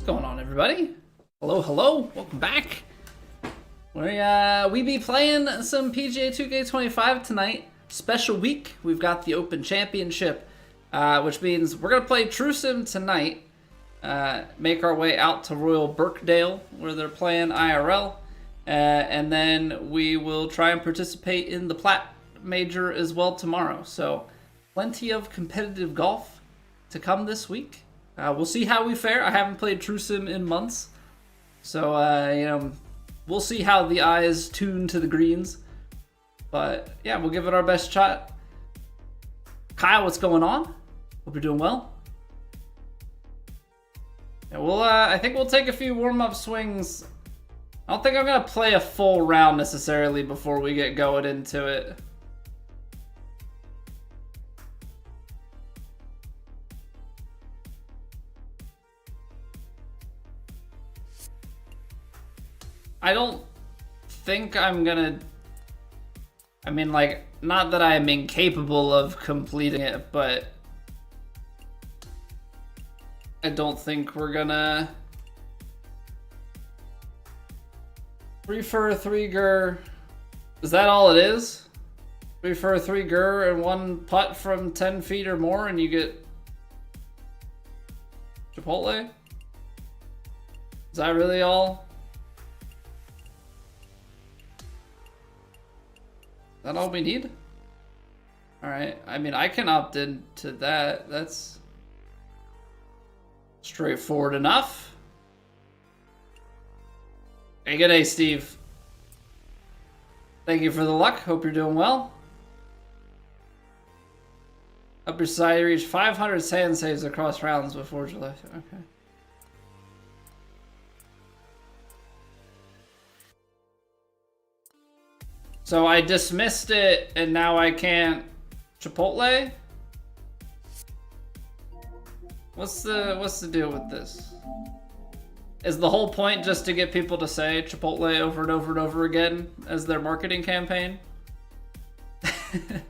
going on, everybody? Hello, hello, welcome back. We be playing some PGA 2K25 tonight. Special week. We've got the Open Championship, which means we're gonna play True Sim tonight. Make our way out to Royal Birkdale, where they're playing IRL, and then we will try and participate in the Plat Major as well tomorrow. So, plenty of competitive golf to come this week. We'll see how we fare. I haven't played True Sim in months, so we'll see how the eyes tune to the greens. But yeah, we'll give it our best shot. Kyle, what's going on? Hope you're doing well. Yeah, I think we'll take a few warm-up swings. I don't think I'm gonna play a full round necessarily before we get going into it. I don't think I'm gonna... I mean, like, not that I am incapable of completing it, but I don't think we're gonna... 3 for 3 gur. Is that all it is? 3 for 3 gur and 1 putt from 10 feet or more and you get Chipotle? Is that really all? Is that all we need? Alright, I mean, I can opt into that. That's straightforward enough. Hey, good day, Steve. Thank you for the luck. Hope you're doing well. Upper side, you reach 500 sand saves across rounds before July. Okay. So I dismissed it, and now I can't Chipotle? What's the deal with this? Is the whole point just to get people to say Chipotle over and over and over again as their marketing campaign? I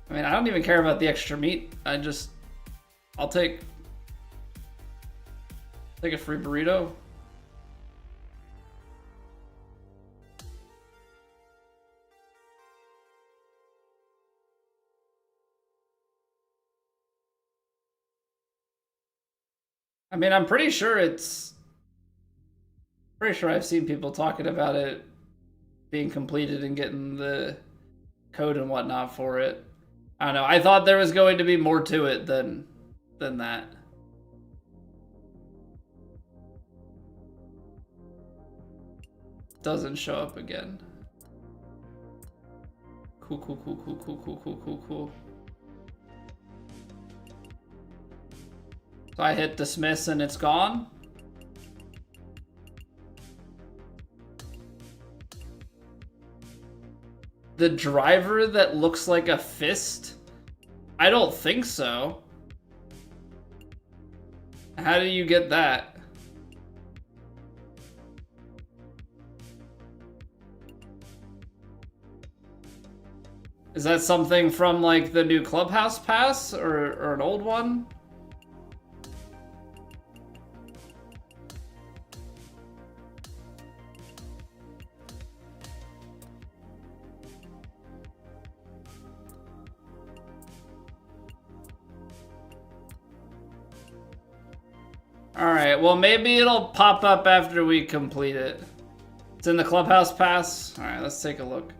mean, I don't even care about the extra meat. I'll take a free burrito. I mean, I'm pretty sure I've seen people talking about it being completed and getting the code and whatnot for it. I don't know. I thought there was going to be more to it than that. Doesn't show up again. Cool. So I hit dismiss and it's gone. The driver that looks like a fist? I don't think so. How do you get that? Is that something from like the new Clubhouse Pass or an old one? Alright, well maybe it'll pop up after we complete it. It's in the Clubhouse Pass. Alright, let's take a look.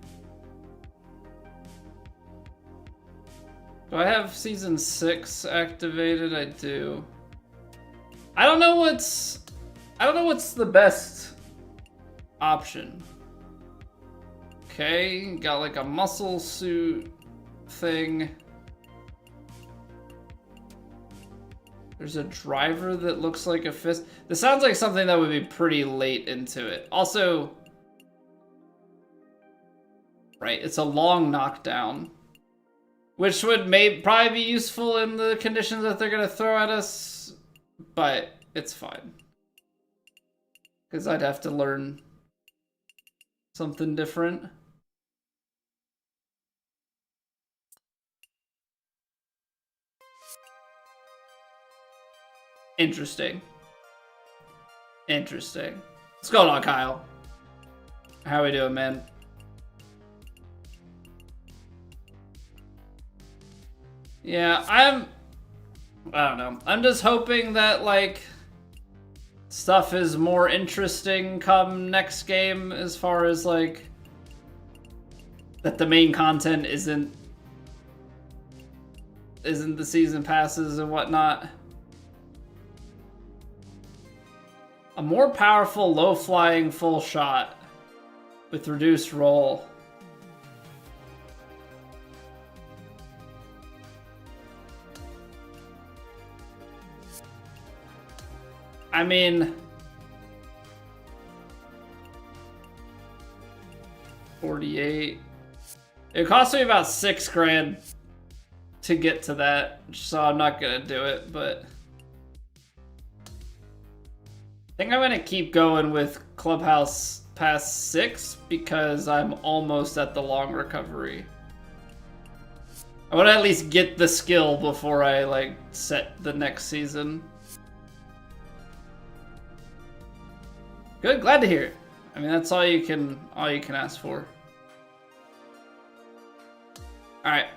Do I have Season 6 activated? I do. I don't know what's the best option. Okay, got like a muscle suit thing. There's a driver that looks like a fist. This sounds like something that would be pretty late into it. Also, right, it's a long knockdown, which would probably be useful in the conditions that they're gonna throw at us, but it's fine. Because I'd have to learn something different. Interesting. Interesting. What's going on, Kyle? How we doing, man? Yeah, I don't know. I'm just hoping that, like, stuff is more interesting come next game as far as, like, that the main content isn't the season passes and whatnot. A more powerful, low-flying full shot with reduced roll. I mean, 48. It cost me about $6,000 to get to that, so I'm not gonna do it, but I think I'm gonna keep going with Clubhouse Pass 6 because I'm almost at the long recovery. I want to at least get the skill before I, like, set the next season. Good, glad to hear it. I mean, that's all you can ask for. All right,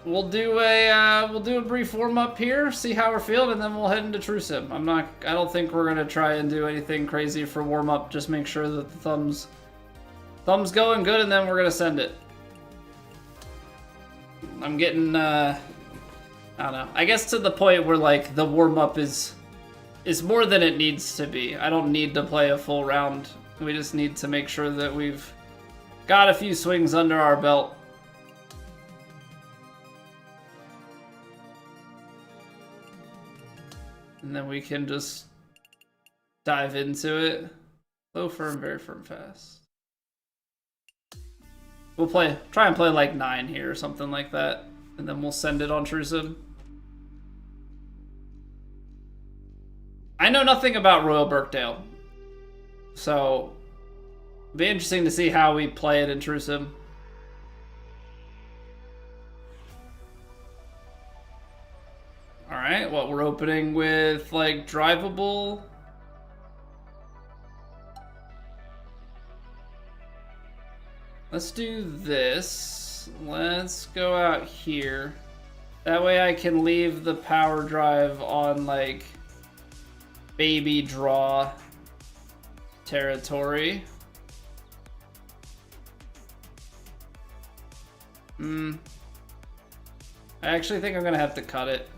we'll do a brief warm up here, see how we're feeling, and then we'll head into True Sim. I don't think we're gonna try and do anything crazy for warm up. Just make sure that the thumbs going good, and then we're gonna send it. I'm getting I don't know. I guess to the point where, like, the warm up is more than it needs to be. I don't need to play a full round. We just need to make sure that we've got a few swings under our belt. And then we can just dive into it. Low firm, very firm, fast. We'll try and play like 9 here or something like that. And then we'll send it on True Sim. I know nothing about Royal Birkdale. So it'll be interesting to see how we play it in True Sim. Alright, well, we're opening with, like, drivable. Let's do this. Let's go out here. That way I can leave the power drive on, like, baby draw territory. I actually think I'm gonna have to cut it.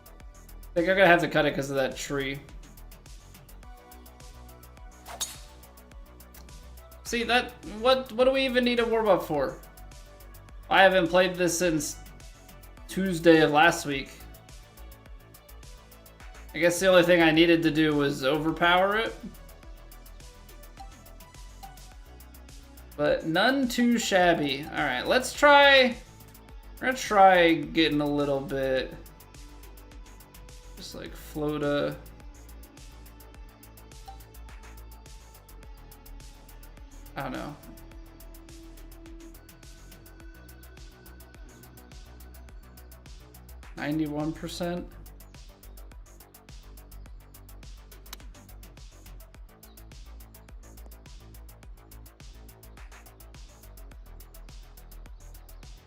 I think I'm gonna have to cut it because of that tree. See that? What do we even need a warm up for? I haven't played this since Tuesday of last week. I guess the only thing I needed to do was overpower it. But none too shabby. All right, let's try. We're gonna try getting a little bit. Just like float I don't know. %.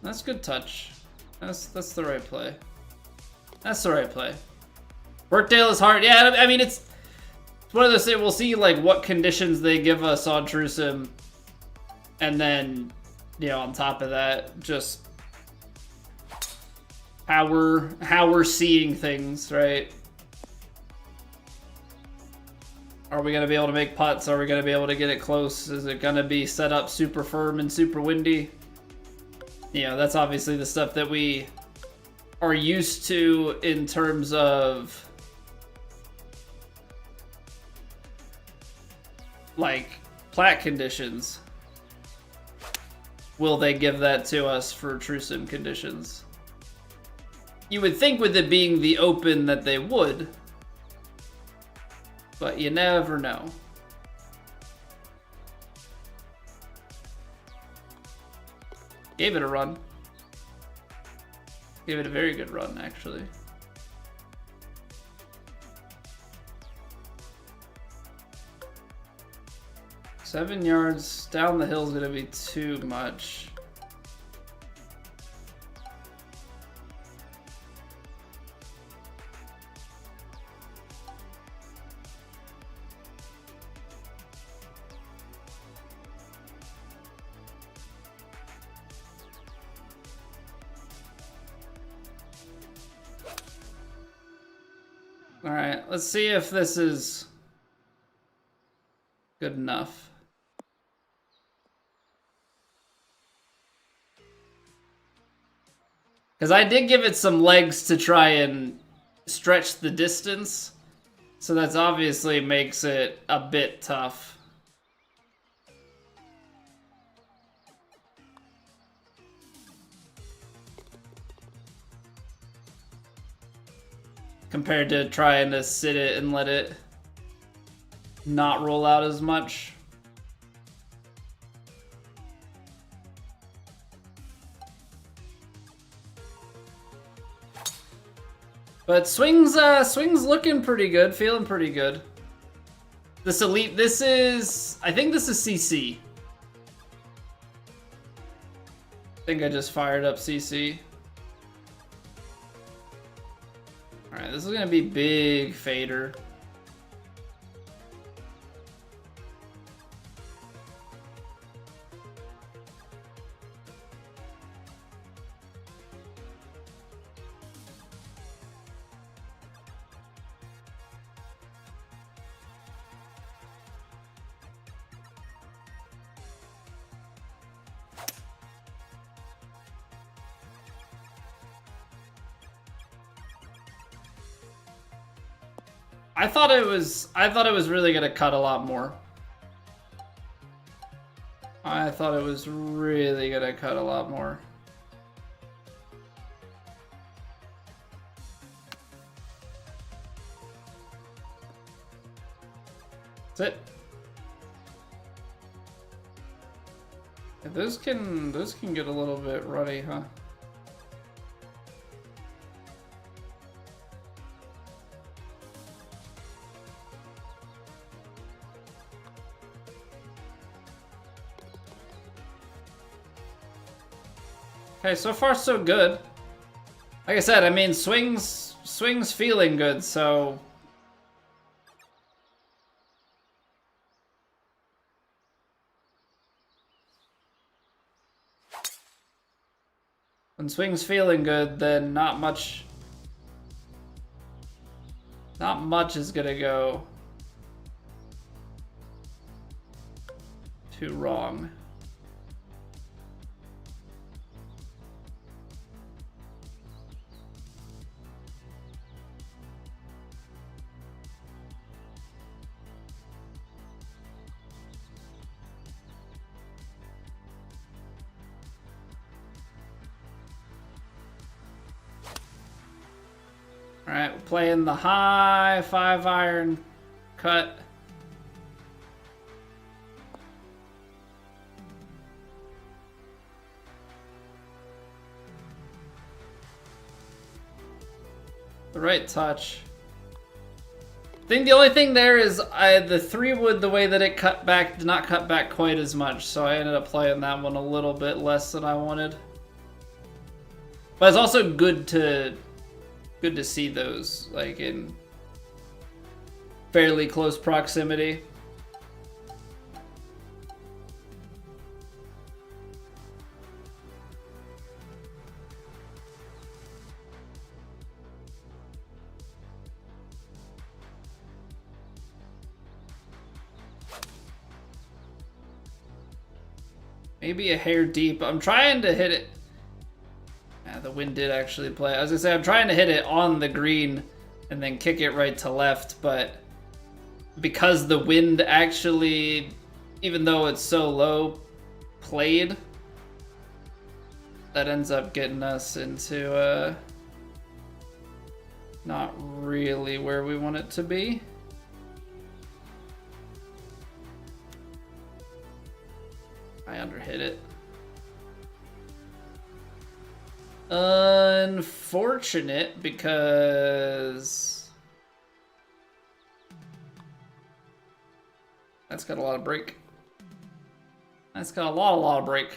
That's good touch. That's the right play. That's the right play. Birkdale is hard. Yeah, I mean, it's one of those things. We'll see, like, what conditions they give us on True Sim. And then, you know, on top of that, just how we're seeing things, right? Are we gonna be able to make putts? Are we gonna be able to get it close? Is it gonna be set up super firm and super windy? You know, that's obviously the stuff that we are used to in terms of, like, plat conditions. Will they give that to us for True Sim conditions? You would think with it being the open that they would, but you never know. Gave it a run. Gave it a very good run, actually. 7 yards down the hill is going to be too much. All right, let's see if this is good enough. Because I did give it some legs to try and stretch the distance, so that's obviously makes it a bit tough. Compared to trying to sit it and let it not roll out as much. But swings looking pretty good, feeling pretty good. This elite, this is, I think this is CC. I think I just fired up CC. All right, this is gonna be big fader. I thought it was really gonna cut a lot more. I thought it was really gonna cut a lot more. That's it. Yeah, those can get a little bit ruddy, huh? Okay, so far so good. Like I said, I mean, swings feeling good, so... When swings feeling good, then not much is gonna go too wrong. Alright, we're playing the high 5-iron cut. The right touch. I think the only thing there is the 3-wood, the way that it cut back, did not cut back quite as much, so I ended up playing that one a little bit less than I wanted. But it's also good to see those, like, in fairly close proximity. Maybe a hair deep. I'm trying to hit it. Yeah, the wind did actually play. I was gonna say, I'm trying to hit it on the green and then kick it right to left, but because the wind actually, even though it's so low, played, that ends up getting us into not really where we want it to be. I underhit it. Unfortunate, because that's got a lot of break. That's got a lot of break.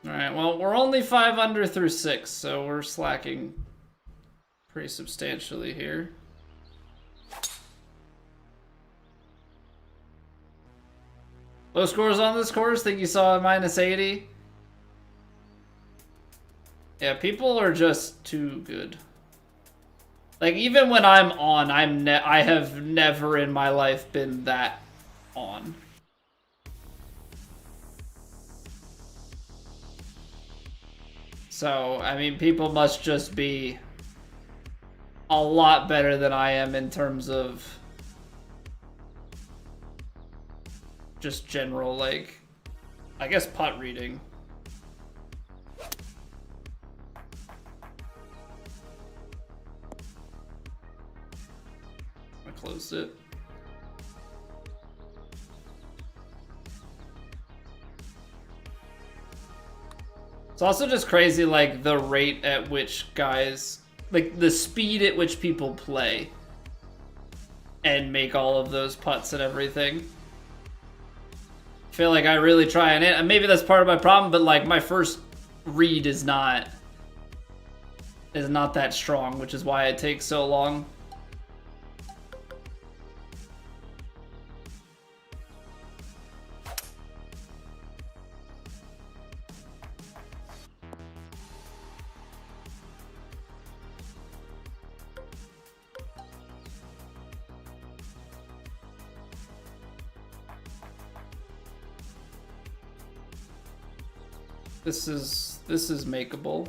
Alright, well, we're only 5 under through 6, so we're slacking pretty substantially here. Low scores on this course? Think you saw a -80? Yeah, people are just too good. Like, even when I'm on, I have never in my life been that on. So, I mean, people must just be a lot better than I am in terms of just general, like, I guess putt reading. I closed it. It's also just crazy, like, the rate at which guys, like, the speed at which people play and make all of those putts and everything. I feel like I really try and maybe that's part of my problem, but, like, my first read is not that strong, which is why it takes so long. This is makeable.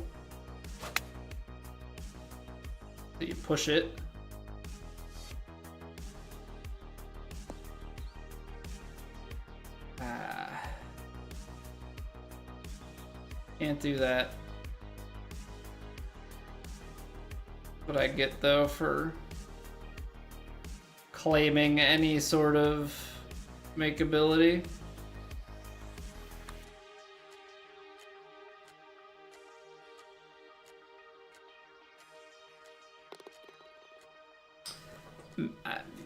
So you push it. Can't do that. What I get though for claiming any sort of makeability.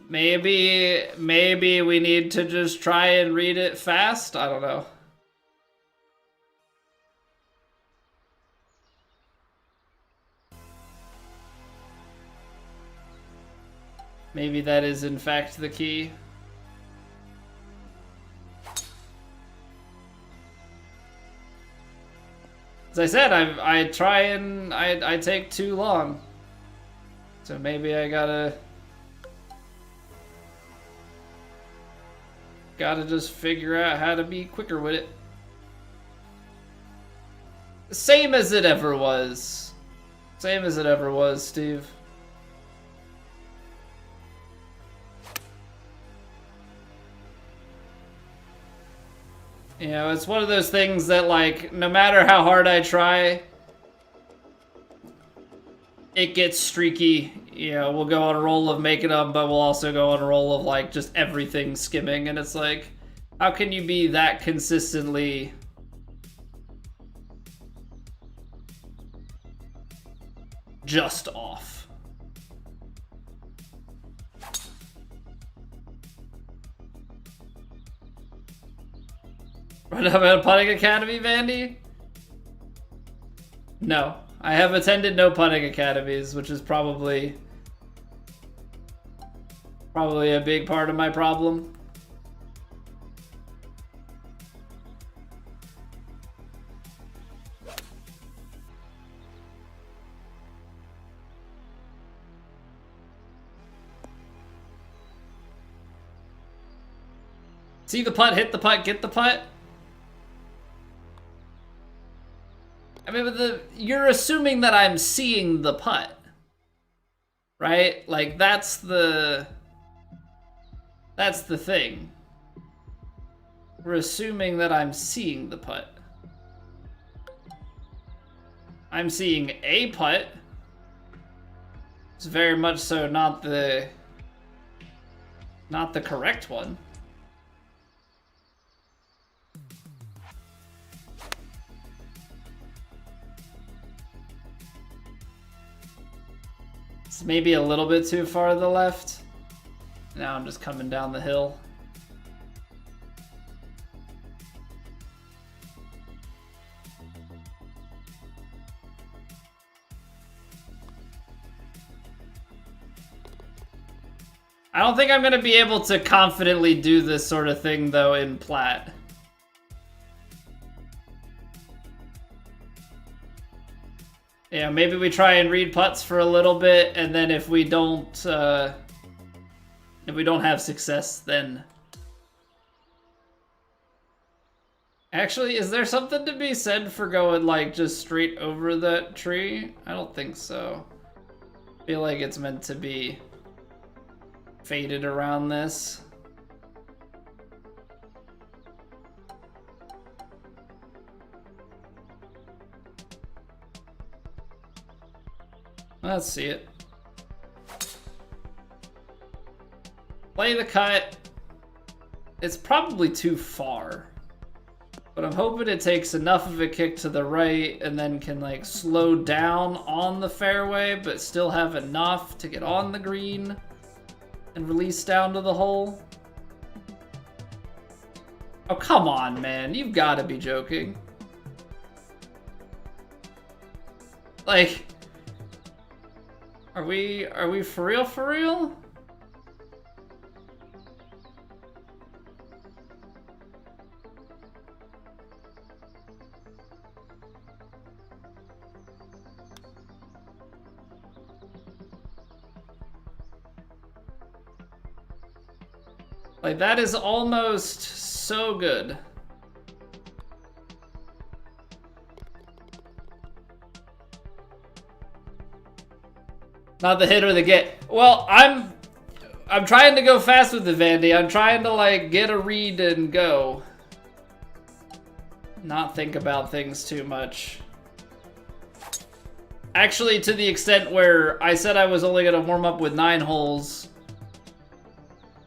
Maybe we need to just try and read it fast? I don't know. Maybe that is in fact the key. As I said, I try and I take too long. So maybe I gotta just figure out how to be quicker with it. Same as it ever was. Same as it ever was, Steve. You know, it's one of those things that, like, no matter how hard I try, it gets streaky. You know, we'll go on a roll of making them, but we'll also go on a roll of, like, just everything skimming. And it's like, how can you be that consistently just off? Right up at a putting academy, Vandy? No. I have attended no putting academies, which is probably a big part of my problem. See the putt, hit the putt, get the putt. I mean, but you're assuming that I'm seeing the putt, right? Like, that's the thing. We're assuming that I'm seeing the putt. I'm seeing a putt. It's very much so not the correct one. It's maybe a little bit too far to the left. Now I'm just coming down the hill. I don't think I'm going to be able to confidently do this sort of thing, though, in Plat. Yeah, maybe we try and read putts for a little bit, and then if we don't have success, then... Actually, is there something to be said for going, like, just straight over that tree? I don't think so. I feel like it's meant to be faded around this. Let's see it. Play the cut. It's probably too far. But I'm hoping it takes enough of a kick to the right and then can like slow down on the fairway, but still have enough to get on the green and release down to the hole. Oh, come on, man. You've got to be joking. Like, are we for real, for real? Like, that is almost so good. Not the hit or the get. Well, I'm trying to go fast with the Vandy. I'm trying to, like, get a read and go. Not think about things too much. Actually, to the extent where I said I was only going to warm up with 9 holes.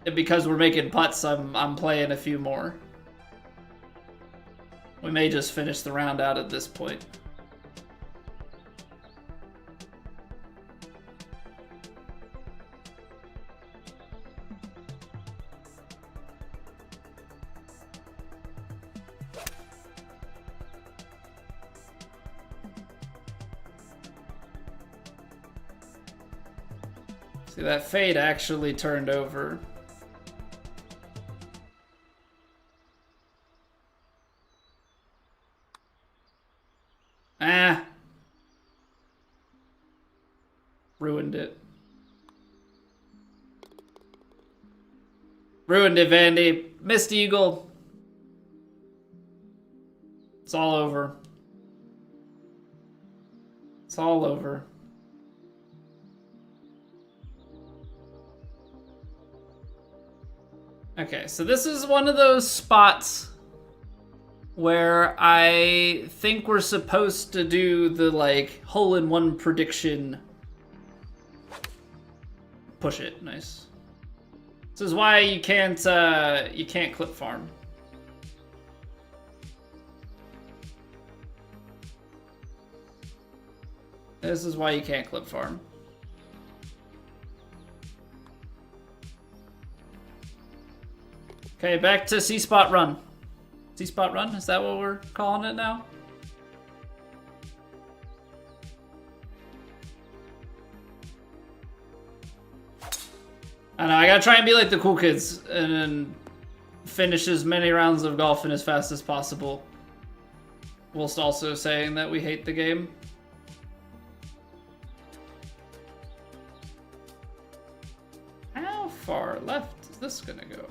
And because we're making putts, I'm playing a few more. We may just finish the round out at this point. See, that fade actually turned over. Ah. Ruined it. Ruined it, Vandy. Missed eagle. It's all over. It's all over. Okay, so this is one of those spots where I think we're supposed to do the, like, hole-in-one prediction. Push it, nice. This is why you can't clip farm. This is why you can't clip farm. Okay, back to C-spot run. C-spot run? Is that what we're calling it now? I know, I gotta try and be like the cool kids and finish as many rounds of golf in as fast as possible. Whilst also saying that we hate the game. How far left is this gonna go?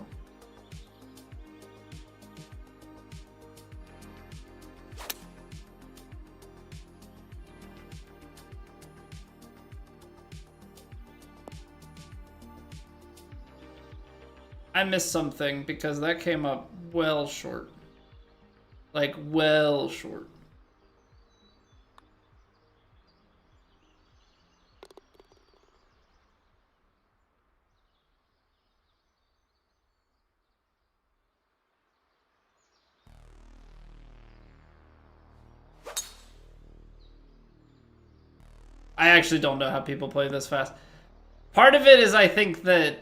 I missed something because that came up well short. Like, well short. I actually don't know how people play this fast. Part of it is I think that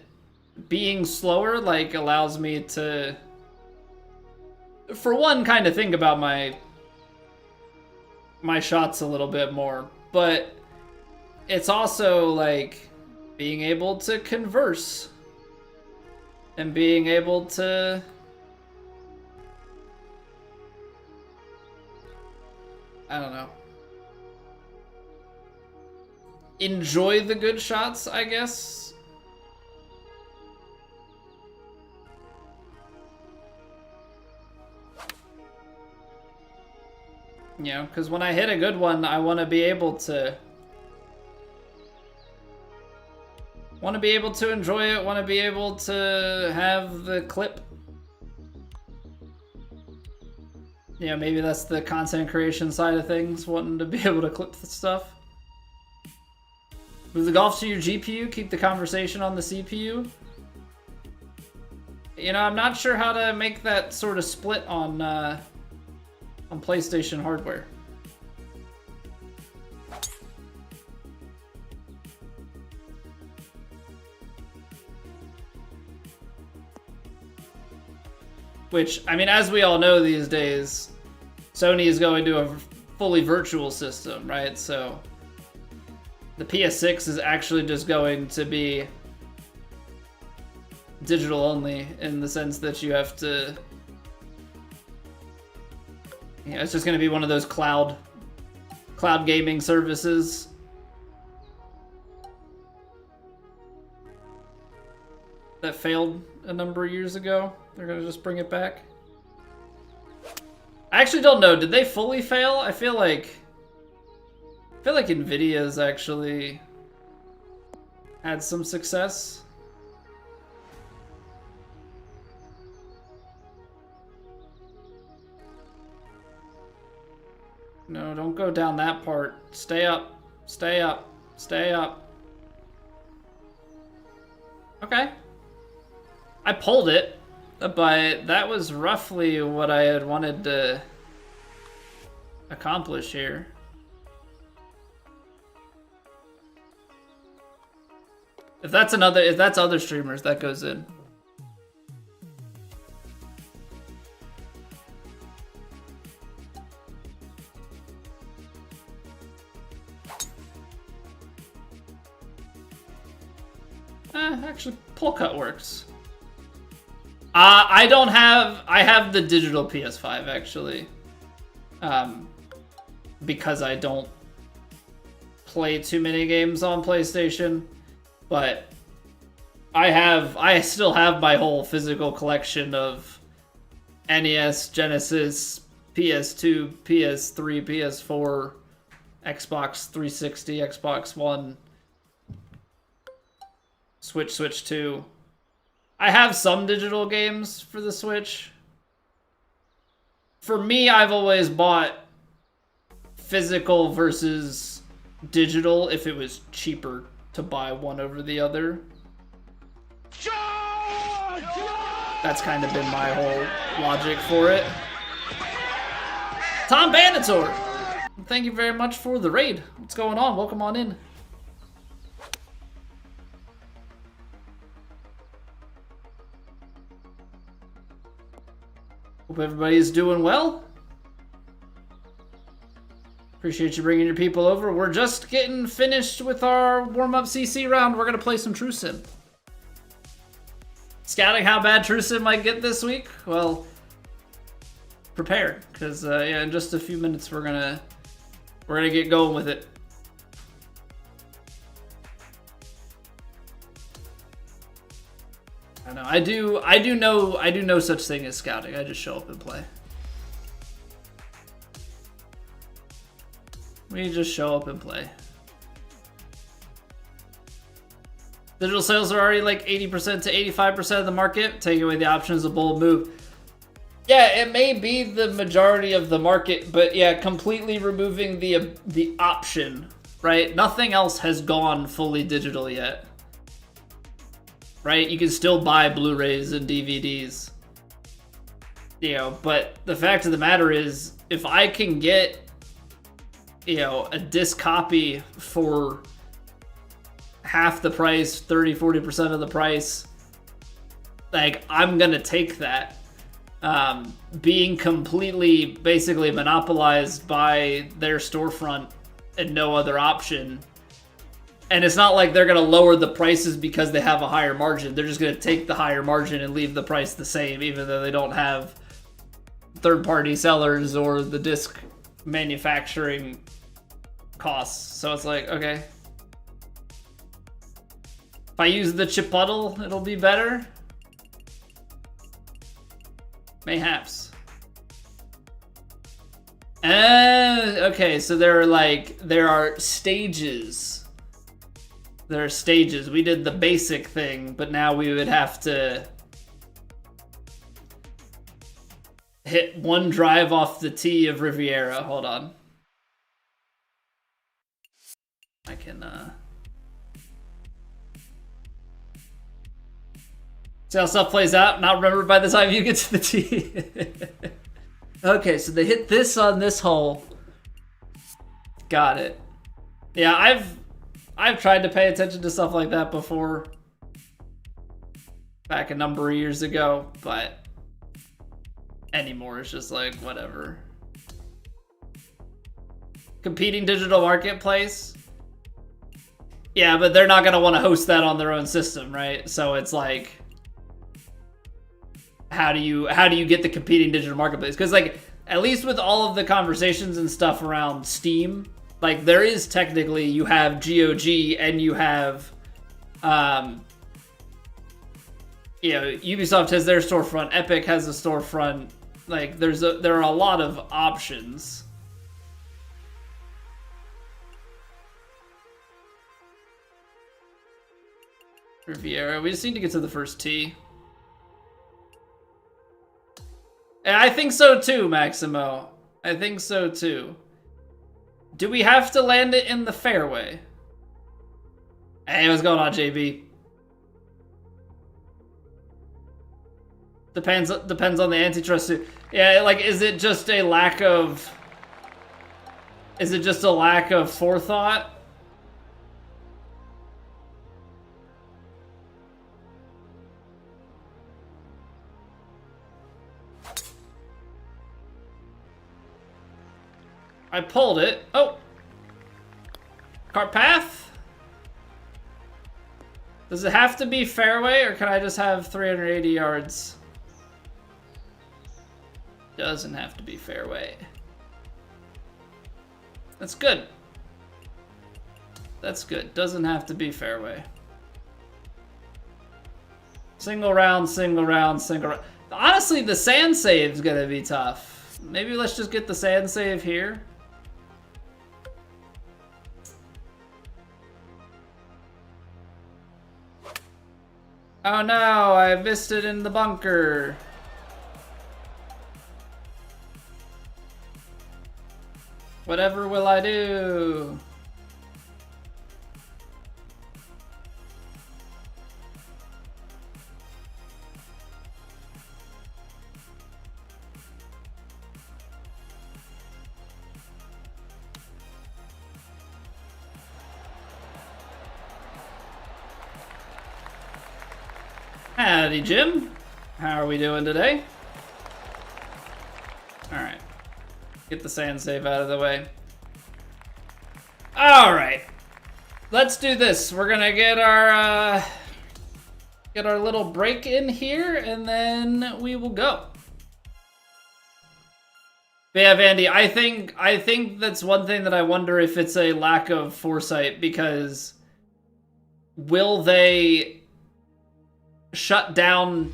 being slower, like, allows me to, for one, kind of think about my shots a little bit more. But it's also, like, being able to converse and being able to I don't know, enjoy the good shots, I guess. You know, because when I hit a good one, I want to be able to enjoy it, want to be able to have the clip. Yeah, maybe that's the content creation side of things, wanting to be able to clip the stuff. Move the golf to your GPU, keep the conversation on the CPU. You know, I'm not sure how to make that sort of split on PlayStation hardware. Which, I mean, as we all know these days, Sony is going to a fully virtual system, right? So the PS6 is actually just going to be digital only, in the sense that you have to... Yeah, it's just going to be one of those cloud gaming services. That failed a number of years ago. They're going to just bring it back. I actually don't know. Did they fully fail? I feel like Nvidia's actually had some success. No, don't go down that part. Stay up. Stay up. Stay up. Okay. I pulled it, but that was roughly what I had wanted to accomplish here. If that's other streamers, that goes in. Actually, pull cut works. I have the digital PS5 actually. Because I don't play too many games on PlayStation, but I still have my whole physical collection of NES, Genesis, PS2, PS3, PS4, Xbox 360, Xbox One, Switch 2. I have some digital games for the Switch. For me, I've always bought physical versus digital if it was cheaper to buy one over the other. That's kind of been my whole logic for it. Tom Banditor! Thank you very much for the raid. What's going on? Welcome on in. Hope everybody's doing well. Appreciate you bringing your people over. We're just getting finished with our warm-up CC round. We're going to play some True Sim. Scouting how bad True Sim might get this week? Well, prepare, because yeah, in just a few minutes we're gonna get going with it. I know. I do know such thing as scouting. I just show up and play. We just show up and play. Digital sales are already like 80% to 85% of the market. Taking away the option is a bold move. Yeah, it may be the majority of the market, but yeah, completely removing the option, right? Nothing else has gone fully digital yet. Right? You can still buy Blu-rays and DVDs. You know, but the fact of the matter is, if I can get, you know, a disc copy for half the price, 30-40% of the price, like, I'm gonna take that. Being completely basically monopolized by their storefront and no other option, And it's not like they're going to lower the prices because they have a higher margin. They're just going to take the higher margin and leave the price the same, even though they don't have third-party sellers or the disc manufacturing costs. So it's like, okay. If I use the Chipotle, it'll be better? Mayhaps. Okay, so there are stages. There are stages. We did the basic thing, but now we would have to hit one drive off the tee of Riviera. Hold on. I can, see how stuff plays out? Not remembered by the time you get to the tee. Okay, so they hit this on this hole. Got it. Yeah, I've tried to pay attention to stuff like that before. Back a number of years ago, but anymore it's just like, whatever. Competing digital marketplace? Yeah, but they're not going to want to host that on their own system, right? So it's like, how do you get the competing digital marketplace? Because like, at least with all of the conversations and stuff around Steam, like there is technically, you have GOG and you have, you know, Ubisoft has their storefront, Epic has a storefront. Like there are a lot of options. Riviera, we just need to get to the first tee. And I think so too, Maximo. I think so too. Do we have to land it in the fairway? Hey, what's going on, JB? Depends on the antitrust suit. Yeah, like, is it just a lack of forethought? I pulled it. Oh. Cart path? Does it have to be fairway, or can I just have 380 yards? Doesn't have to be fairway. That's good. That's good. Doesn't have to be fairway. Single round, single round, single round. Honestly, the sand save's gonna be tough. Maybe let's just get the sand save here. Oh no, I missed it in the bunker. Whatever will I do? Howdy, Jim. How are we doing today? Alright. Get the sand save out of the way. Alright. Let's do this. We're gonna get our little break in here, and then we will go. But yeah, Vandy, I think that's one thing that I wonder if it's a lack of foresight, because will they shut down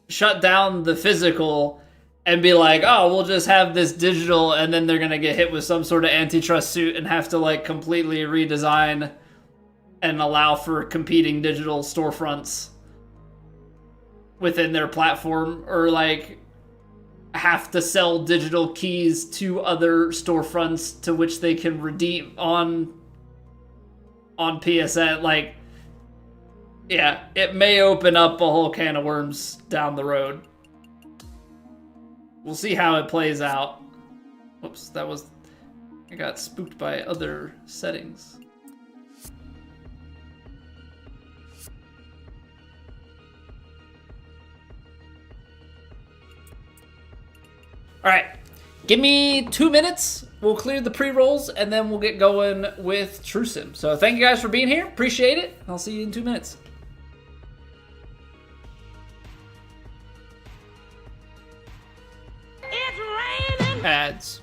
the physical and be like, oh, we'll just have this digital, and then they're gonna get hit with some sort of antitrust suit and have to like completely redesign and allow for competing digital storefronts within their platform, or like have to sell digital keys to other storefronts to which they can redeem on PSN. Like, yeah, it may open up a whole can of worms down the road. We'll see how it plays out. Whoops, I got spooked by other settings. All right, give me 2 minutes. we'll clear the pre-rolls, and then we'll get going with True Sim. So thank you guys for being here. Appreciate it. I'll see you in 2 minutes. It's raining. Ads.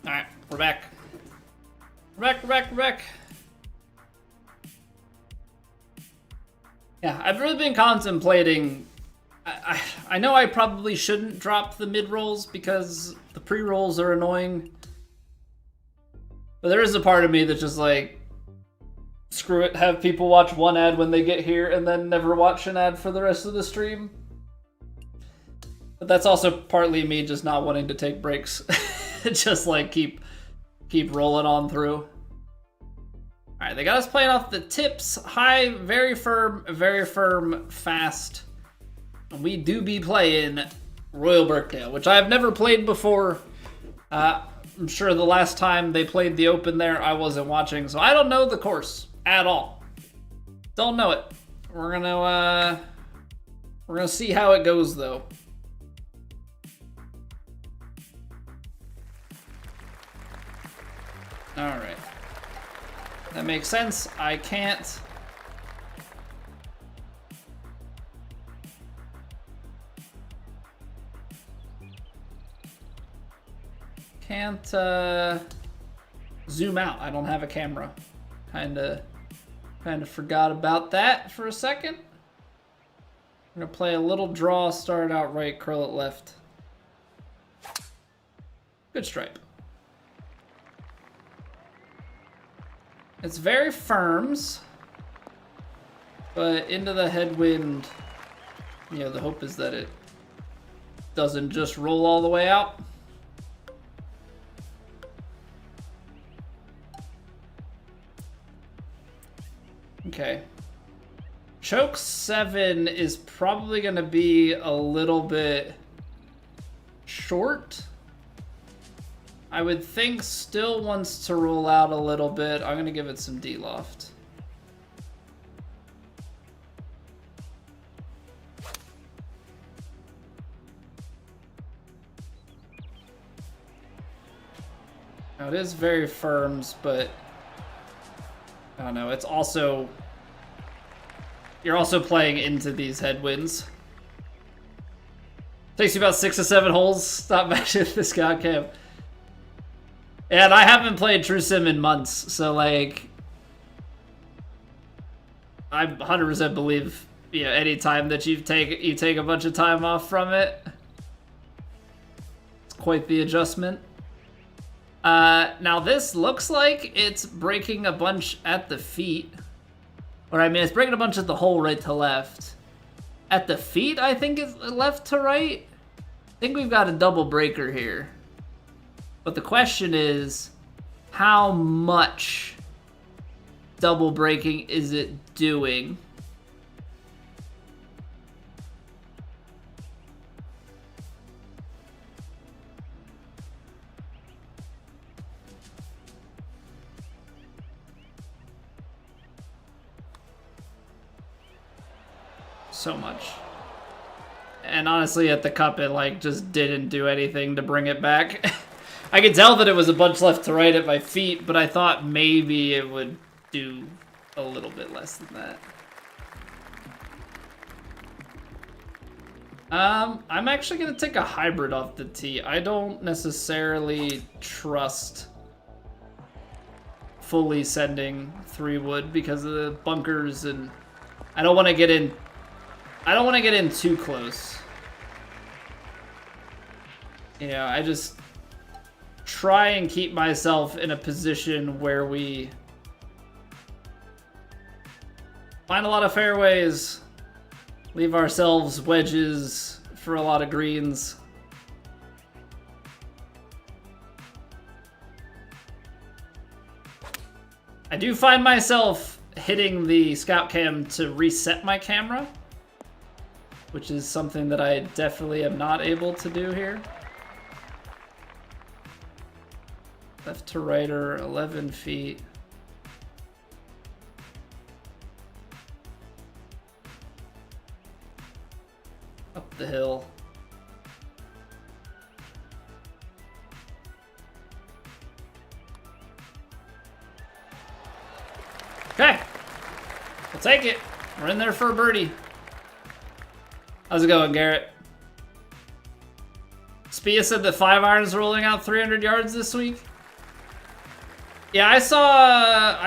Alright, we're back. We're back. Yeah, I've really been contemplating. I know I probably shouldn't drop the mid-rolls because the pre-rolls are annoying. But there is a part of me that's just like, screw it, have people watch one ad when they get here and then never watch an ad for the rest of the stream. But that's also partly me just not wanting to take breaks. Just like keep rolling on through. Alright, they got us playing off the tips. High, very firm, fast. And we do be playing Royal Birkdale, which I've never played before. I'm sure the last time they played the Open there, I wasn't watching, so I don't know the course at all. Don't know it. We're gonna see how it goes though. Alright. That makes sense. I can't zoom out. I don't have a camera. Kinda forgot about that for a second. I'm gonna play a little draw, start out right, curl it left. Good stripe. It's very firms, but into the headwind, you know, the hope is that it doesn't just roll all the way out. Okay. Choke 7 is probably going to be a little bit short. I would think still wants to roll out a little bit. I'm going to give it some D-loft. Now it is very firms, but I don't know. It's also, you're also playing into these headwinds. Takes you about 6 to 7 holes. Stop matching this guy cam. And I haven't played True Sim in months, so like, I 100% believe, you know, any time that you take a bunch of time off from it, it's quite the adjustment. Now this looks like it's breaking a bunch at the feet. Or I mean, it's breaking a bunch at the hole right to left. At the feet, I think it's left to right. I think we've got a double breaker here. But the question is, how much double breaking is it doing? So much. And honestly, at the cup, it like just didn't do anything to bring it back. I could tell that it was a bunch left to right at my feet, but I thought maybe it would do a little bit less than that. I'm actually gonna take a hybrid off the tee. I don't necessarily trust fully sending 3-wood because of the bunkers, and I don't want to get in. I don't want to get in too close. Yeah, I just try and keep myself in a position where we find a lot of fairways, leave ourselves wedges for a lot of greens. I do find myself hitting the scout cam to reset my camera, which is something that I definitely am not able to do here. Left to right are 11 feet. Up the hill. Okay, we'll take it. We're in there for a birdie. How's it going, Garrett? Spia said that 5-iron's rolling out 300 yards this week. Yeah, I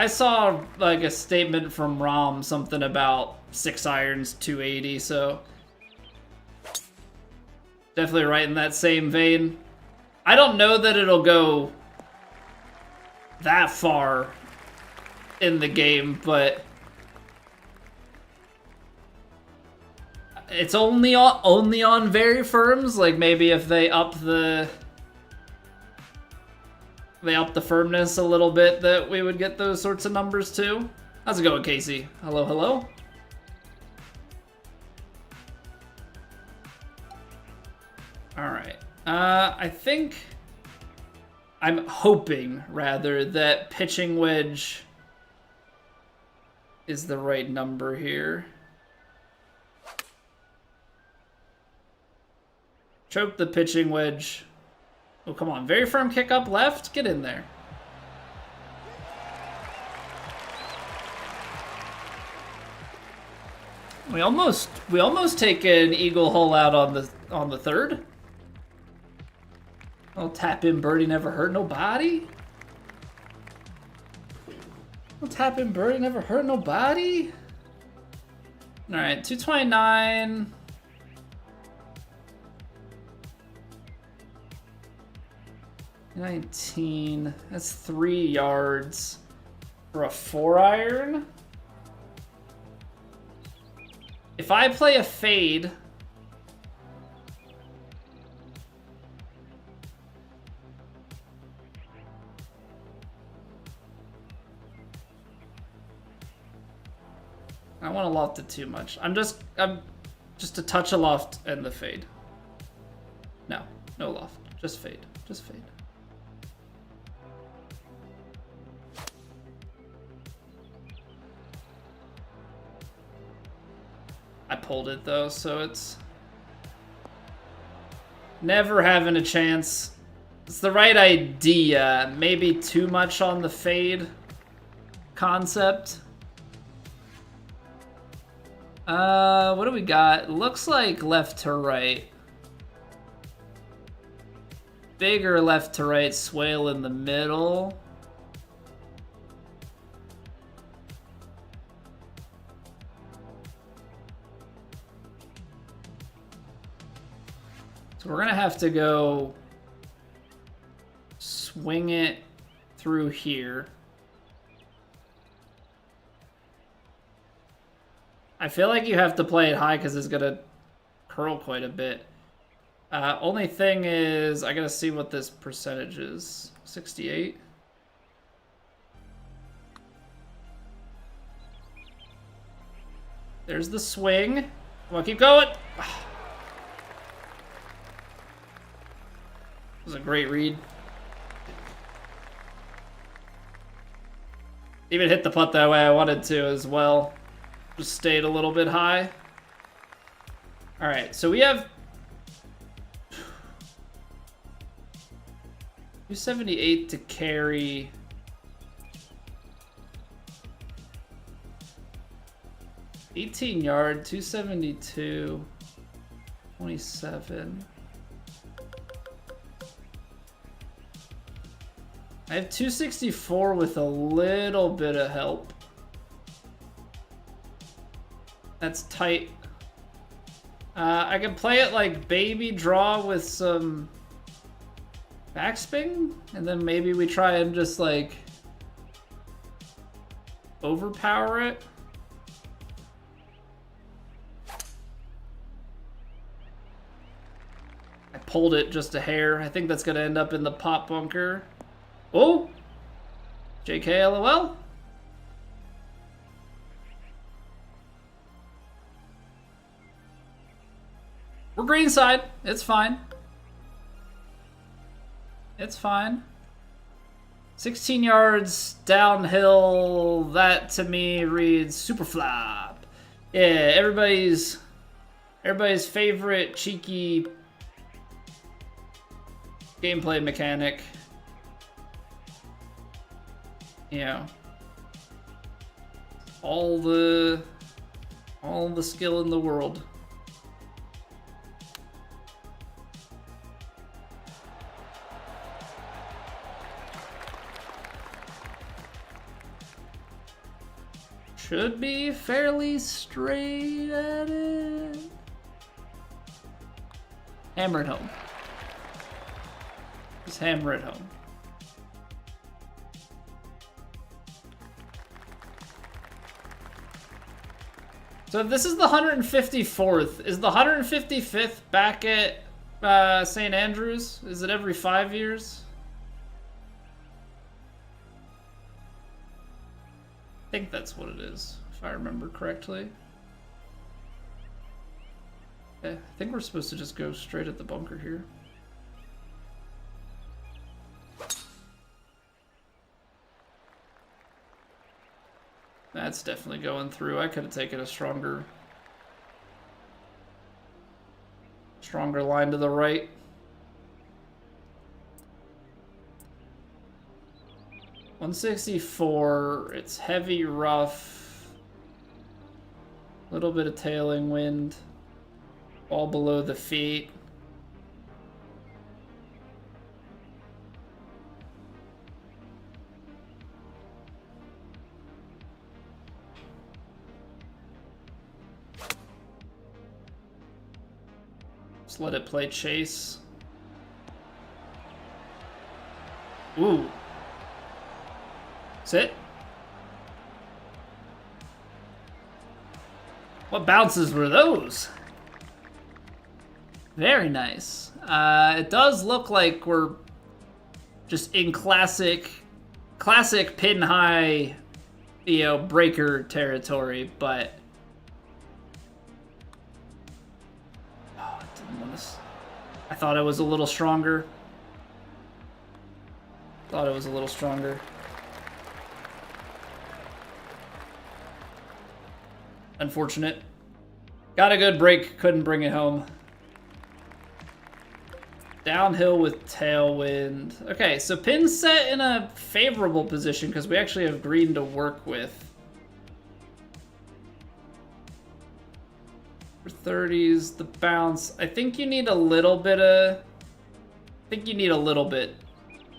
saw like a statement from Rom, something about 6-irons 280, so definitely right in that same vein. I don't know that it'll go that far in the game, but it's only on very firms. Like maybe if they up the firmness a little bit, that we would get those sorts of numbers too. How's it going, Casey? Hello, hello. All right. I'm hoping rather that pitching wedge is the right number here. Choke the pitching wedge. Oh, come on. Very firm kick up left. Get in there. We almost take an eagle hole out on the third. Oh, tap in birdie never hurt nobody. Oh, tap in birdie never hurt nobody. All right, 229. $19. That's 3 yards for a 4-iron. If I play a fade, I don't want to loft it too much. I'm just a touch of loft and the fade. No loft, just fade, just fade. I pulled it though, so it's never having a chance. It's the right idea. Maybe too much on the fade concept. What do we got? Looks like left to right. Bigger left to right swale in the middle. So we're gonna have to go swing it through here. I feel like you have to play it high because it's going to curl quite a bit. Only thing is, I got to see what this percentage is. 68? There's the swing. Come on, keep going. It was a great read. Even hit the putt that way I wanted to as well. Just stayed a little bit high. All right, so we have 278 to carry. $18 272, 27. I have 264 with a little bit of help. That's tight. I can play it like baby draw with some backspin, and then maybe we try and just like overpower it. I pulled it just a hair. I think that's gonna end up in the pot bunker. Oh! JK LOL. We're greenside. It's fine. It's fine. 16 yards downhill. That to me reads super flop. Yeah, everybody's favorite cheeky gameplay mechanic. You know, all the skill in the world. Should be fairly straight at it. Hammer it home. Just hammer it home. So if this is the 154th, is the 155th back at St. Andrews? Is it every 5 years? I think that's what it is, if I remember correctly. Okay, I think we're supposed to just go straight at the bunker here. That's definitely going through. I could have taken a stronger line to the right. $164. It's heavy, rough. Little bit of tailing wind. All below the feet. Just let it play chase. Ooh. Sit. What bounces were those? Very nice. It does look like we're just in classic pin high, you know, breaker territory, but I thought it was a little stronger. Unfortunate. Got a good break, couldn't bring it home. Downhill with tailwind. Okay, so pin's set in a favorable position because we actually have green to work with. For 30s, the bounce. I think you need a little bit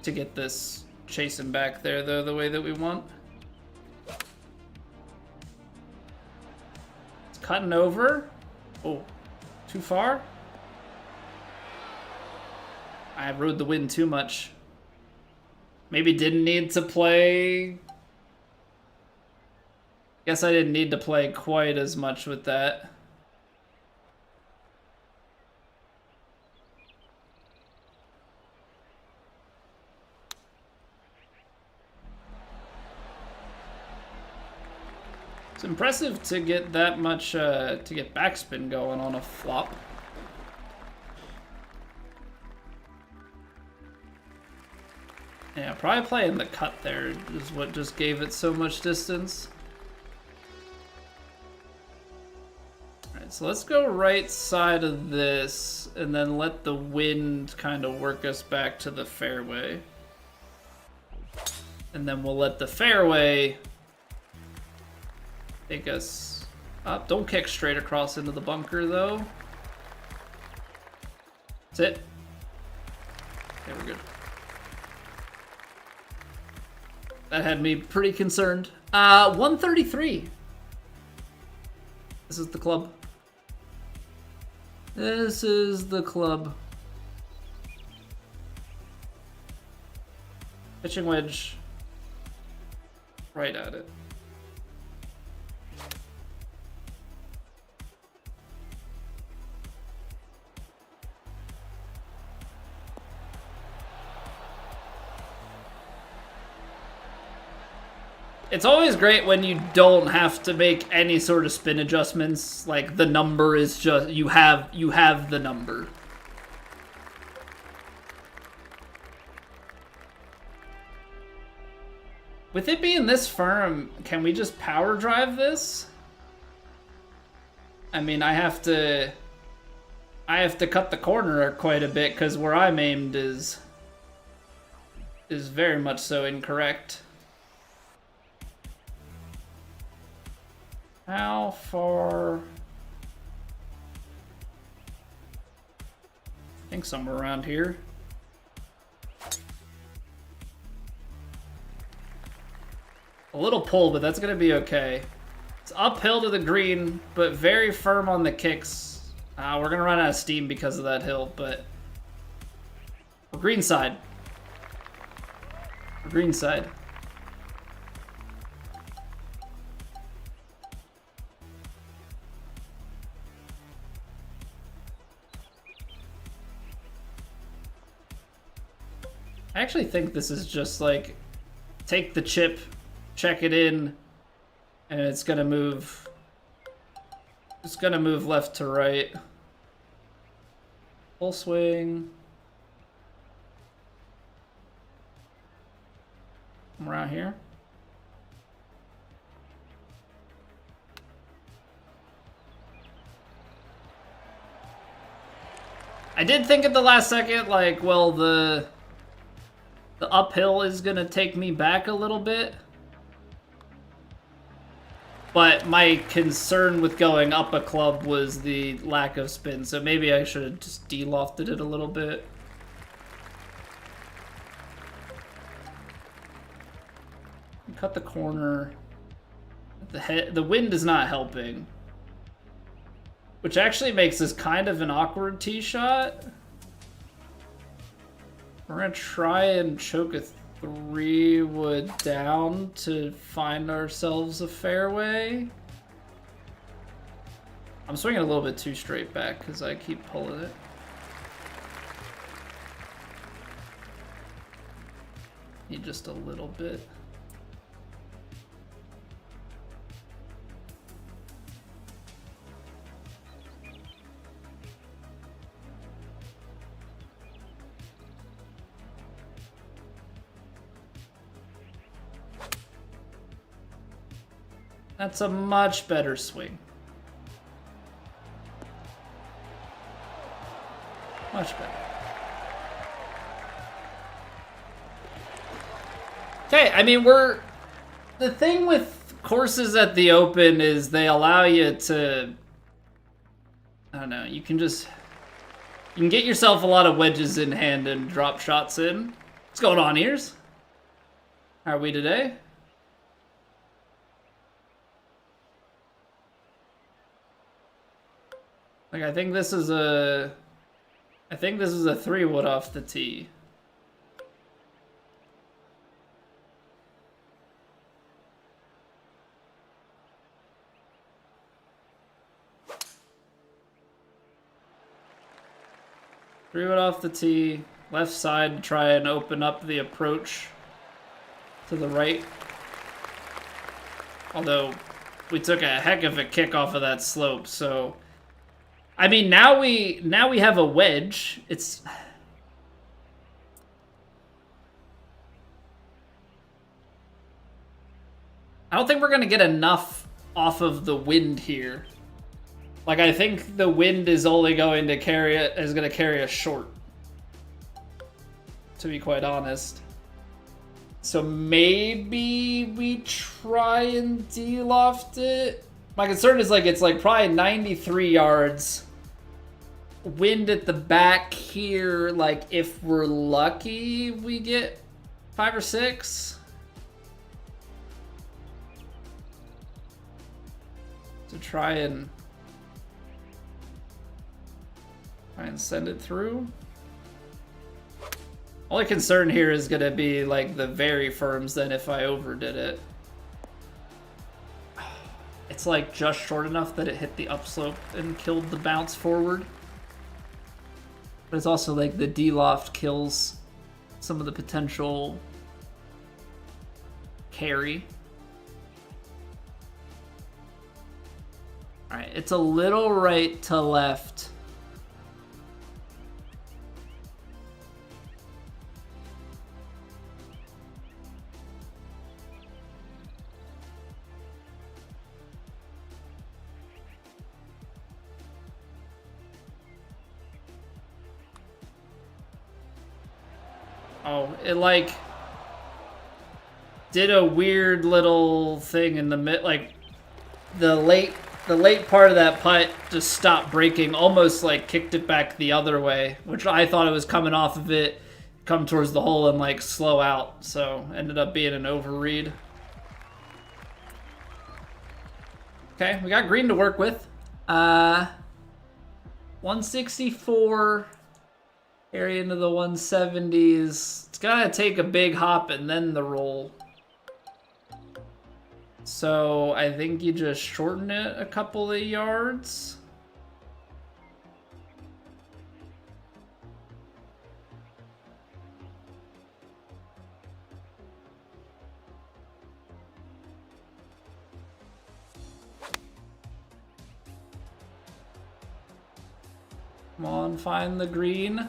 to get this chasing back there, though, the way that we want. It's cutting over. Oh, too far? I rode the wind too much. Maybe didn't need to play... Guess I didn't need to play quite as much with that. It's impressive to get that much, to get backspin going on a flop. Yeah, probably playing the cut there is what just gave it so much distance. Alright, so let's go right side of this, and then let the wind kind of work us back to the fairway. And then we'll let the fairway take us up. Don't kick straight across into the bunker, though. That's it. Okay, we're good. That had me pretty concerned. 133. This is the club. This is the club. Pitching wedge. Right at it. It's always great when you don't have to make any sort of spin adjustments. Like the number is just you have the number. With it being this firm, can we just power drive this? I mean, I have to cut the corner quite a bit because where I'm aimed is very much so incorrect. How far? I think somewhere around here. A little pull, but that's gonna be okay. It's uphill to the green, but very firm on the kicks. We're gonna run out of steam because of that hill, but we're green side. We're green side. I actually think this is just like, take the chip, check it in, and it's gonna move. It's gonna move left to right. Full swing. Come around here. I did think at the last second, like, well, the uphill is gonna take me back a little bit. But my concern with going up a club was the lack of spin, so maybe I should have just de-lofted it a little bit. Cut the corner. The wind is not helping. Which actually makes this kind of an awkward tee shot. We're gonna try and choke a 3-wood down to find ourselves a fairway. I'm swinging a little bit too straight back because I keep pulling it. Need just a little bit. That's a much better swing. Much better. Okay, I mean, the thing with courses at the Open is they allow you to, I don't know, you can get yourself a lot of wedges in hand and drop shots in. What's going on, ears? How are we today? Like, I think this is a 3-wood off the tee. 3 wood off the tee, left side to try and open up the approach to the right. Although we took a heck of a kick off of that slope, so I mean now we have a wedge. It's I don't think we're gonna get enough off of the wind here. Like, I think the wind is only going to carry it, is going to carry us short, to be quite honest. So maybe we try and de-loft it. My concern is, like, it's like probably 93 yards. Wind at the back here, like, if we're lucky, we get 5 or 6. To try and send it through. Only concern here is gonna be like the very firms then if I overdid it. It's like just short enough that it hit the upslope and killed the bounce forward. But it's also like the D-loft kills some of the potential carry. Alright, it's a little right to left. Oh, it like did a weird little thing in the mid, like the late part of that putt just stopped braking, almost like kicked it back the other way, which I thought it was coming off of it, come towards the hole and like slow out, so ended up being an overread. Okay, we got green to work with. 164. Area into the 170s. It's gotta take a big hop and then the roll. So I think you just shorten it a couple of yards. Come on, find the green.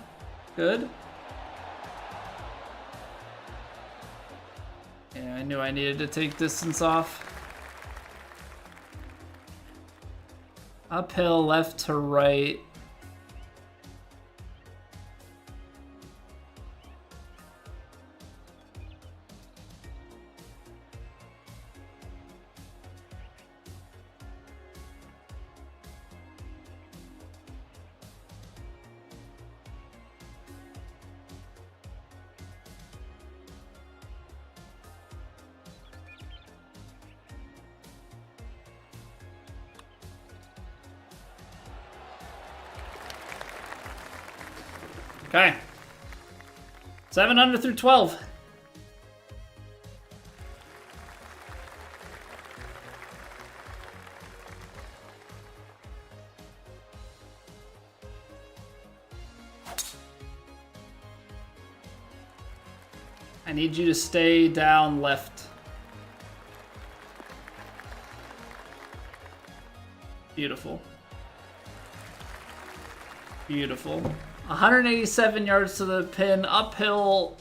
Good. Yeah, I knew I needed to take distance off. Uphill, left to right. Okay. 7 under through 12. I need you to stay down left. Beautiful. Beautiful. 187 yards to the pin, uphill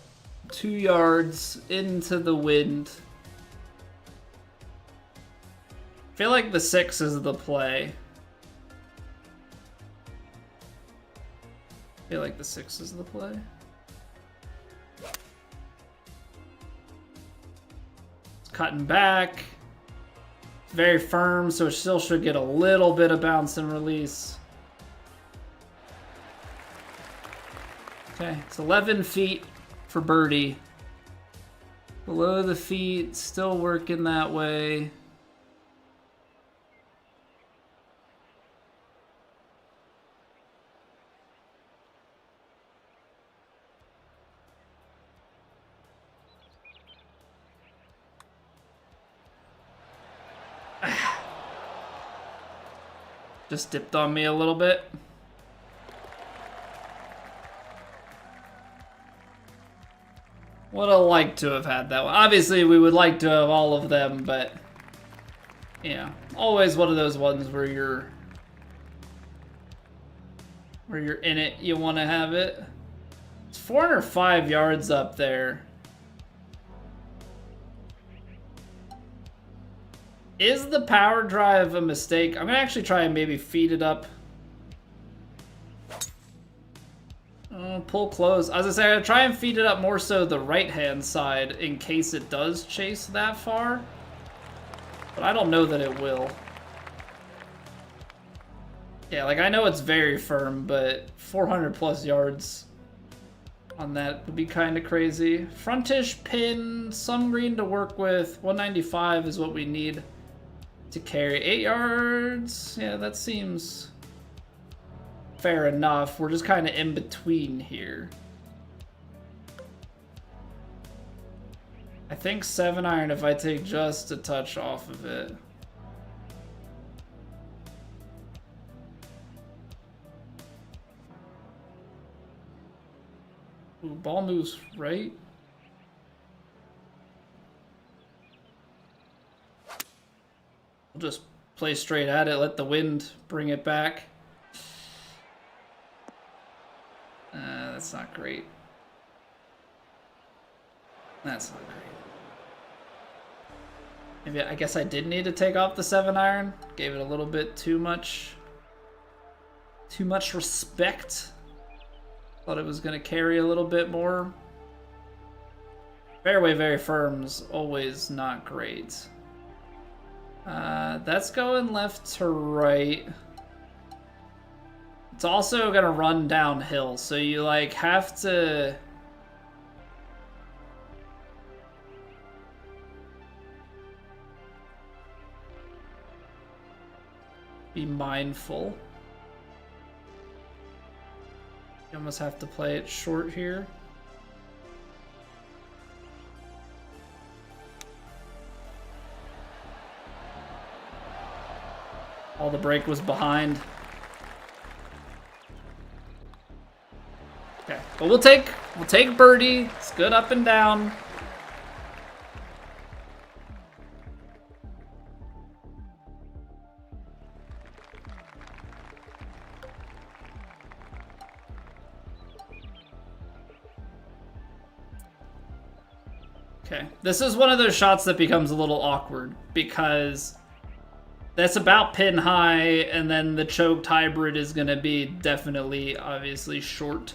2 yards into the wind. I feel like the 6 is the play. I feel like the 6 is the play. It's cutting back. It's very firm, so it still should get a little bit of bounce and release. Okay, it's 11 feet for birdie. Below the feet, still working that way. Just dipped on me a little bit. Would have liked to have had that one. Obviously, we would like to have all of them, but yeah, always one of those ones where you're in it. You want to have it. It's 405 yards up there. Is the power drive a mistake? I'm gonna actually try and maybe feed it up. Pull close. As I say, I'm gonna try and feed it up more so the right-hand side in case it does chase that far. But I don't know that it will. Yeah, like I know it's very firm, but 400 plus yards on that would be kind of crazy. Frontish pin, some green to work with. 195 is what we need to carry. 8 yards. Yeah, that seems fair enough. We're just kind of in between here. I think 7-iron if I take just a touch off of it. Ooh, ball moves right. We'll just play straight at it, let the wind bring it back. That's not great. That's not great. Maybe I guess I did need to take off the 7-iron. Gave it a little bit too much respect. Thought it was gonna carry a little bit more. Fairway very firm's always not great. That's going left to right. It's also gonna run downhill, so you like have to be mindful. You almost have to play it short here. All the break was behind. Okay, but we'll take birdie. It's good up and down. Okay, this is one of those shots that becomes a little awkward because that's about pin high, and then the choked hybrid is going to be definitely, obviously, short.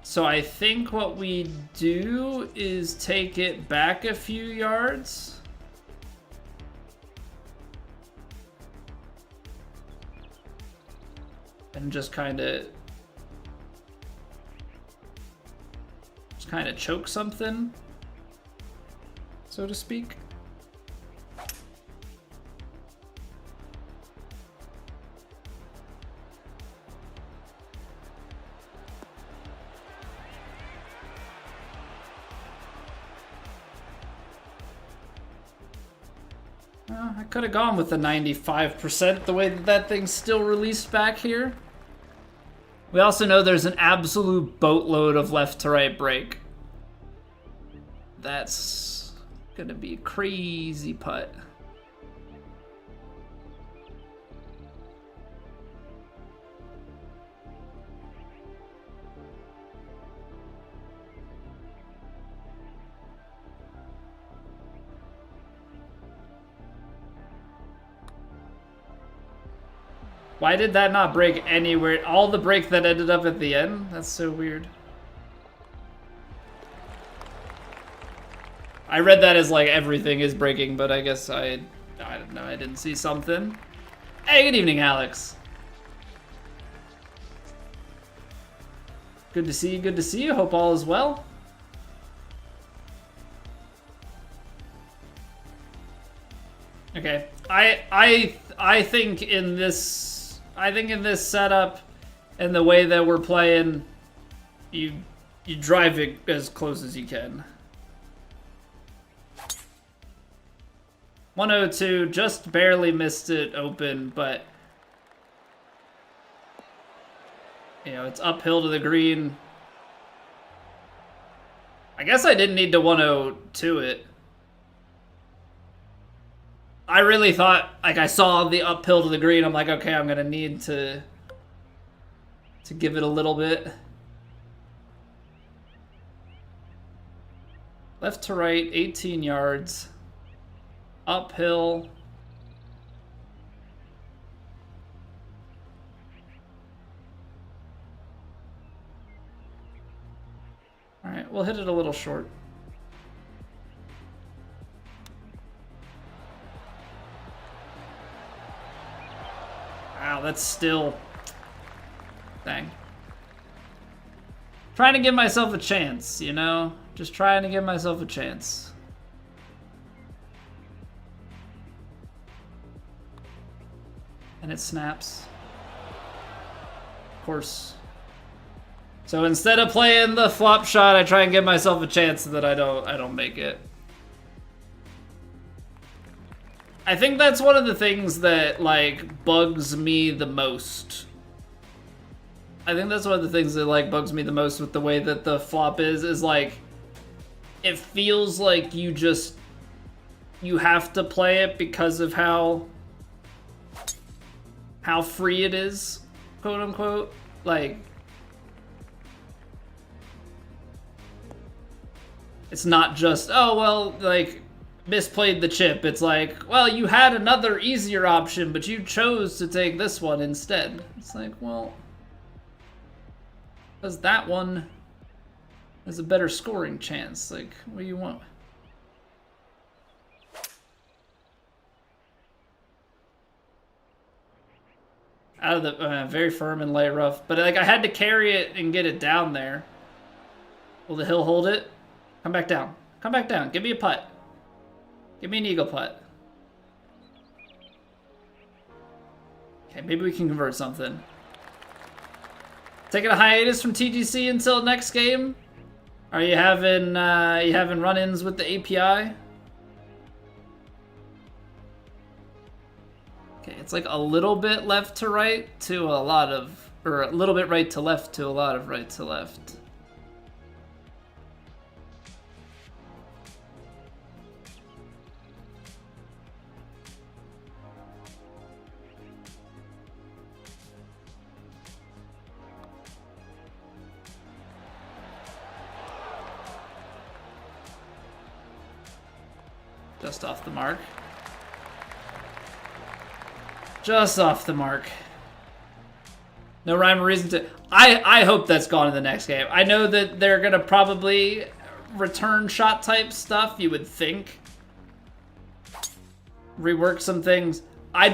So I think what we do is take it back a few yards. And just kind of choke something, so to speak. I could have gone with the 95% the way that thing's still released back here. We also know there's an absolute boatload of left to right break. That's gonna be a crazy putt. Why did that not break anywhere? All the break that ended up at the end? That's so weird. I read that as like everything is breaking, but I guess I don't know, I didn't see something. Hey, good evening, Alex. Good to see you, good to see you. Hope all is well. Okay, I think in this setup and the way that we're playing, you drive it as close as you can. 102, just barely missed it open, but you know, it's uphill to the green. guess I didn't need to 102 it. I really thought, like, I saw the uphill to the green. I'm like, okay, I'm gonna need to give it a little bit. Left to right, 18 yards. Uphill. All right, we'll hit it a little short. Wow, that's still... Dang. Trying to give myself a chance, you know? Just trying to give myself a chance. And it snaps. Of course. So instead of playing the flop shot, I try and give myself a chance that I don't make it. I think that's one of the things that, like, bugs me the most. I think that's one of the things that, like, bugs me the most with the way that the flop is like, it feels like you have to play it because of how free it is, quote unquote. Like, it's not just, oh, well, like, misplayed the chip. It's like, well, you had another easier option, but you chose to take this one instead. It's like, well, because that one has a better scoring chance. Like, what do you want? Out of the, very firm and lay rough. But, like, I had to carry it and get it down there. Will the hill hold it? Come back down. Come back down. Give me a putt. Give me an eagle putt. Okay, maybe we can convert something. Taking a hiatus from TGC until next game? Are you having run-ins with the API? Okay, it's like a little bit left to right to a lot of, or a little bit right to left to a lot of right to left. Just off the mark. Just off the mark. No rhyme or reason to... I hope that's gone in the next game. I know that they're going to probably return shot type stuff, you would think. Rework some things. I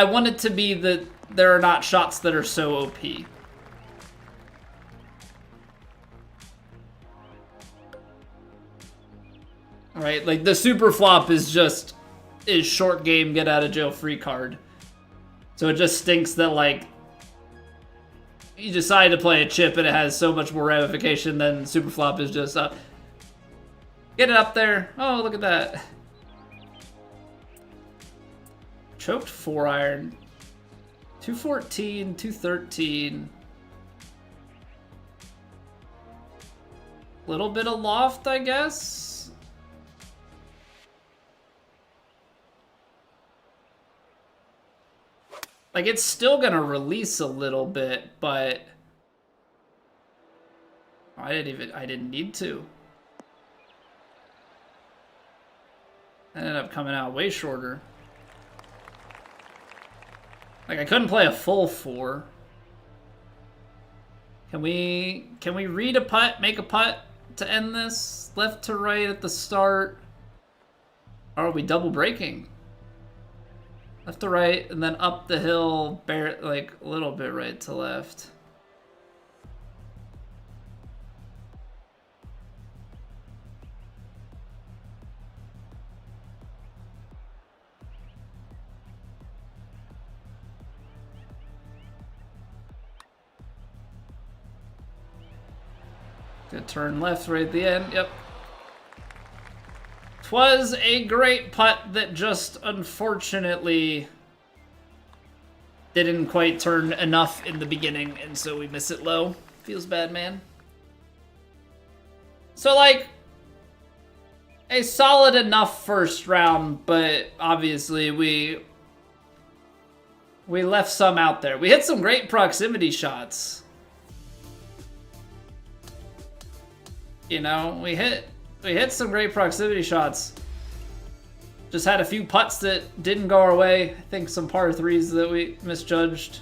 want it to be that there are not shots that are so OP. Right, like the super flop is short game, get out of jail free card. So it just stinks that, like, you decide to play a chip and it has so much more ramification than super flop is just up. Get it up there. Oh, look at that. Choked 4-iron. 214, 213. Little bit of loft, I guess. Like, it's still gonna release a little bit, but I didn't need to. I ended up coming out way shorter. Like, I couldn't play a full 4. Can we read a putt, make a putt to end this? Left to right at the start. Or are we double breaking? Left to right, and then up the hill, like a little bit right to left. Good turn left right at the end, yep. 'Twas a great putt that just unfortunately didn't quite turn enough in the beginning, and so we miss it low. Feels bad, man. So, like, a solid enough first round, but obviously we left some out there. We hit some great proximity shots. You know, we hit some great proximity shots. Just had a few putts that didn't go our way. I think some par threes that we misjudged.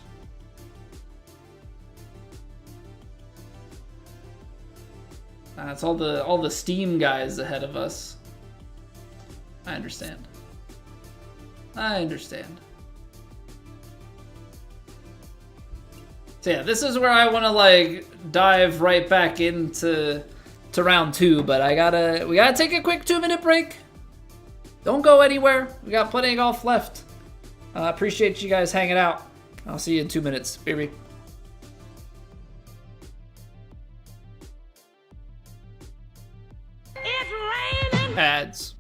It's all the steam guys ahead of us. I understand. I understand. So yeah, this is where I want to like dive right back into round 2, but we gotta take a quick 2-minute break. Don't go anywhere. We got plenty of golf left. Appreciate you guys hanging out. I'll see you in 2 minutes, baby. It's raining. Ads.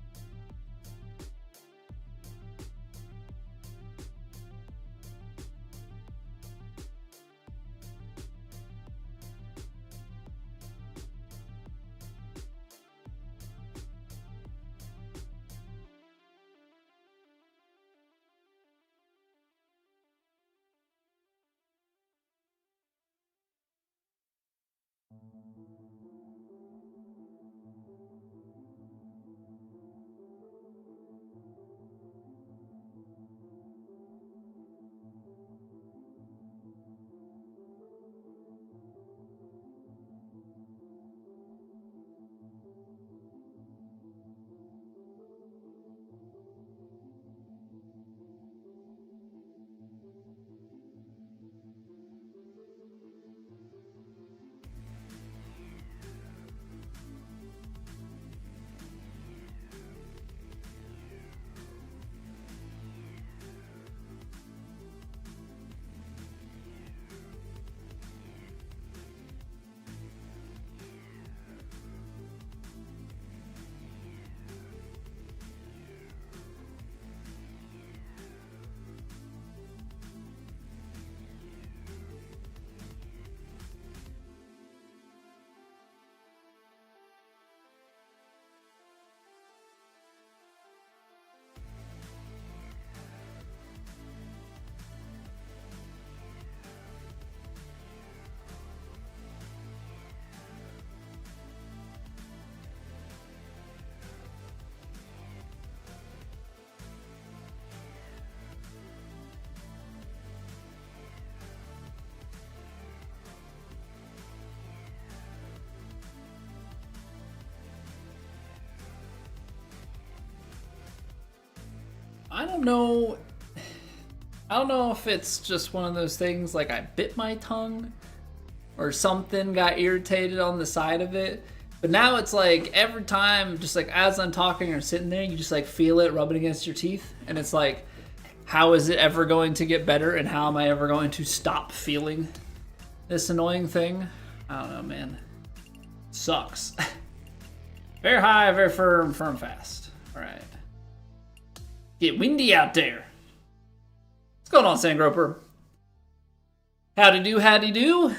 I don't know if it's just one of those things like I bit my tongue or something got irritated on the side of it. But now it's like every time, just like as I'm talking or sitting there, you just like feel it rubbing against your teeth. And it's like, how is it ever going to get better? And how am I ever going to stop feeling this annoying thing? I don't know, man. Sucks. Very high, very firm, firm fast. All right. Get windy out there. What's going on, Sandgroper? Howdy do, howdy do.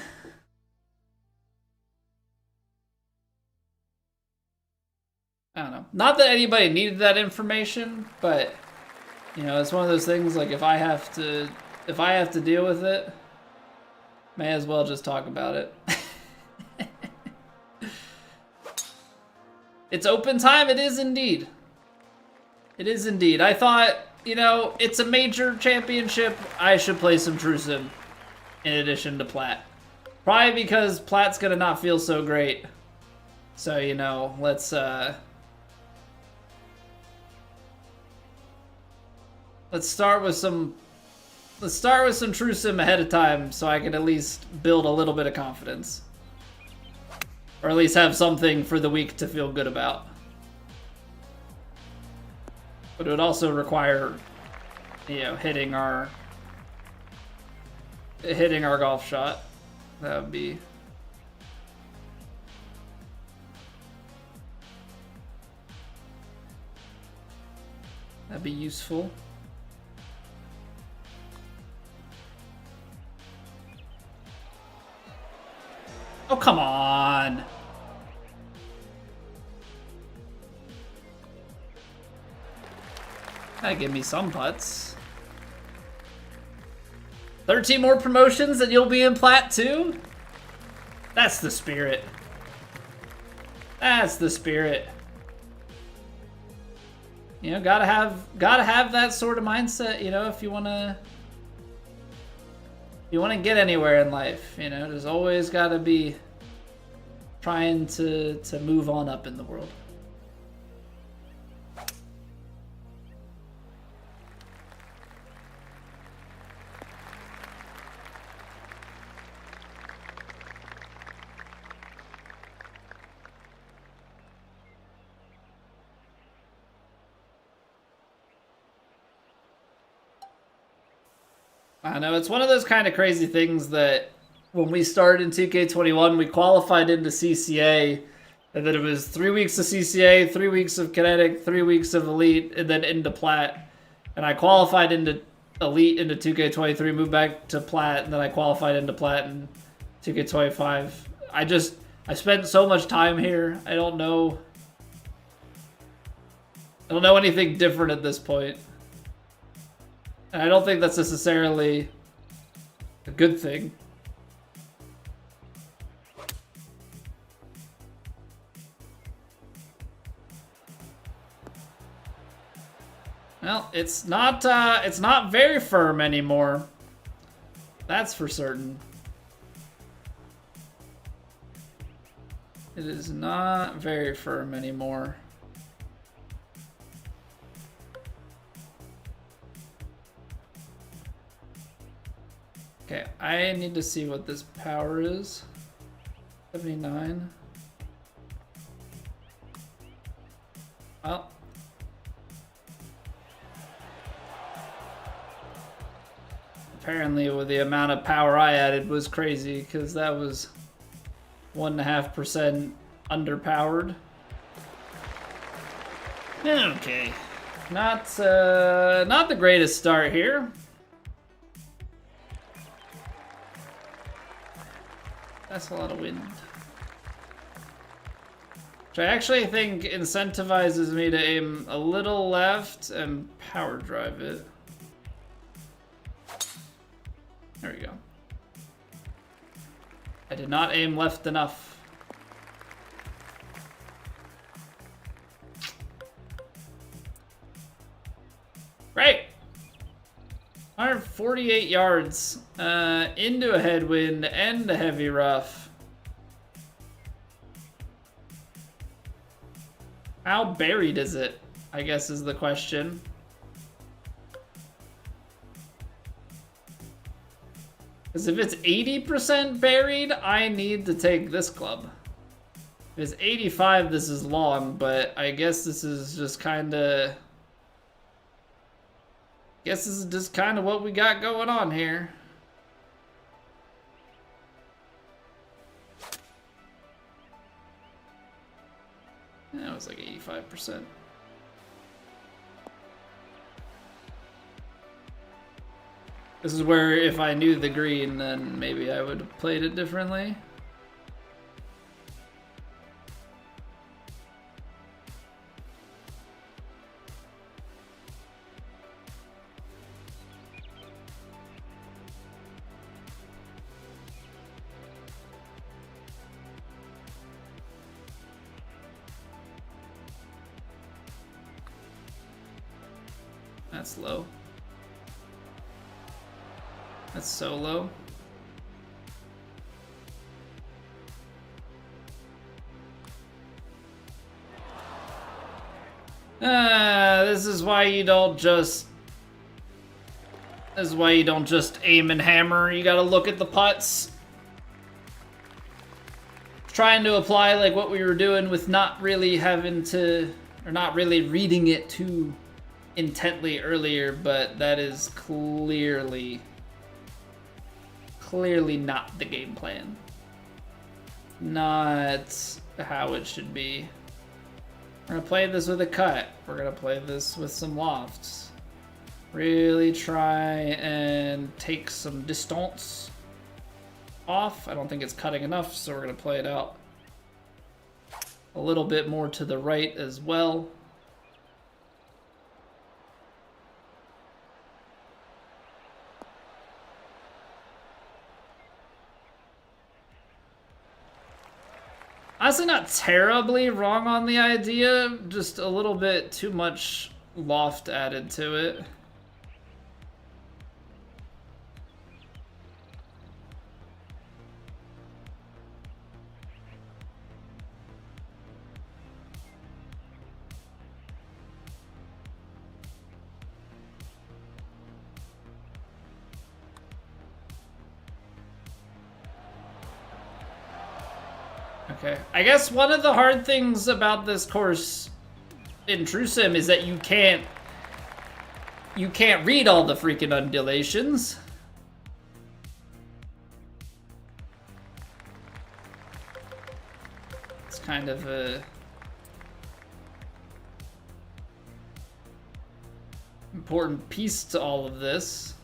I don't know. Not that anybody needed that information, but you know, it's one of those things like if I have to deal with it, may as well just talk about it. It's open time, it is indeed. It is indeed. I thought, you know, it's a major championship. I should play some True Sim in addition to Plat. Probably because Plat's gonna not feel so great. So, you know, let's start with some True Sim ahead of time so I can at least build a little bit of confidence. Or at least have something for the week to feel good about. But it would also require, you know, hitting our golf shot. That would be useful. Oh, come on. That give me some putts. 13 more promotions and you'll be in Plat too? That's the spirit. That's the spirit. You know, gotta have that sort of mindset, you know, if you wanna get anywhere in life, you know, there's always gotta be trying to move on up in the world. I know, it's one of those kind of crazy things that when we started in 2K21, we qualified into CCA, and then it was 3 weeks of CCA, 3 weeks of Kinetic, 3 weeks of Elite, and then into Plat. And I qualified into Elite into 2K23, moved back to Plat, and then I qualified into Plat in 2K25. I spent so much time here, I don't know anything different at this point. And I don't think that's necessarily a good thing. Well, it's not very firm anymore. That's for certain. It is not very firm anymore. Okay, I need to see what this power is. 79. Well. Apparently with the amount of power I added was crazy, because that was 1.5% underpowered. Okay. Not the greatest start here. That's a lot of wind. Which I actually think incentivizes me to aim a little left and power drive it. There we go. I did not aim left enough. Great! 148 yards into a headwind and a heavy rough. How buried is it, I guess is the question. Because if it's 80% buried, I need to take this club. If it's 85, this is long, but I guess this is just kind of... Guess this is just kind of what we got going on here. That was like 85%. This is where if I knew the green, then maybe I would have played it differently. That's low. That's so low. This is why you don't just... This is why you don't just aim and hammer. You gotta look at the putts. Trying to apply like what we were doing with not really having to... Or not really reading it too intently earlier, but that is clearly not the game plan. Not how it should be. We're gonna play this with a cut. We're gonna play this with some lofts. Really try and take some distance off. I don't think it's cutting enough, so we're gonna play it out a little bit more to the right as well. honestly not terribly wrong on the idea, just a little bit too much loft added to it. Okay, I guess one of the hard things about this course in True Sim is that you can't read all the freaking undulations. It's kind of a important piece to all of this.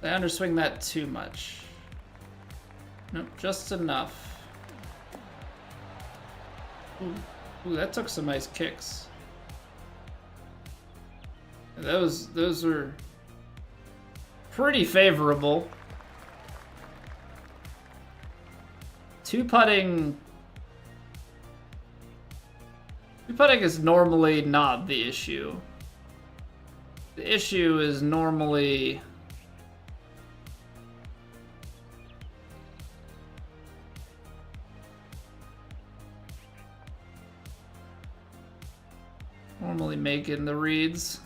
I underswing that too much. Nope, just enough. Ooh, that took some nice kicks. Those were pretty favorable. Two putting is normally not the issue. The issue is normally making the reads.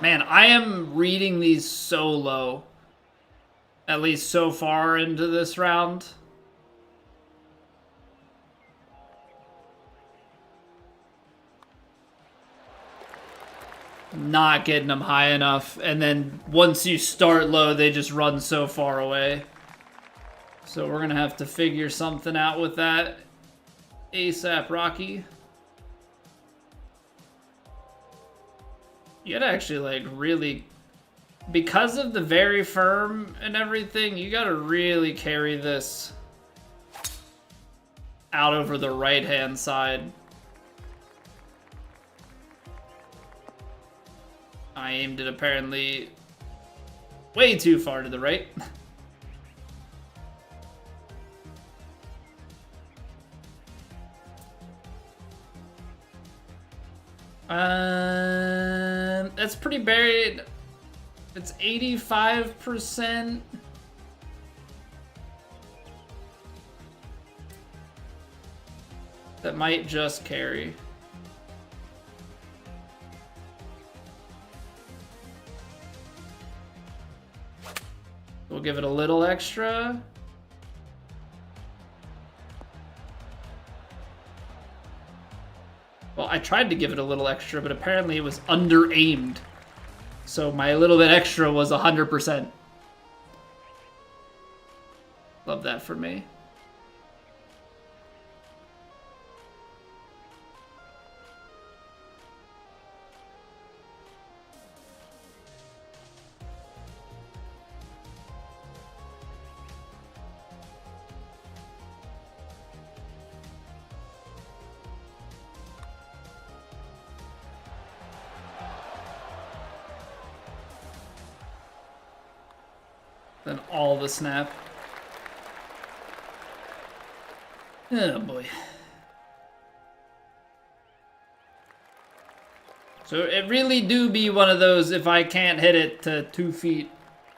Man, I am reading these so low. At least so far into this round. Not getting them high enough, and then once you start low, they just run so far away. So we're gonna have to figure something out with that ASAP, Rocky. You gotta actually like really, because of the very firm and everything, you gotta really carry this out over the right hand side. I aimed it apparently way too far to the right. That's pretty buried. It's 85%. That might just carry. We'll give it a little extra. Well, I tried to give it a little extra, but apparently it was under-aimed. So my little bit extra was 100%. Love that for me. Then all the snap. Oh boy. So it really do be one of those, if I can't hit it to 2 feet,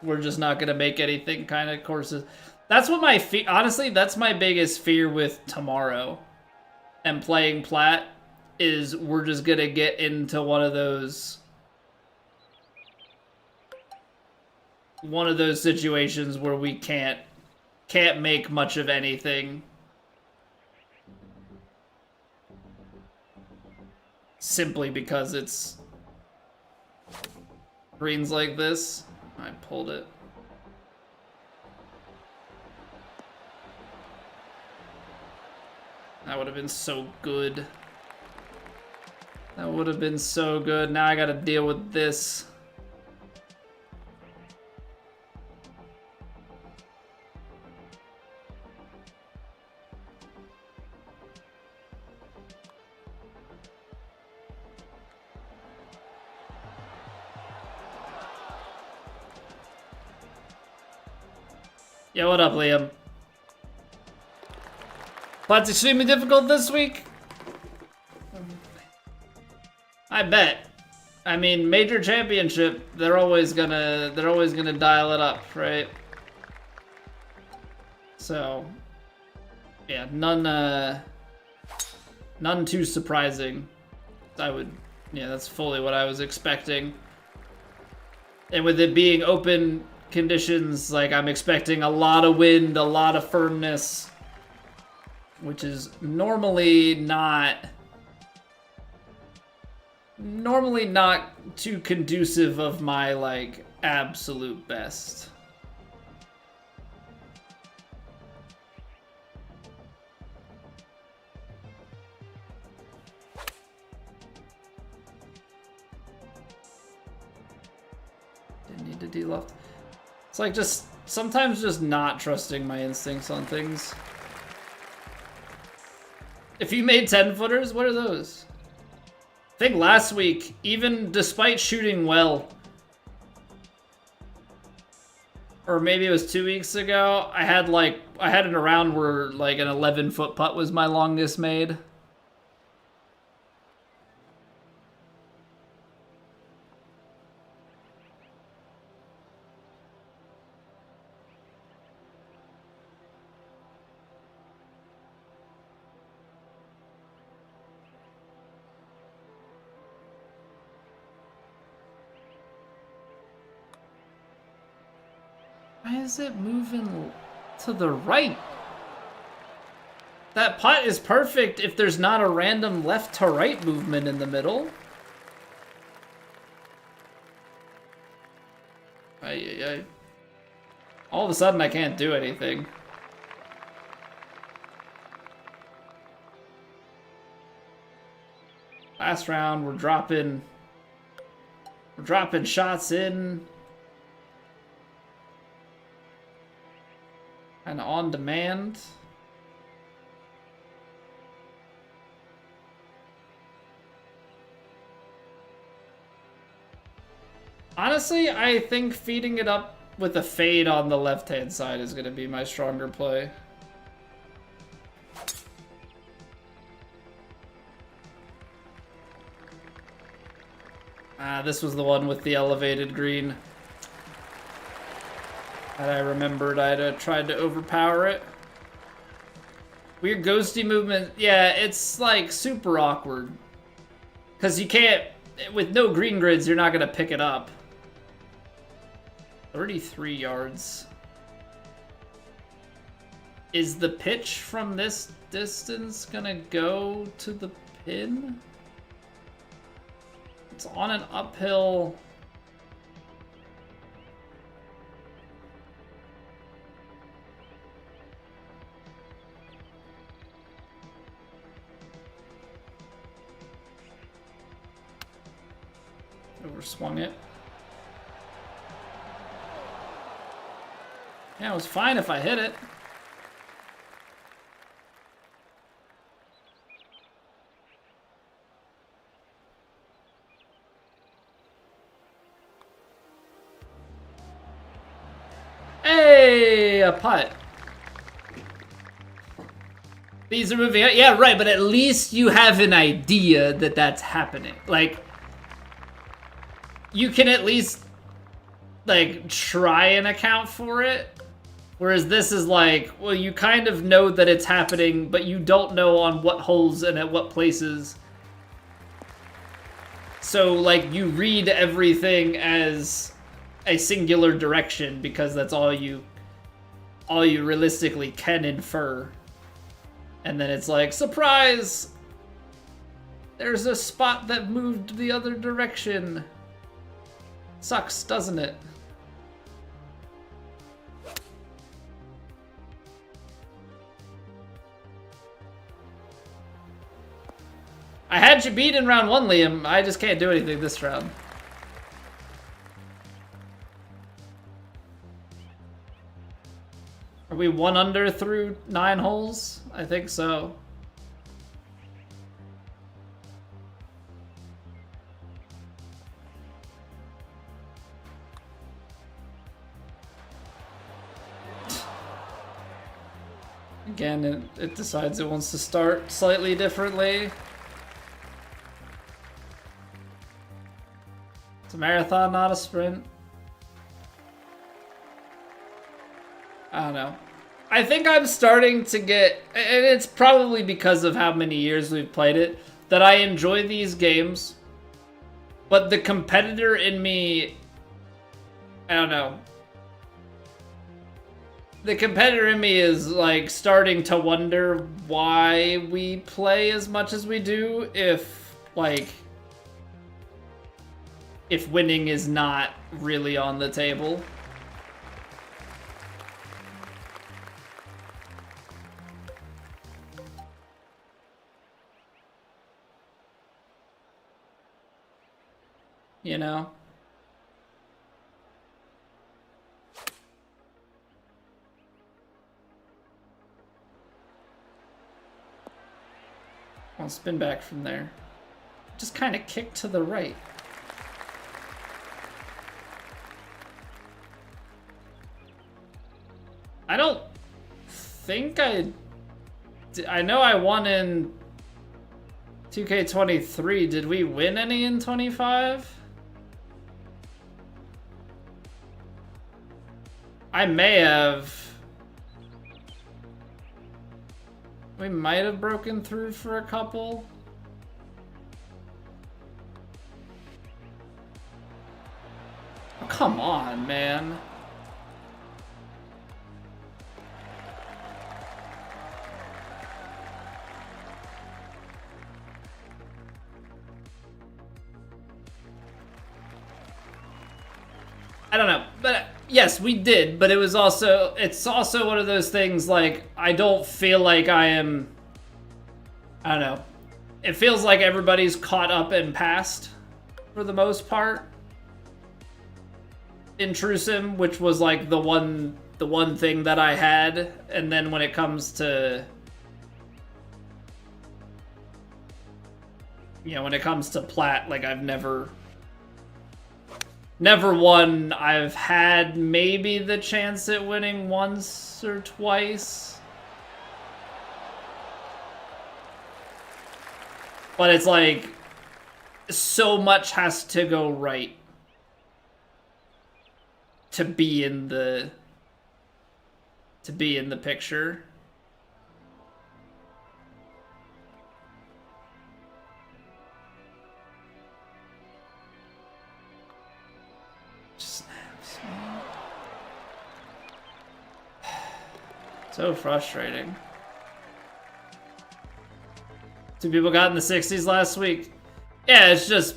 we're just not gonna make anything kind of courses. That's what my honestly, that's my biggest fear with tomorrow and playing plat, is we're just gonna get into one of those situations where we can't make much of anything simply because it's greens like this. I pulled it. That would have been so good. That would have been so good. Now I gotta deal with this. Yeah, what up, Liam? Putts extremely difficult this week? I bet. I mean, major championship, they're always gonna dial it up, right? So, yeah, none too surprising. Yeah, that's fully what I was expecting. And with it being open conditions, like, I'm expecting a lot of wind, a lot of firmness, which is normally not too conducive of my, like, absolute best. Didn't need to de-left. It's like just sometimes just not trusting my instincts on things. If you made 10-footers, what are those? I think last week, even despite shooting well, or maybe it was 2 weeks ago, I had an around where like an 11-foot putt was my longest made. Why is it moving to the right? That putt is perfect if there's not a random left to right movement in the middle. All of a sudden I can't do anything. Last round, we're dropping shots in. And on demand. Honestly, I think feeding it up with a fade on the left-hand side is going to be my stronger play. This was the one with the elevated green. And I remembered I'd tried to overpower it. Weird ghosty movement. Yeah, it's like super awkward. Because you can't, with no green grids, you're not going to pick it up. 33 yards. Is the pitch from this distance going to go to the pin? It's on an uphill. Overswung it. Yeah, it was fine if I hit it. Hey, a putt. These are moving out. Yeah, right, but at least you have an idea that that's happening. Like, you can at least, like, try and account for it. Whereas this is like, well, you kind of know that it's happening, but you don't know on what holes and at what places. So, like, you read everything as a singular direction because that's all you realistically can infer. And then it's like, surprise! There's a spot that moved the other direction. Sucks, doesn't it? I had you beat in round 1, Liam. I just can't do anything this round. Are we 1 under through 9 holes? I think so. Again, it decides it wants to start slightly differently. It's a marathon, not a sprint. I don't know. I think I'm starting to get, and it's probably because of how many years we've played it, that I enjoy these games. But the competitor in me, I don't know. The competitor in me is like starting to wonder why we play as much as we do if winning is not really on the table. You know? I'll spin back from there. Just kind of kick to the right. I don't think I know I won in 2K23. Did we win any in 25? I may have. We might have broken through for a couple. Oh, come on, man. I don't know, but yes, we did, but it's also one of those things like, I don't feel like I don't know. It feels like everybody's caught up and past for the most part. In Trusim, which was like the one thing that I had, and then when it comes to when it comes to Plat, like I've never won. I've had maybe the chance at winning once or twice. But it's like, so much has to go right to be in the picture. Snaps, man. So frustrating. 2 people got in the 60s last week. Yeah, it's just...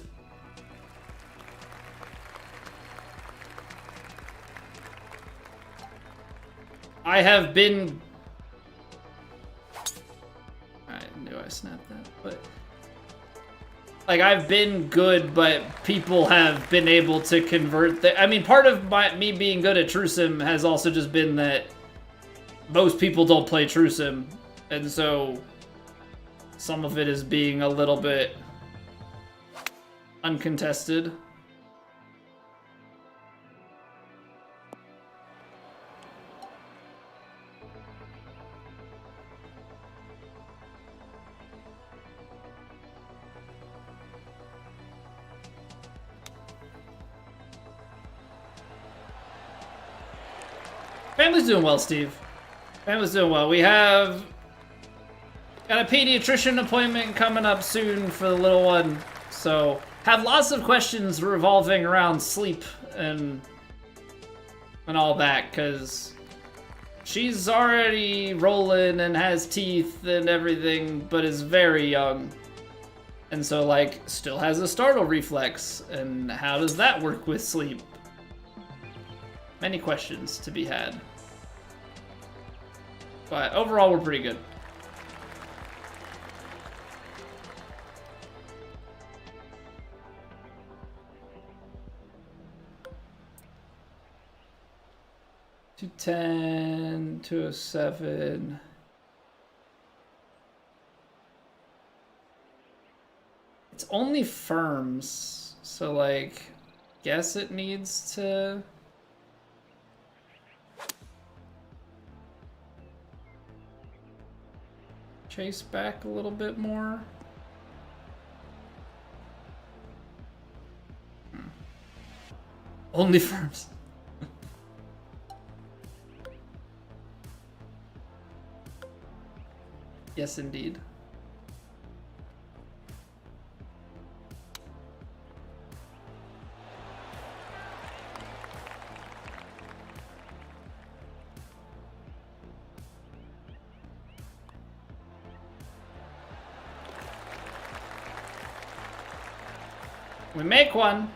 I have been... I knew I snapped that, but... Like, I've been good, but people have been able to convert I mean, part of me being good at Trusim has also just been that most people don't play Trusim, and so some of it is being a little bit uncontested. Family's doing well, Steve. Family's doing well. We have got a pediatrician appointment coming up soon for the little one. So, have lots of questions revolving around sleep and all that, because she's already rolling and has teeth and everything, but is very young. And so, like, still has a startle reflex. And how does that work with sleep? Many questions to be had. But overall, we're pretty good. $210, $207. It's only firms, so like, guess it needs to. chase back a little bit more. Only firms. Yes, indeed. We make one.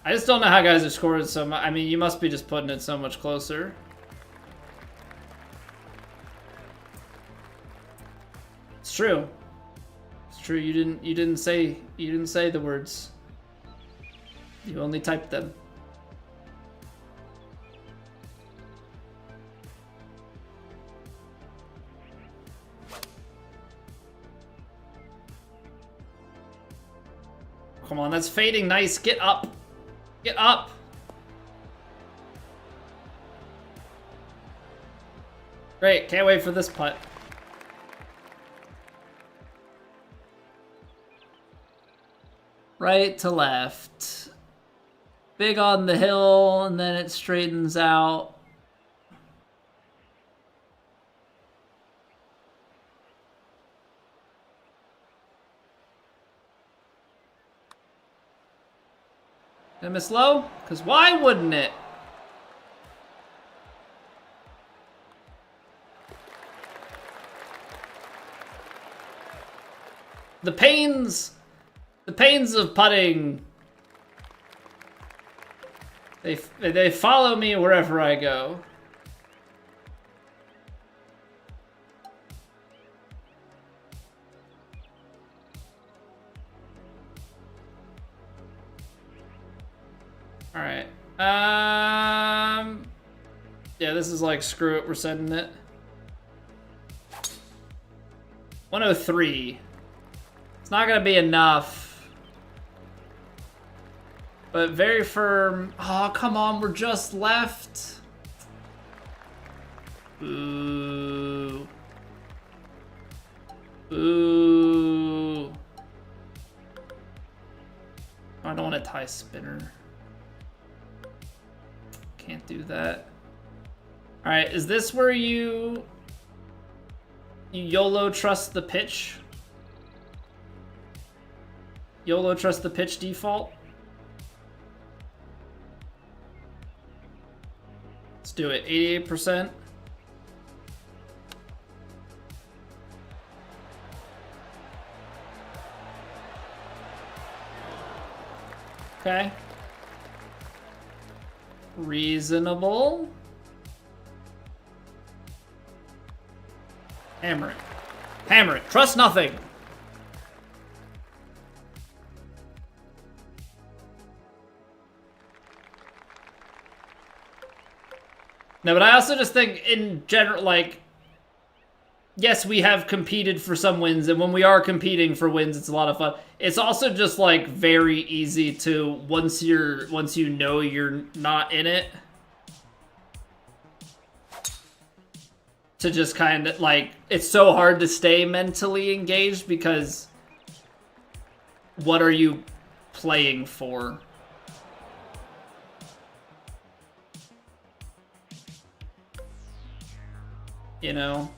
I just don't know how guys are scoring so much. I mean, you must be just putting it so much closer. It's true. It's true. You didn't say the words. You only typed them. Come on, that's fading nice. Get up. Get up. Great, can't wait for this putt. Right to left. Big on the hill, and then it straightens out. Did I miss low? Because why wouldn't it? The pains of putting, they follow me wherever I go. All right. Yeah, this is like, screw it, we're sending it. 103. It's not gonna be enough. But very firm. Oh, come on, we're just left. Ooh. Ooh. I don't want to tie spinner. Can't do that. All right, is this where you YOLO trust the pitch? YOLO trust the pitch default? Let's do it. 88%. Okay. Reasonable. Hammer it. Hammer it. Trust nothing. No, but I also just think in general, like, yes, we have competed for some wins, and when we are competing for wins, it's a lot of fun. It's also just, like, very easy to, once you know you're not in it, to just kind of, like, it's so hard to stay mentally engaged because what are you playing for? You know?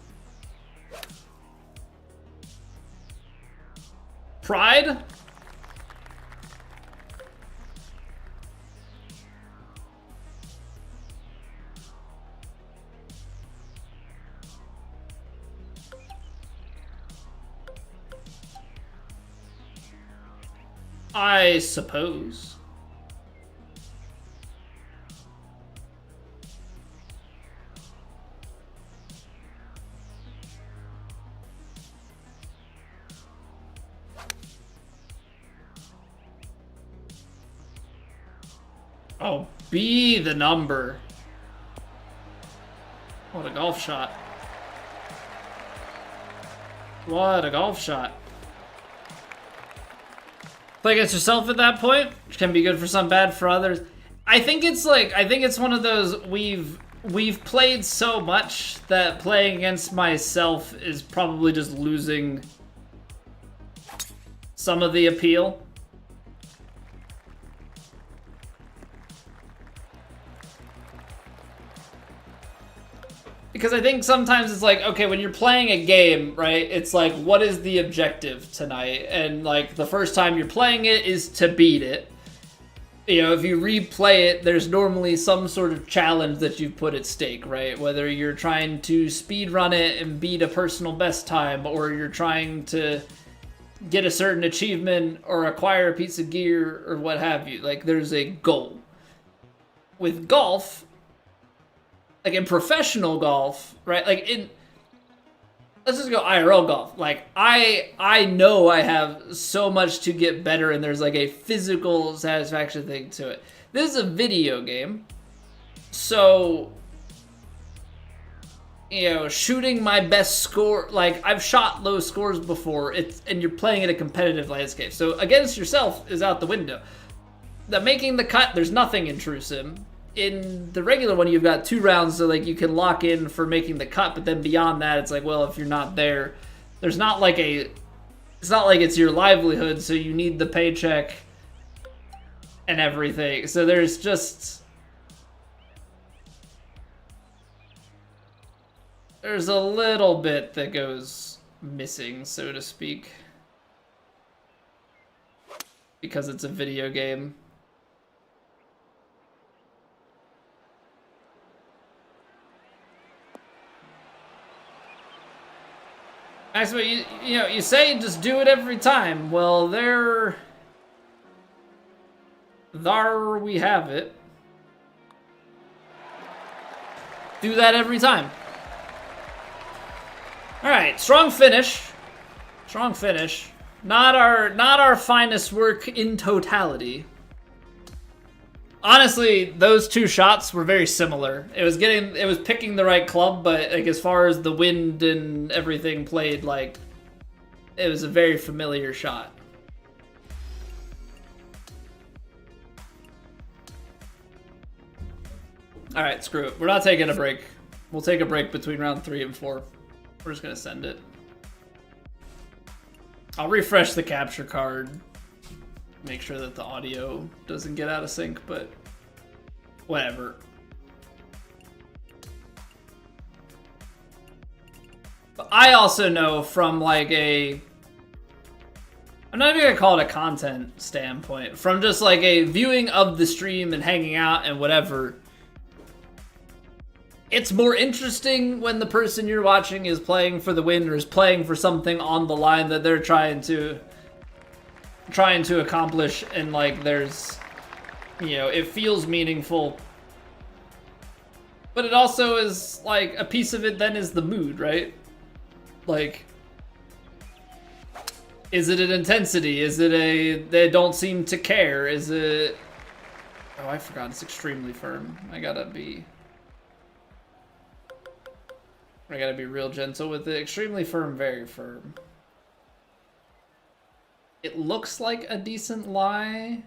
Pride? I suppose. Oh, be the number. What a golf shot. What a golf shot. Play against yourself at that point, which can be good for some, bad for others. I think it's like, I think it's one of those, we've we've played so much that playing against myself is probably just losing some of the appeal. Because I think sometimes it's like, okay, when you're playing a game, right, it's like, what is the objective tonight? And, like, the first time you're playing it is to beat it. You know, if you replay it, there's normally some sort of challenge that you've put at stake, right? Whether you're trying to speedrun it and beat a personal best time, or you're trying to get a certain achievement or acquire a piece of gear or what have you. Like, there's a goal. With golf, like in professional golf, right? Like let's just go IRL golf. Like I know I have so much to get better, and there's like a physical satisfaction thing to it. This is a video game, so you know, shooting my best score, like I've shot low scores before. And you're playing in a competitive landscape, so against yourself is out the window. The making the cut, there's nothing in True Sim. In the regular one, you've got 2 rounds, so like you can lock in for making the cut, but then beyond that, it's like, well, if you're not there, there's not like it's not like it's your livelihood, so you need the paycheck and everything. So there's a little bit that goes missing, so to speak, because it's a video game. Actually, you know, you say just do it every time. Well, there we have it. Do that every time. All right, strong finish. Strong finish. Not our finest work in totality. Honestly, those 2 shots were very similar. It was picking the right club, but like as far as the wind and everything played, like it was a very familiar shot. All right, screw it. We're not taking a break. We'll take a break between round 3 and 4. We're just gonna send it. I'll refresh the capture card. Make sure that the audio doesn't get out of sync, but whatever. But I also know from like I'm not even gonna call it a content standpoint, from just like a viewing of the stream and hanging out and whatever, it's more interesting when the person you're watching is playing for the win or is playing for something on the line that they're trying to accomplish, and like there's, you know, it feels meaningful. But it also is like a piece of it then is the mood, right? Like, is it an intensity? Is it they don't seem to care? Is it, oh, I forgot, it's extremely firm. I gotta be real gentle with it. Extremely firm, very firm. It looks like a decent lie.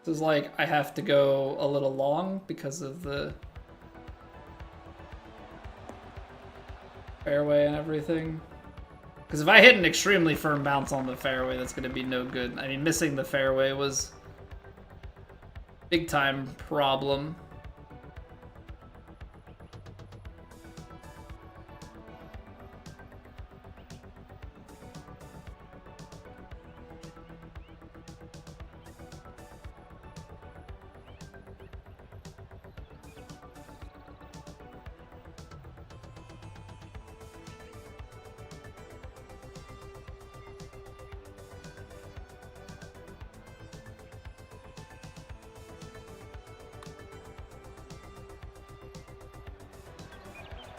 This is like, I have to go a little long because of the fairway and everything. Because if I hit an extremely firm bounce on the fairway, that's going to be no good. I mean, missing the fairway was a big time problem.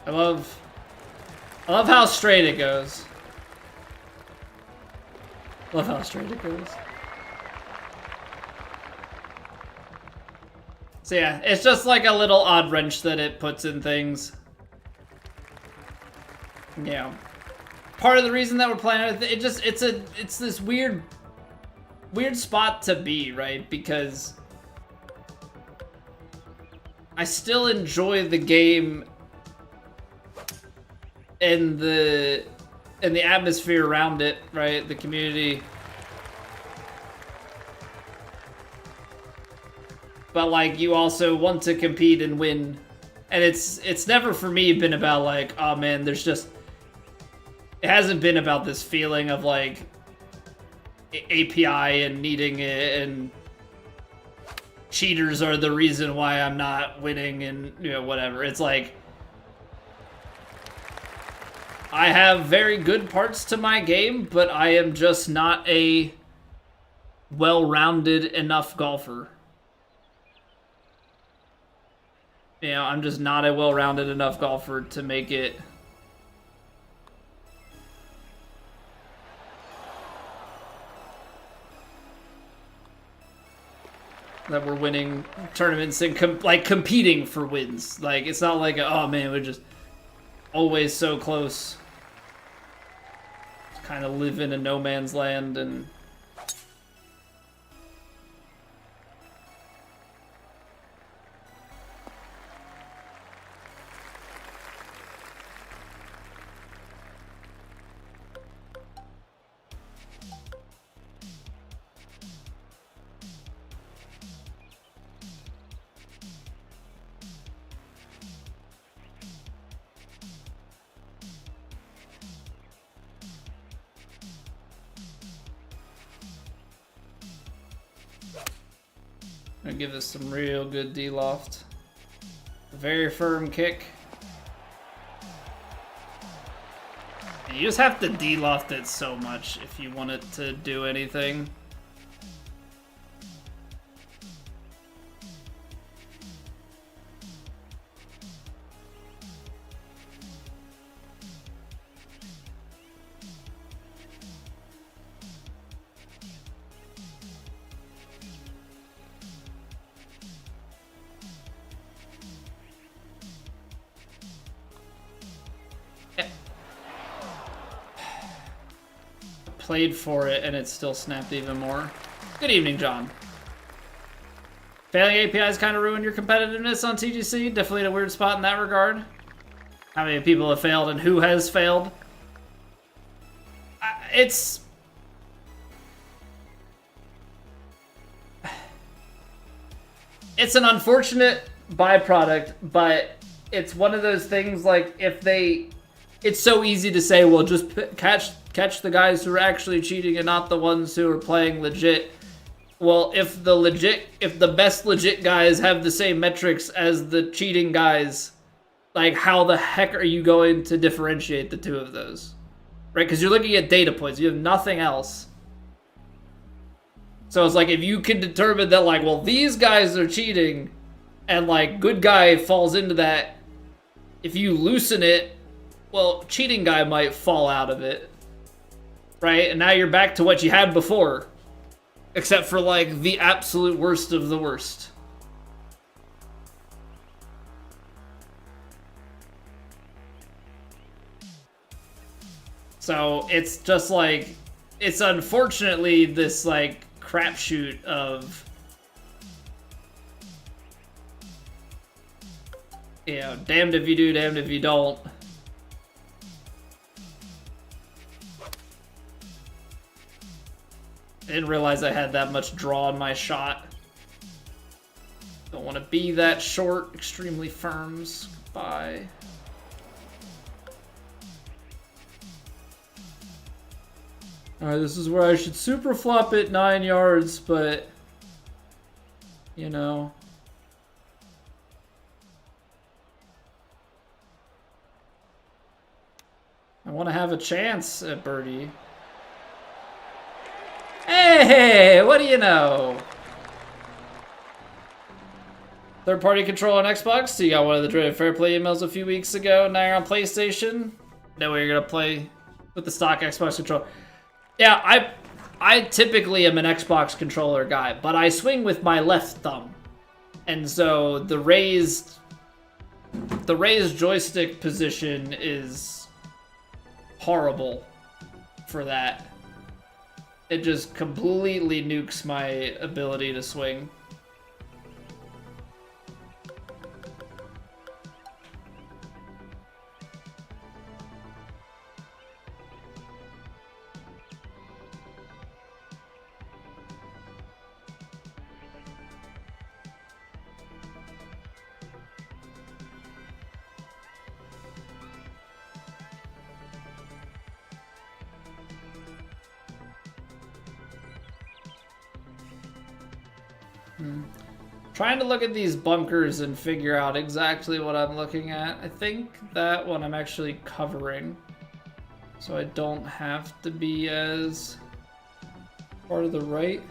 I love how straight it goes. Love how straight it goes. So yeah, it's just like a little odd wrench that it puts in things. Yeah. Part of the reason that we're playing it's this weird spot to be, right? Because I still enjoy the game and the atmosphere around it, right? The community. But like, you also want to compete and win. And it's never for me been about like, oh man, there's just, it hasn't been about this feeling of like API and needing it and cheaters are the reason why I'm not winning and, you know, whatever. It's like, I have very good parts to my game, but I am just not a well-rounded enough golfer. You know, I'm just not a well-rounded enough golfer to make it that we're winning tournaments and competing for wins. Like, it's not like, oh man, we're just always so close. Just kind of live in a no man's land and I'm gonna give this some real good D-loft. Very firm kick. You just have to D-loft it so much if you want it to do anything. Played for it and it still snapped even more. Good evening, John. Failing APIs kind of ruined your competitiveness on TGC. Definitely in a weird spot in that regard. How many people have failed and who has failed? It's an unfortunate byproduct, but it's one of those things like it's so easy to say, well, just catch the guys who are actually cheating and not the ones who are playing legit. Well, if the best legit guys have the same metrics as the cheating guys, like, how the heck are you going to differentiate the two of those? Right? Because you're looking at data points. You have nothing else. So it's like, if you can determine that, like, well, these guys are cheating, and, like, good guy falls into that, if you loosen it, well, cheating guy might fall out of it. Right? And now you're back to what you had before. Except for, like, the absolute worst of the worst. So, it's just, like, it's unfortunately this, like, crapshoot of, you know, damned if you do, damned if you don't. I didn't realize I had that much draw in my shot. Don't want to be that short. Extremely firms. Goodbye. Alright, this is where I should super flop it 9 yards, but, you know. I want to have a chance at birdie. Hey, what do you know? Third-party control on Xbox. So you got one of the dreaded Fair Play emails a few weeks ago. Now you're on PlayStation. No way you're gonna play with the stock Xbox controller. Yeah, I typically am an Xbox controller guy, but I swing with my left thumb, and so the raised joystick position is horrible for that. It just completely nukes my ability to swing. Trying to look at these bunkers and figure out exactly what I'm looking at. I think that one I'm actually covering, so I don't have to be as part of the right.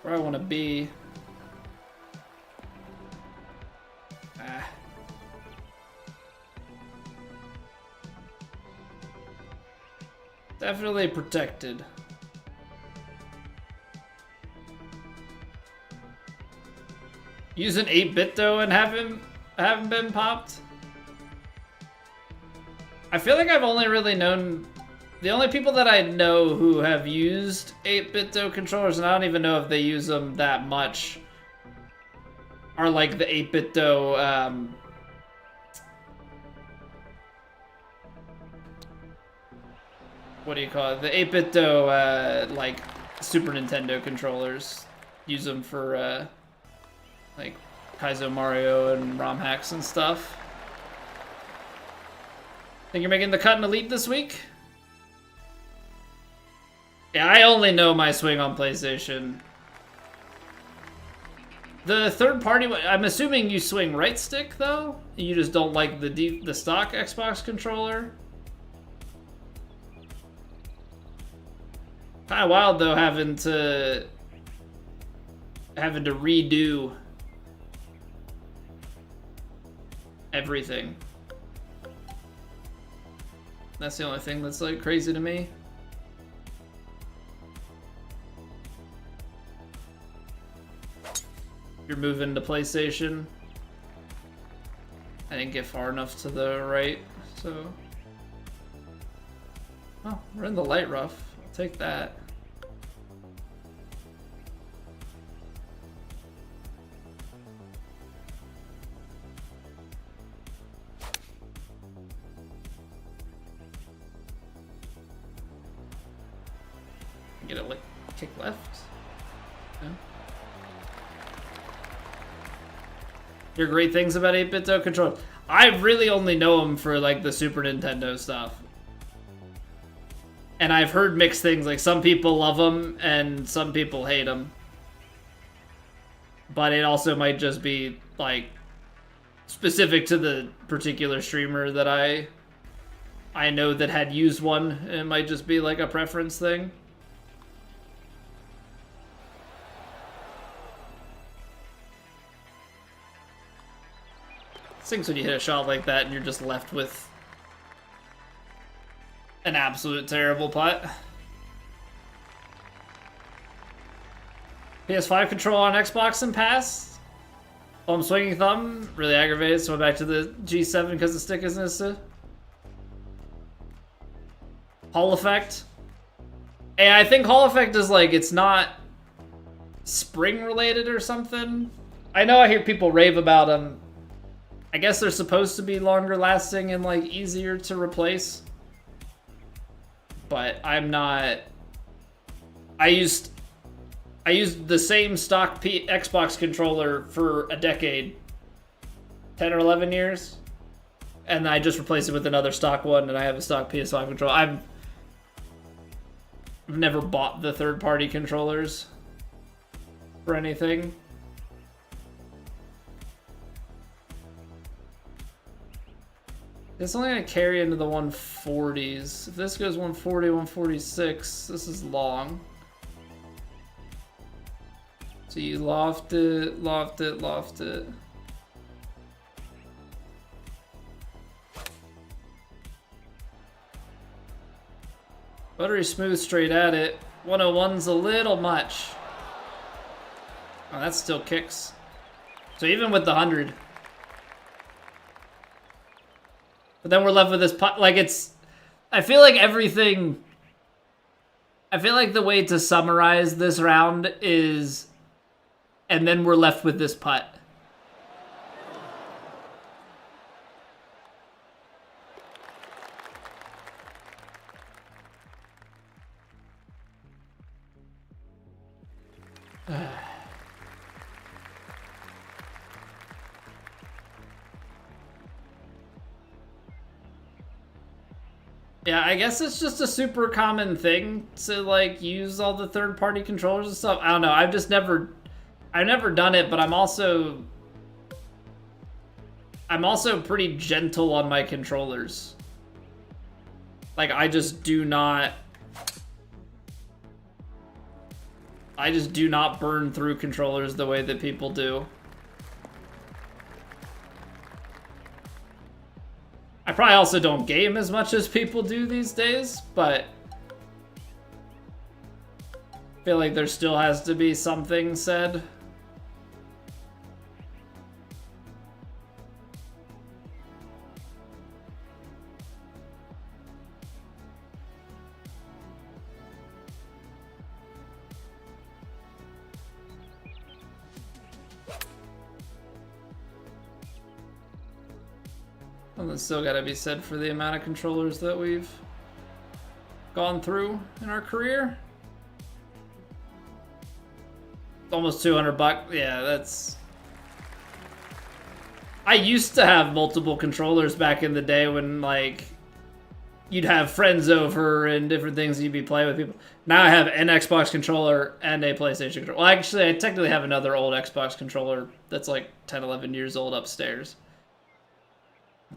Where I want to be. Definitely protected. Use an 8-bit though and haven't been popped? I feel like I've only really known... The only people that I know who have used 8-bit controllers, and I don't even know if they use them that much, are like the 8-bit what do you call it? The 8-bit like Super Nintendo controllers. Use them for like Kaizo Mario and ROM hacks and stuff. Think you're making the cut in Elite this week? Yeah, I only know my swing on PlayStation. The third party, I'm assuming you swing right stick though? You just don't like the stock Xbox controller? Kind of wild though, having to redo everything. That's the only thing that's like crazy to me. You're moving to PlayStation. I didn't get far enough to the right, so. Oh, we're in the light rough. I'll take that. Get it like kick left. Yeah. Hear great things about 8-bit controllers. I really only know them for like the Super Nintendo stuff. And I've heard mixed things, like some people love them and some people hate them. But it also might just be like specific to the particular streamer that I know that had used one. It might just be like a preference thing. Things when you hit a shot like that and you're just left with an absolute terrible putt. PS5 control on Xbox and pass. Oh, I'm swinging thumb. Really aggravated, so I'm back to the G7 because the stick isn't as Hall effect. Hey, I think Hall effect is like, it's not spring related or something. I know I hear people rave about them. I guess they're supposed to be longer lasting and like easier to replace. But I'm not. I used the same stock Xbox controller for a decade. 10 or 11 years. And I just replaced it with another stock one, and I have a stock PS5 controller. I've never bought the third-party controllers for anything. It's only gonna carry into the 140s. If this goes 140, 146, this is long. So you loft it, loft it, loft it. Buttery smooth straight at it. 101's a little much. Oh, that still kicks. So even with the 100, But then we're left with this putt. Like, it's... I feel like everything... I feel like the way to summarize this round is... And then we're left with this putt. Yeah, I guess it's just a super common thing to, like, use all the third-party controllers and stuff. I don't know. I've never done it, but I'm also pretty gentle on my controllers. Like, I just do not burn through controllers the way that people do. I probably also don't game as much as people do these days, but I feel like there still has to be something said. Something's still gotta be said for the amount of controllers that we've gone through in our career. Almost 200 bucks. Yeah, that's... I used to have multiple controllers back in the day when, like, you'd have friends over and different things you'd be playing with people. Now I have an Xbox controller and a PlayStation controller. Well, actually, I technically have another old Xbox controller that's like 10, 11 years old upstairs.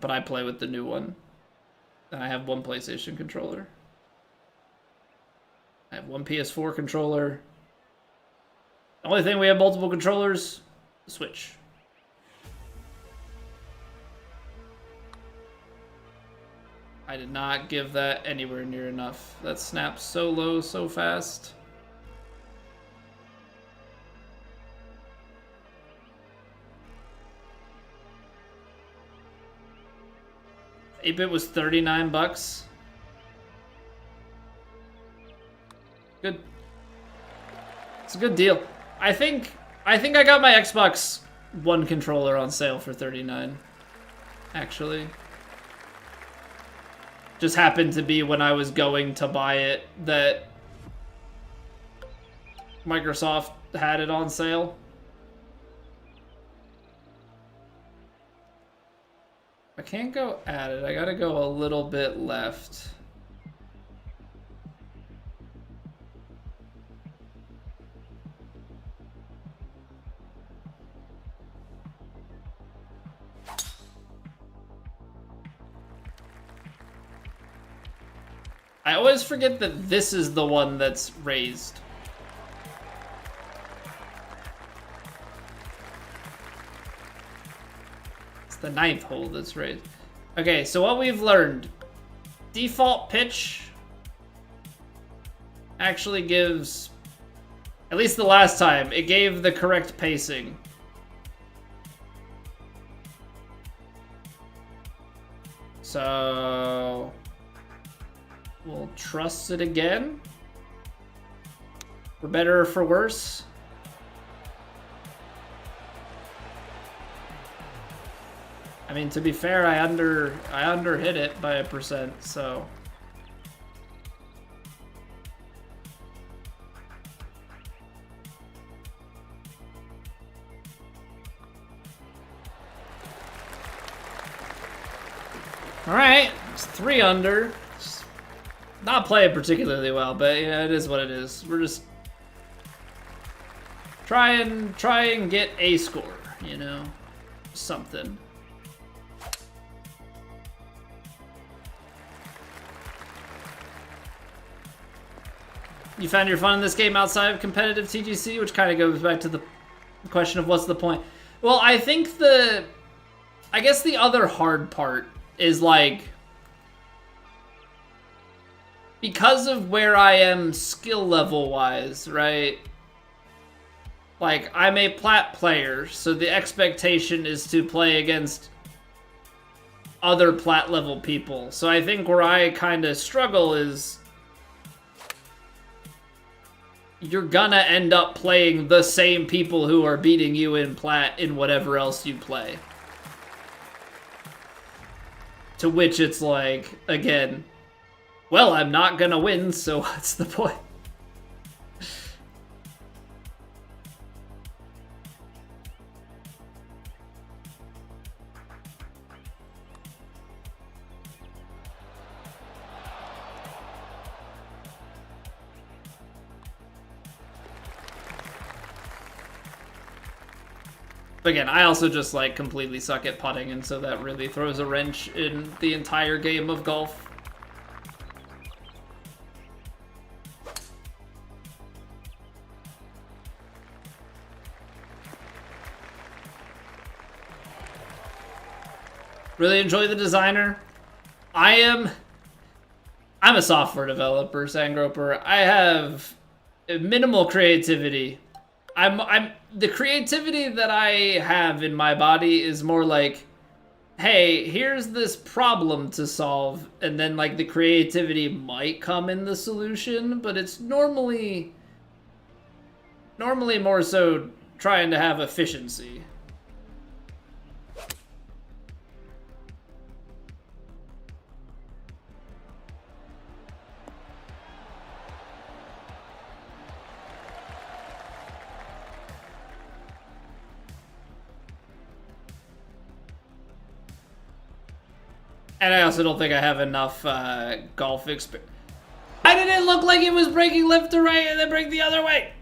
But I play with the new one. And I have one PlayStation controller. I have one PS4 controller. The only thing we have multiple controllers, the Switch. I did not give that anywhere near enough. That snaps so low, so fast. 8-bit was 39 bucks. Good. It's a good deal. I think I got my Xbox One controller on sale for 39. Actually. Just happened to be when I was going to buy it that Microsoft had it on sale. I can't go at it. I gotta go a little bit left. I always forget that this is the one that's raised. It's the 9th hole that's raised. Okay, so what we've learned. Default pitch actually gives, at least the last time, it gave the correct pacing. So we'll trust it again. For better or for worse. I mean, to be fair, I underhit it by 1%, so. All right, it's 3 under. Just not playing particularly well, but yeah, it is what it is. We're just try and get a score, you know, something. You found your fun in this game outside of competitive TGC, which kind of goes back to the question of what's the point. Well, I think I guess the other hard part is, like, because of where I am skill level wise, right? Like, I'm a plat player, so the expectation is to play against other plat level people. So I think where I kind of struggle is you're gonna end up playing the same people who are beating you in plat in whatever else you play. To which it's like, again, well, I'm not gonna win, so what's the point? Again, I also just, like, completely suck at putting, and so that really throws a wrench in the entire game of golf. Really enjoy the designer. I'm a software developer, Sangroper. I have minimal creativity. The creativity that I have in my body is more like, hey, here's this problem to solve, and then like the creativity might come in the solution, but it's normally more so trying to have efficiency. And I also don't think I have enough golf experience. Why did it look like it was breaking left to right and then break the other way?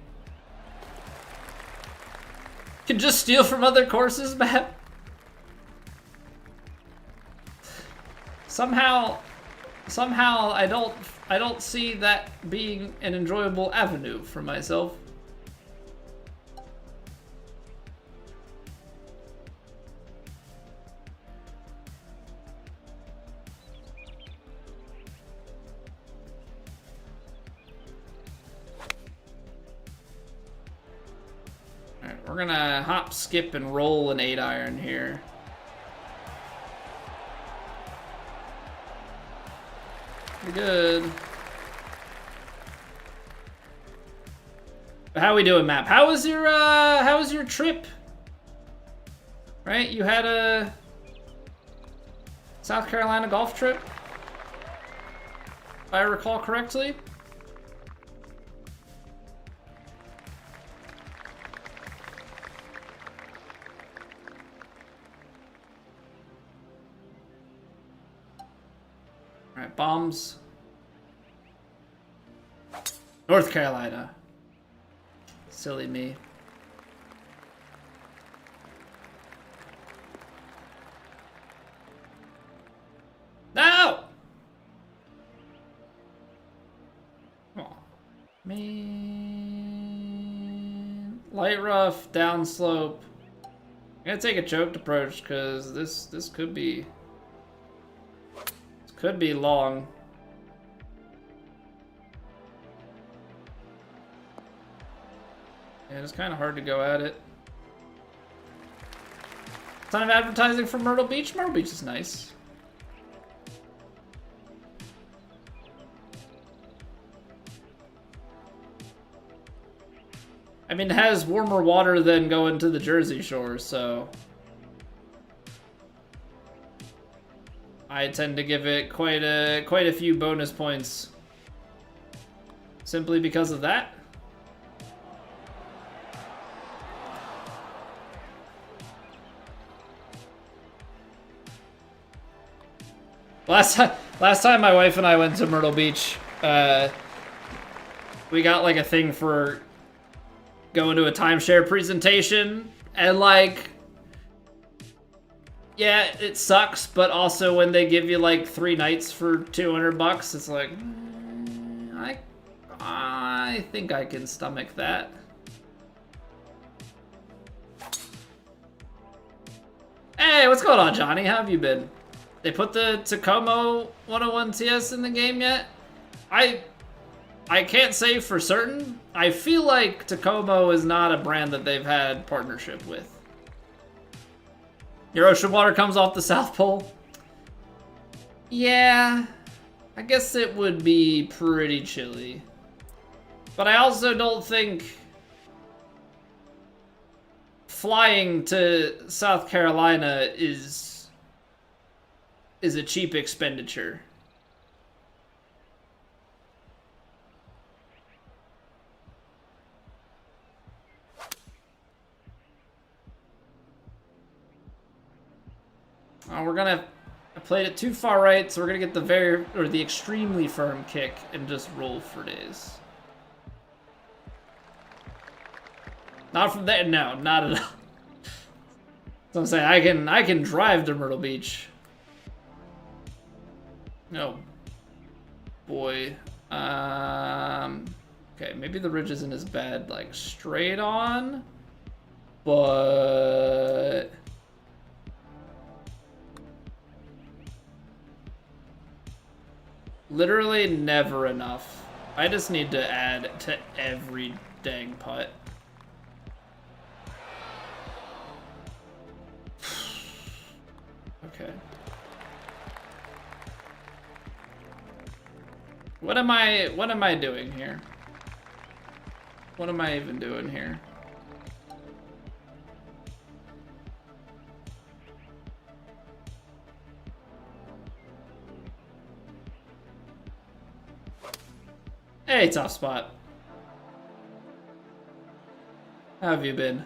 Can just steal from other courses, map. Somehow I don't see that being an enjoyable avenue for myself. We're gonna hop, skip, and roll an 8-iron here. Pretty good. But how we doing, Map? How was your trip? Right, you had a South Carolina golf trip, if I recall correctly. Alright, bombs. North Carolina. Silly me. No! Oh, man. Light rough, downslope. I'm gonna take a choked approach because this could be long. And it's kind of hard to go at it. Ton of advertising for Myrtle Beach. Myrtle Beach is nice. I mean, it has warmer water than going to the Jersey Shore, so I tend to give it quite a few bonus points simply because of that. Last time my wife and I went to Myrtle Beach, we got like a thing for going to a timeshare presentation, and like, yeah, it sucks, but also when they give you like 3 nights for $200, it's like, I think I can stomach that. Hey, what's going on, Johnny? How have you been? They put the Tacoma 101 TS in the game yet? I can't say for certain. I feel like Tacoma is not a brand that they've had partnership with. Your ocean water comes off the South Pole? Yeah, I guess it would be pretty chilly. But I also don't think flying to South Carolina is a cheap expenditure. We're gonna... I played it too far right, so we're gonna get the extremely firm kick and just roll for days. Not from there, no, not at all. So I'm saying I can drive to Myrtle Beach. Oh boy. Okay, maybe the ridge isn't as bad like straight on, but literally never enough. I just need to add to every dang putt. Okay. What am I doing here? What am I even doing here? Hey, tough spot. How have you been?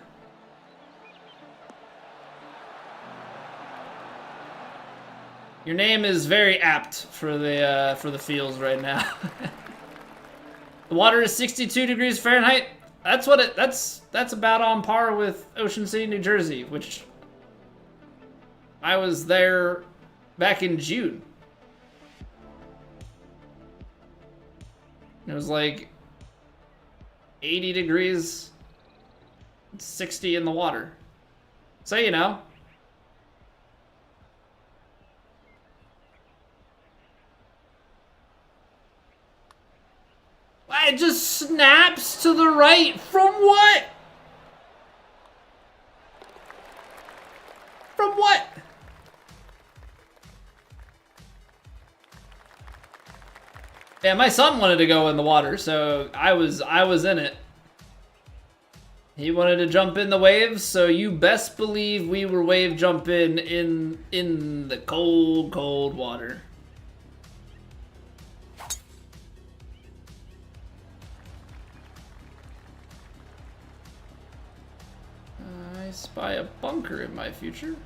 Your name is very apt for the fields right now. The water is 62 degrees Fahrenheit. That's what it. That's about on par with Ocean City, New Jersey, which I was there back in June. It was like 80 degrees, 60 in the water. So you know. It just snaps to the right. From what? From what? Yeah, my son wanted to go in the water, so I was in it. He wanted to jump in the waves, so you best believe we were wave jumping in the cold, cold water. I spy a bunker in my future.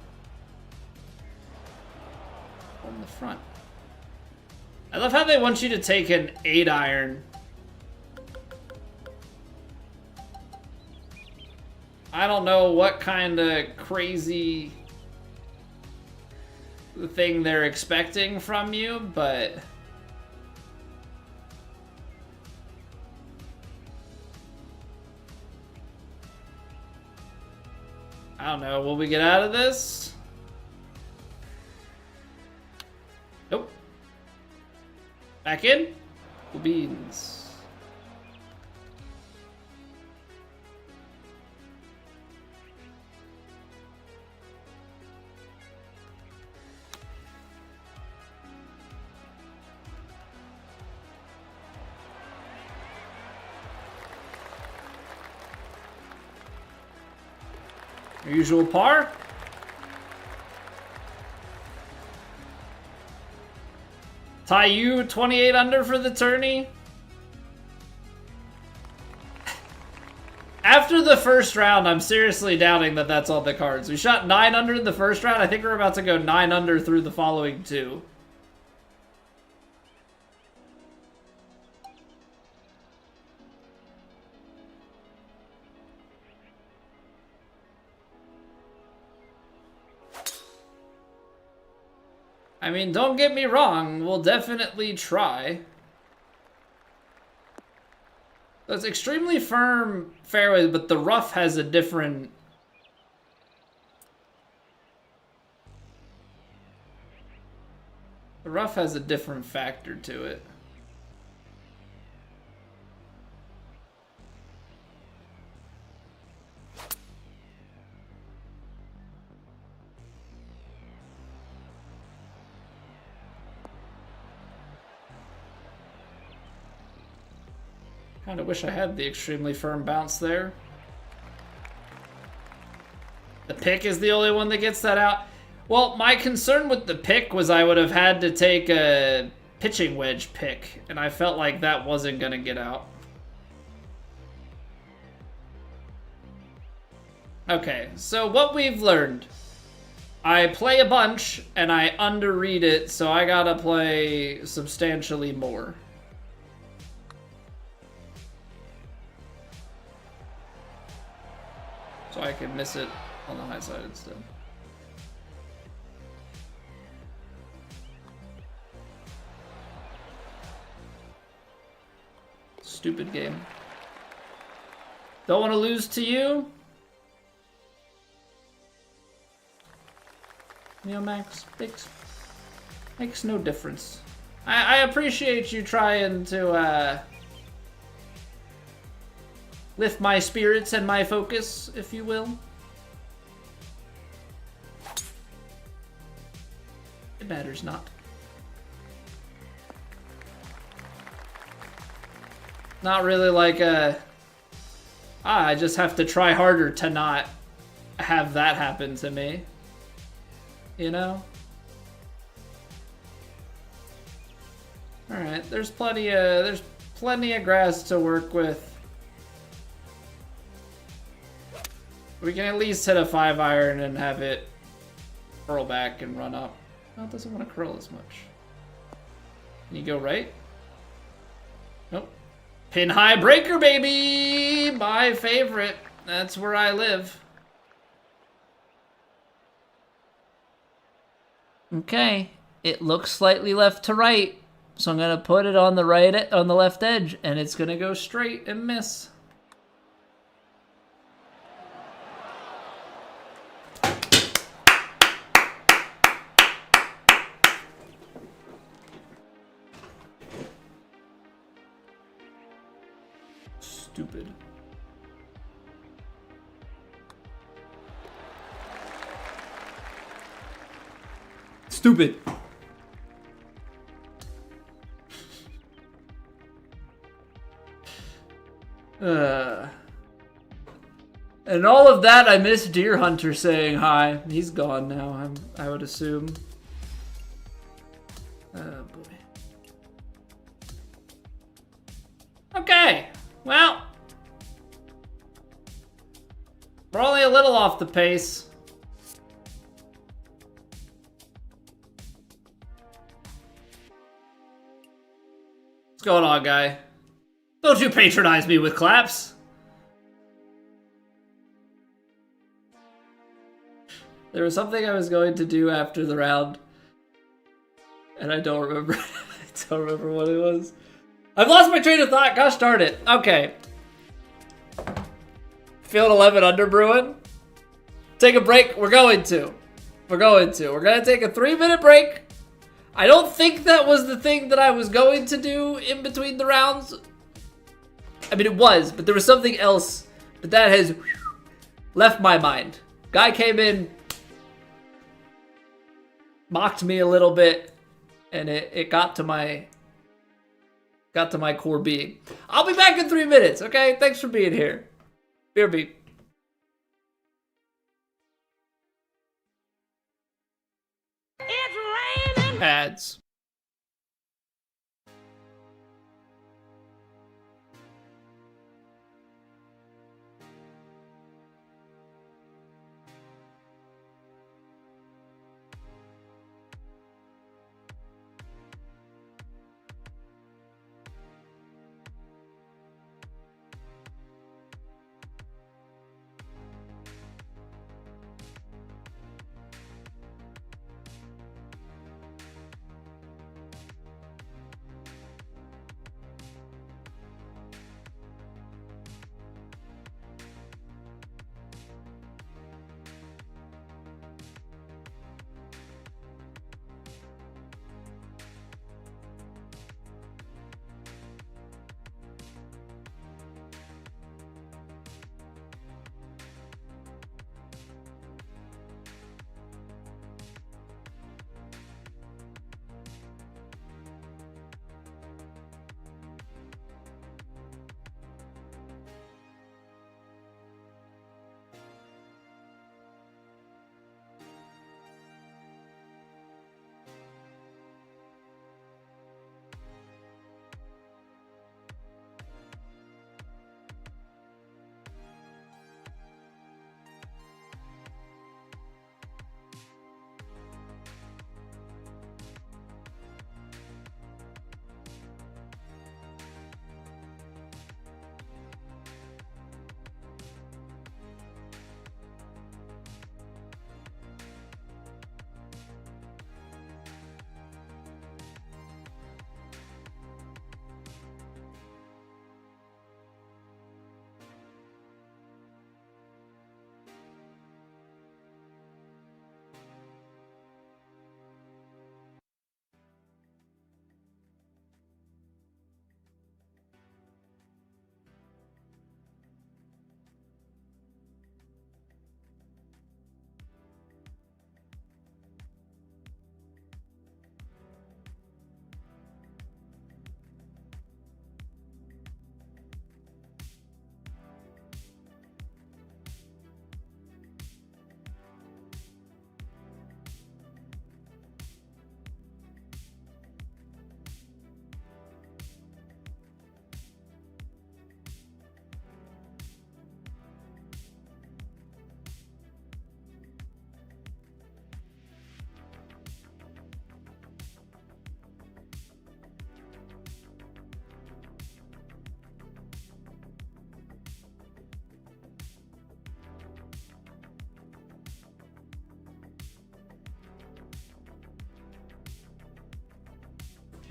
On the front. I love how they want you to take an 8-iron. I don't know what kind of crazy thing they're expecting from you, but I don't know. Will we get out of this? Nope. Back in? Cool beans. Your usual par? Tie you 28 under for the tourney? After the first round, I'm seriously doubting that that's all the cards. We shot 9 under in the first round. I think we're about to go 9 under through the following 2. I mean, don't get me wrong, we'll definitely try. It's extremely firm fairways, but the rough has a different... The rough has a different factor to it. Kinda wish I had the extremely firm bounce there. The pick is the only one that gets that out. Well, my concern with the pick was I would have had to take a pitching wedge pick, and I felt like that wasn't gonna get out. Okay, so what we've learned. I play a bunch, and I underread it, so I gotta play substantially more. So I can miss it on the high side instead. Stupid game. Don't want to lose to you. You know, Max, makes no difference. I appreciate you trying to lift my spirits and my focus, if you will. It matters not. Not really like I just have to try harder to not have that happen to me. You know? Alright, there's plenty of grass to work with. We can at least hit a 5-iron and have it curl back and run up. Oh, it doesn't want to curl as much. Can you go right? Nope. Pin high breaker, baby! My favorite. That's where I live. Okay, it looks slightly left to right, so I'm gonna put it on the left edge, and it's gonna go straight and miss. Stupid. Stupid. And all of that, I miss Deer Hunter saying hi. He's gone now, I would assume. Oh, boy. Okay. Well. We're only a little off the pace. What's going on, guy? Don't you patronize me with claps. There was something I was going to do after the round, and I don't remember. I don't remember what it was. I've lost my train of thought. Gosh darn it. Okay. Field 11 under Bruin. Take a break. We're going to. We're going to take a 3-minute break. I don't think that was the thing that I was going to do in between the rounds. I mean, it was, but there was something else. But that has left my mind. Guy came in, mocked me a little bit, and it got to my core being. I'll be back in 3 minutes, okay? Thanks for being here. BRB. It's raining. Ads.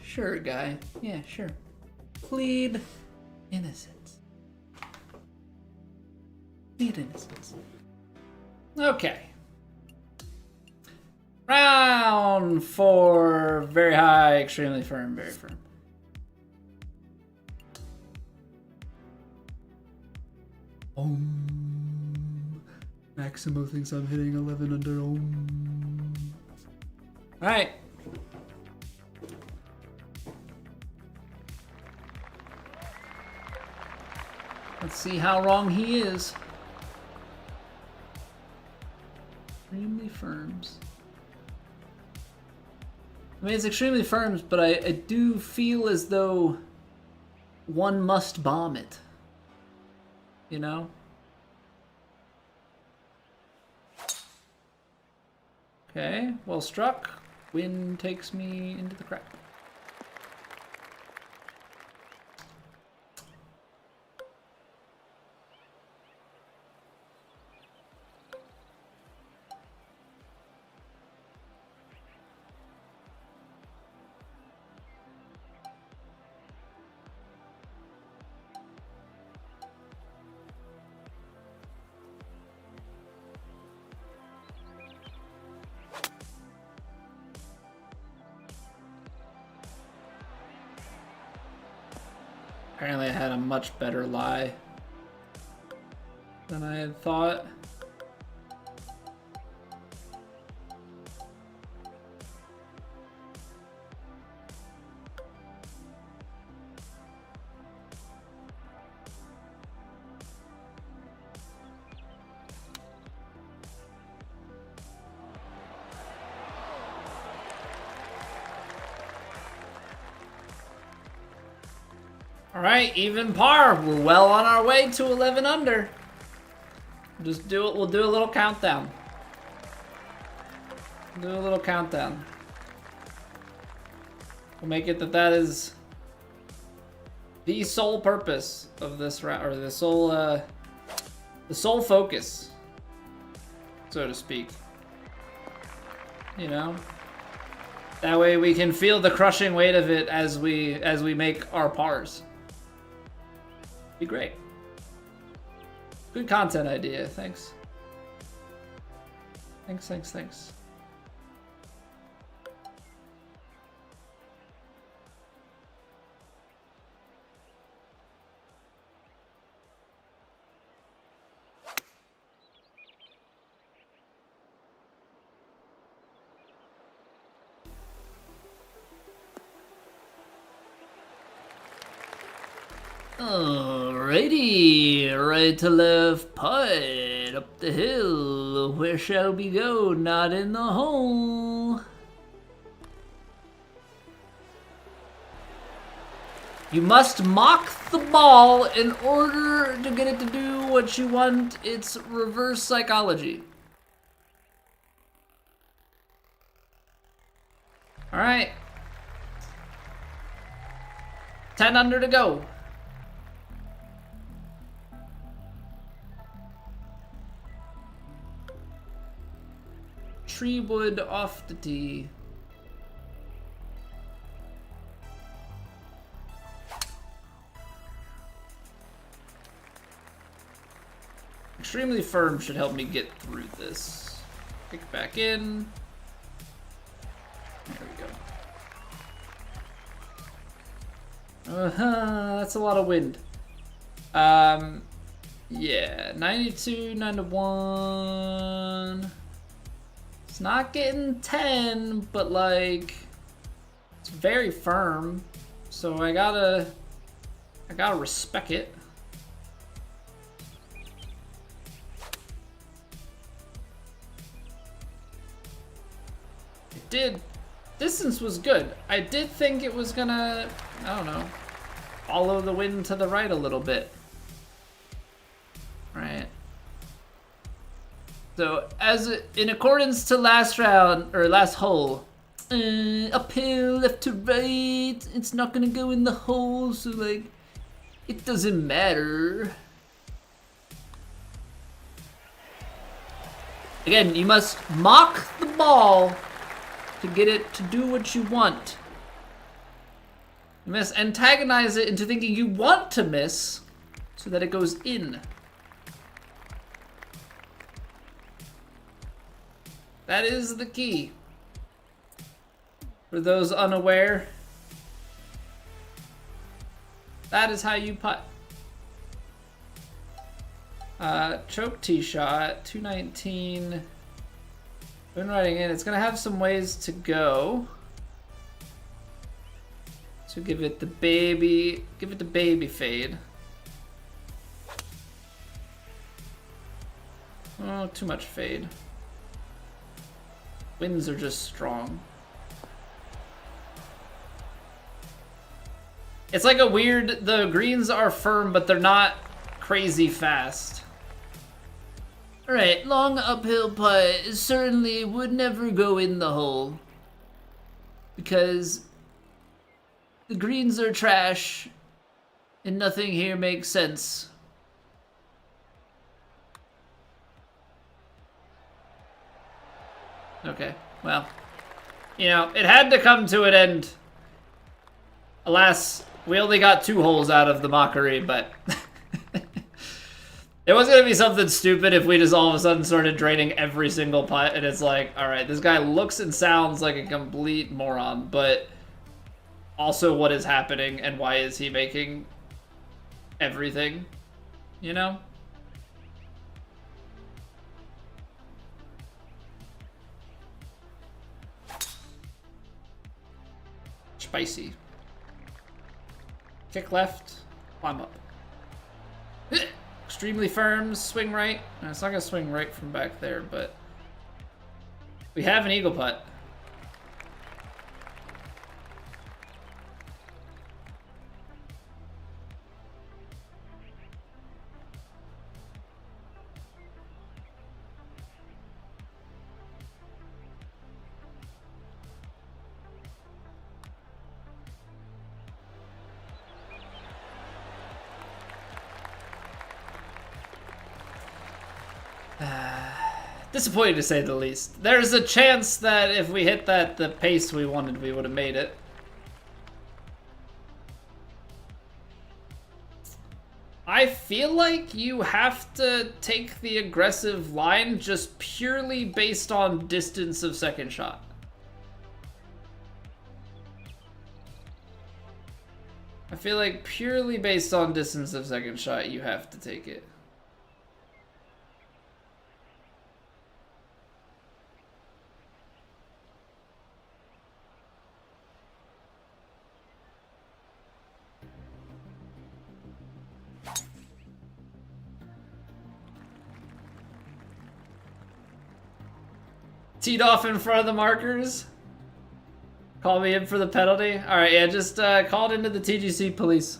Sure, guy. Yeah, sure. Plead innocence. Plead innocence. Okay. Round 4. Very high, extremely firm, very firm. Maximo thinks I'm hitting 11 under. Alright. Let's see how wrong he is. Extremely firms. I mean, it's extremely firms, but I do feel as though one must bomb it. You know? Okay, well struck. Wind takes me into the crap. Apparently I had a much better lie than I had thought. All right, even par. We're well on our way to 11 under. Just do it. We'll do a little countdown. Do a little countdown. We'll make it that is the sole purpose of this round, or the sole focus, so to speak. You know, that way we can feel the crushing weight of it as we make our pars. Be great. Good content idea. Thanks. Thanks. Alrighty, right to left putt, up the hill, where shall we go? Not in the hole. You must mock the ball in order to get it to do what you want. It's reverse psychology. Alright. 10 under to go. Tree wood off the tee. Extremely firm should help me get through this. Kick back in. There we go. That's a lot of wind. Yeah, 92, 9 to 1. It's not getting 10, but like, it's very firm. So I gotta respect it. It did. Distance was good. I did think it was gonna, I don't know, follow the wind to the right a little bit. Right. So, in accordance to last round, or last hole, uphill, left to right, it's not gonna go in the hole, so like, it doesn't matter. Again, you must mock the ball to get it to do what you want. Miss. Antagonize it into thinking you want to miss so that it goes in. That is the key. For those unaware, that is how you putt. Choke tee shot, 219. When riding in, it's gonna have some ways to go. So give it the baby fade. Oh, too much fade. Winds are just strong. It's like a weird, the greens are firm, but they're not crazy fast. Alright, long uphill putt certainly would never go in the hole. Because the greens are trash and nothing here makes sense. Okay, well, you know, it had to come to an end. Alas, we only got 2 holes out of the mockery, but it was gonna be something stupid if we just all of a sudden started draining every single putt, and it's like, alright, this guy looks and sounds like a complete moron, but also what is happening and why is he making everything, you know? Spicy. Kick left, climb up. Extremely firm, swing right. No, it's not gonna swing right from back there, but we have an eagle putt. Disappointing to say the least. There's a chance that if we hit that the pace we wanted, we would have made it. I feel like you have to take the aggressive line just purely based on distance of second shot. I feel like purely based on distance of second shot, you have to take it. Teed off in front of the markers. Call me in for the penalty. All right, yeah, just call it into the TGC police.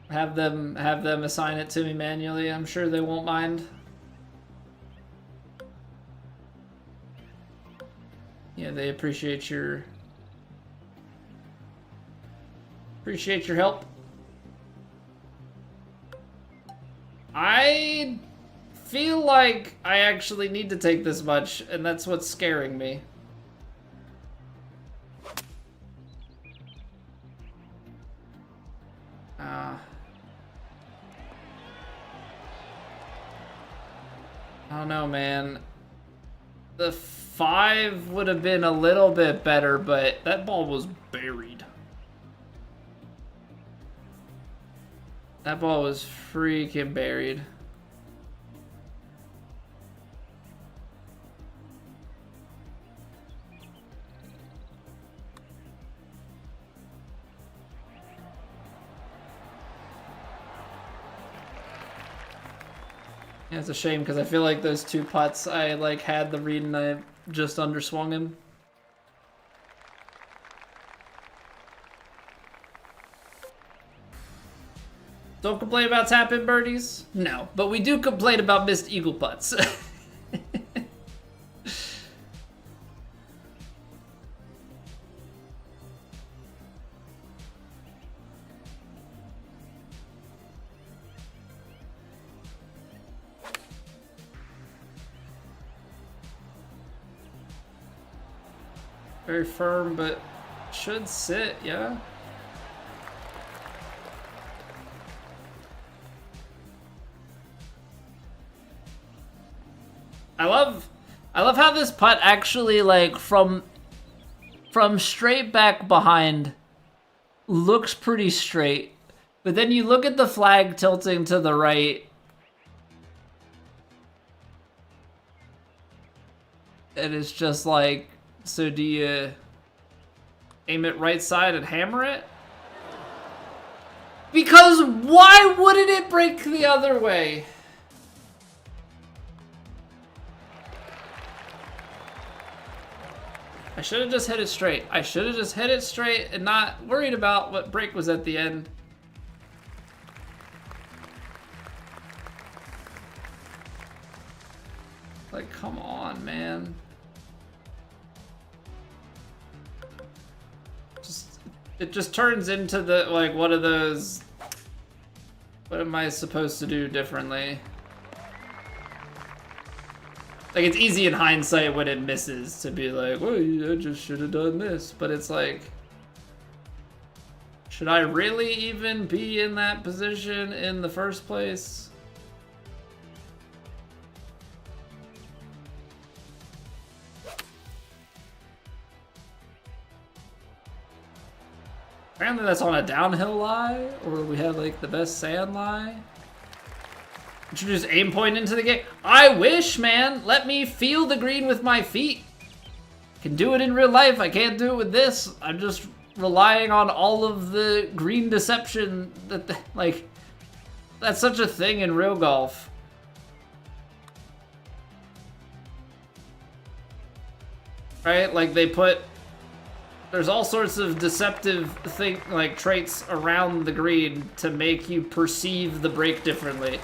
Have them assign it to me manually. I'm sure they won't mind. Yeah, they appreciate your help. I feel like I actually need to take this much, and that's what's scaring me. I don't know, man. The 5 would have been a little bit better, but that ball was buried. That ball was freaking buried. Yeah, it's a shame because I feel like those 2 putts, I like had the read and I just underswung him. Don't complain about tap-in birdies? No, but we do complain about missed eagle putts. Very firm, but should sit, yeah? I love how this putt actually, like, from straight back behind looks pretty straight. But then you look at the flag tilting to the right, and it's just like, so do you aim it right side and hammer it? Because why wouldn't it break the other way? I should have just hit it straight. I should have just hit it straight and not worried about what break was at the end. Like, come on, man. It just turns into the, like, one of those, what am I supposed to do differently? Like, it's easy in hindsight when it misses to be like, well, I just should have done this. But it's like, should I really even be in that position in the first place? Apparently that's on a downhill lie, or we have like the best sand lie. Introduce aim point into the game. I wish, man. Let me feel the green with my feet. I can do it in real life. I can't do it with this. I'm just relying on all of the green deception that, like, that's such a thing in real golf. Right? Like, they put, there's all sorts of deceptive like traits around the green to make you perceive the break differently.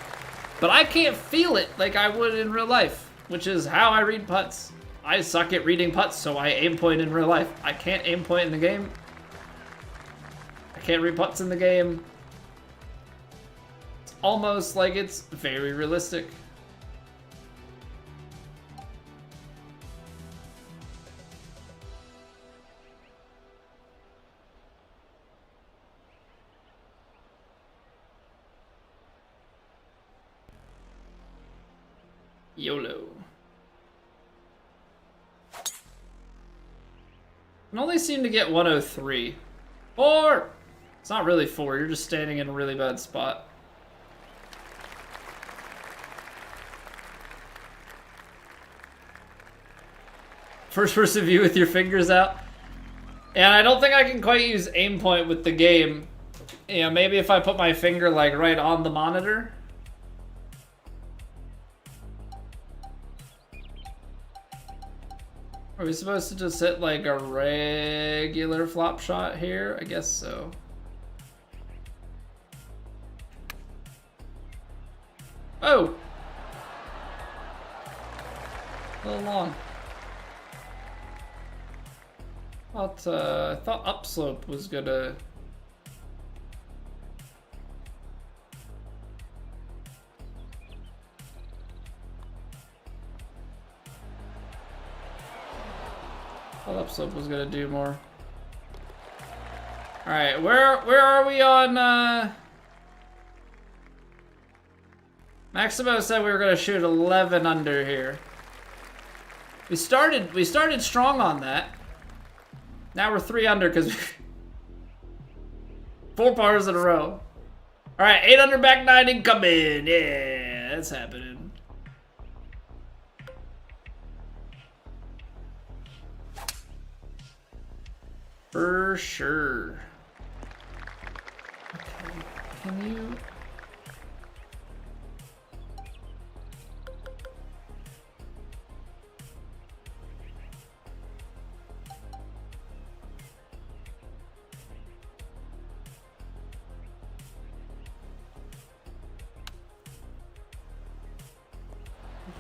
But I can't feel it like I would in real life, which is how I read putts. I suck at reading putts, so I aim point in real life. I can't aim point in the game. I can't read putts in the game. It's almost like it's very realistic. YOLO. I only seem to get 103. 4! It's not really 4, you're just standing in a really bad spot. First person view with your fingers out. And I don't think I can quite use aim point with the game. You know, maybe if I put my finger like right on the monitor. Are we supposed to just hit like a regular flop shot here? I guess so. Oh! A little long. I thought upslope was gonna... Upslope was gonna do more. All right, where are we on? Maximo said we were gonna shoot 11 under here. We started strong on that. Now we're 3 under because 4 pars in a row. All right, 8 under back 9 incoming. Yeah, that's happening. For sure. Okay, can you...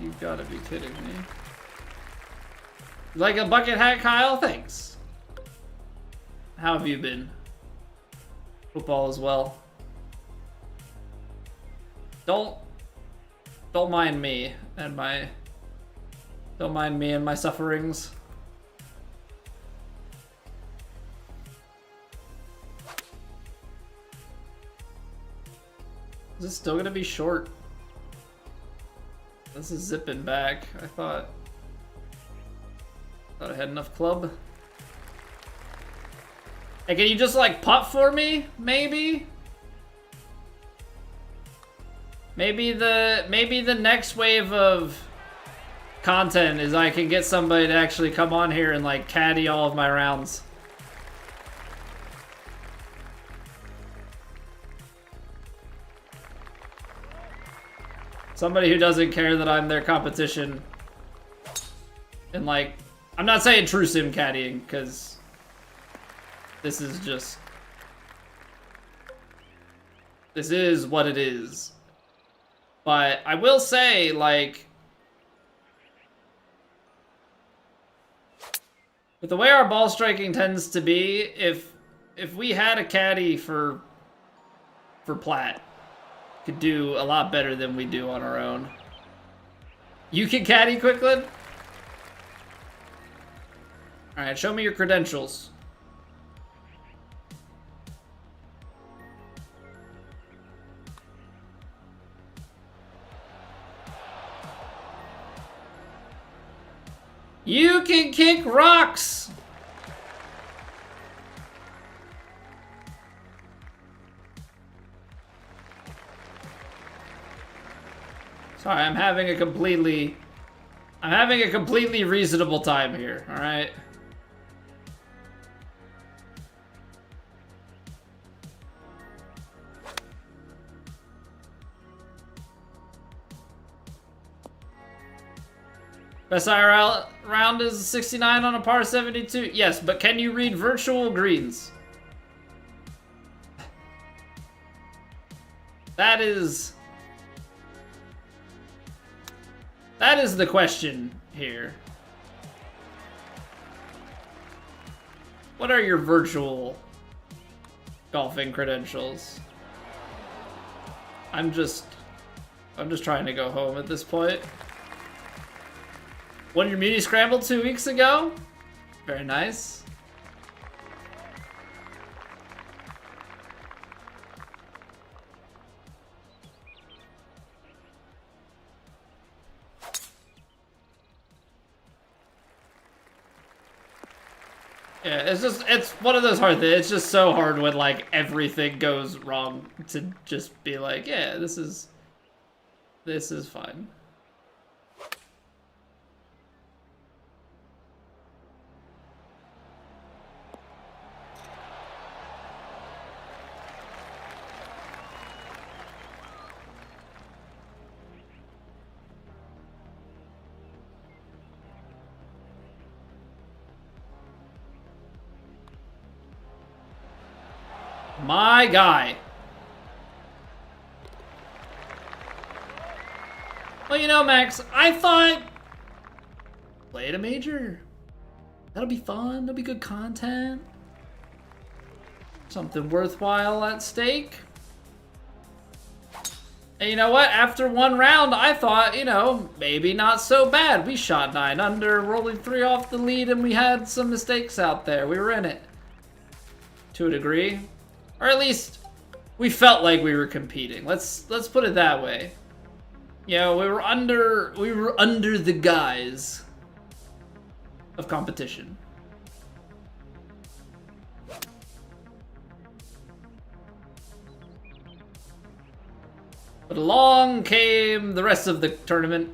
You've got to be kidding me. Like a bucket hat, Kyle? Thanks. How have you been? Football as well. Don't mind me and my sufferings. Is this still gonna be short? This is zipping back. I thought I had enough club. Hey, can you just like putt for me? Maybe? Maybe the next wave of content is I can get somebody to actually come on here and like caddy all of my rounds. Somebody who doesn't care that I'm their competition. And like, I'm not saying true sim caddying, because this is just... This is what it is. But I will say, like... With the way our ball striking tends to be, if we had a caddy for Platt, could do a lot better than we do on our own. You can caddy, Quicklin? Alright, show me your credentials. You can kick rocks! Sorry, I'm having a completely reasonable time here, alright? Best IRL round is 69 on a par 72. Yes, but can you read virtual greens? That is the question here. What are your virtual golfing credentials? I'm just trying to go home at this point. Won your Muni Scramble 2 weeks ago? Very nice. Yeah, it's one of those hard things. It's just so hard when like everything goes wrong to just be like, yeah, this is fine. My guy. Well, you know, Max, I thought play at a major. That'll be fun. That'll be good content. Something worthwhile at stake. And you know what? After one round, I thought, you know, maybe not so bad. We shot 9 under, rolling 3 off the lead, and we had some mistakes out there. We were in it. To a degree. Or at least, we felt like we were competing. Let's put it that way. You know, we were under the guise of competition. But along came the rest of the tournament.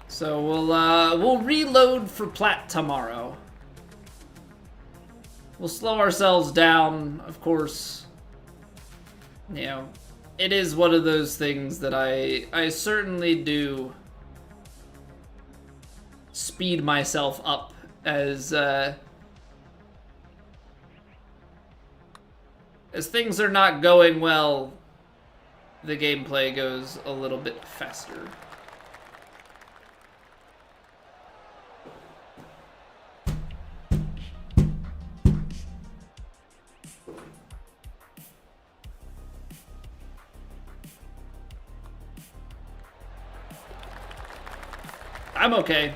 So we'll reload for Platt tomorrow. We'll slow ourselves down, of course. You know, it is one of those things that I certainly do speed myself up as things are not going well. The gameplay goes a little bit faster. I'm okay.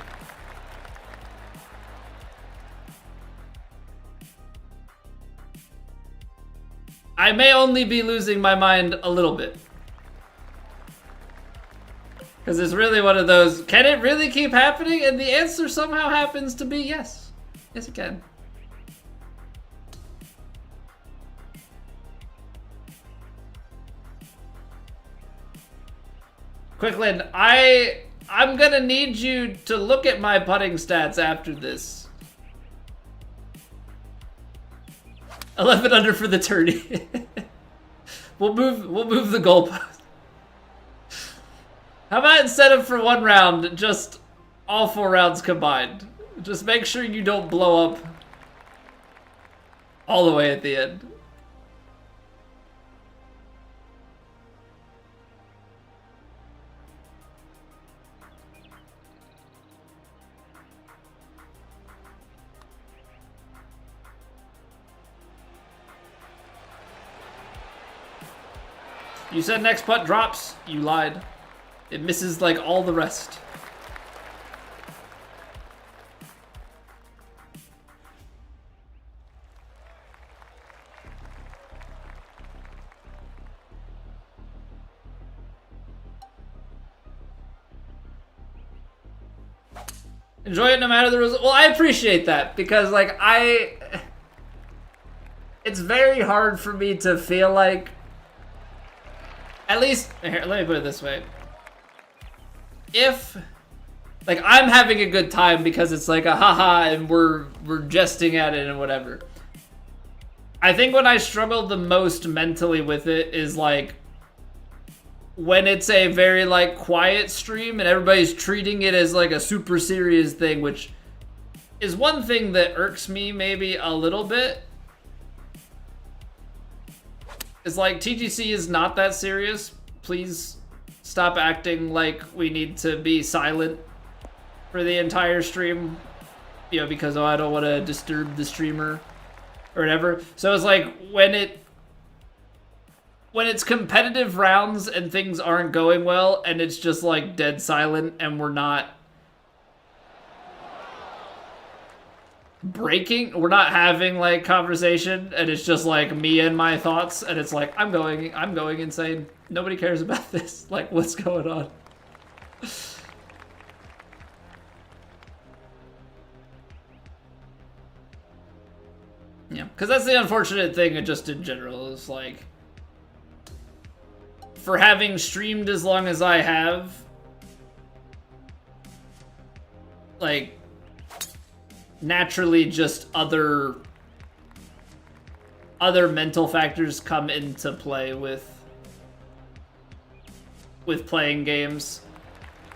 I may only be losing my mind a little bit. Because it's really one of those, can it really keep happening? And the answer somehow happens to be yes. Yes, it can. Quicklin, I'm gonna need you to look at my putting stats after this. 11 under for the tourney. We'll move the goalpost. How about instead of for one round, just all 4 rounds combined? Just make sure you don't blow up all the way at the end. You said next putt drops. You lied. It misses like all the rest. Enjoy it no matter the result. Well, I appreciate that because like it's very hard for me to feel like, at least, here, let me put it this way. If, like, I'm having a good time because it's like a haha and we're jesting at it and whatever. I think when I struggle the most mentally with it is like when it's a very like quiet stream and everybody's treating it as like a super serious thing, which is one thing that irks me maybe a little bit. It's like, TGC is not that serious. Please stop acting like we need to be silent for the entire stream. You know, because, oh, I don't want to disturb the streamer or whatever. So it's like, when it's competitive rounds and things aren't going well and it's just like dead silent and we're not we're not having like conversation and it's just like me and my thoughts and it's like I'm going insane. Nobody cares about this. Like, what's going on? Yeah, because that's the unfortunate thing just in general is like, for having streamed as long as I have, like, naturally just other mental factors come into play with playing games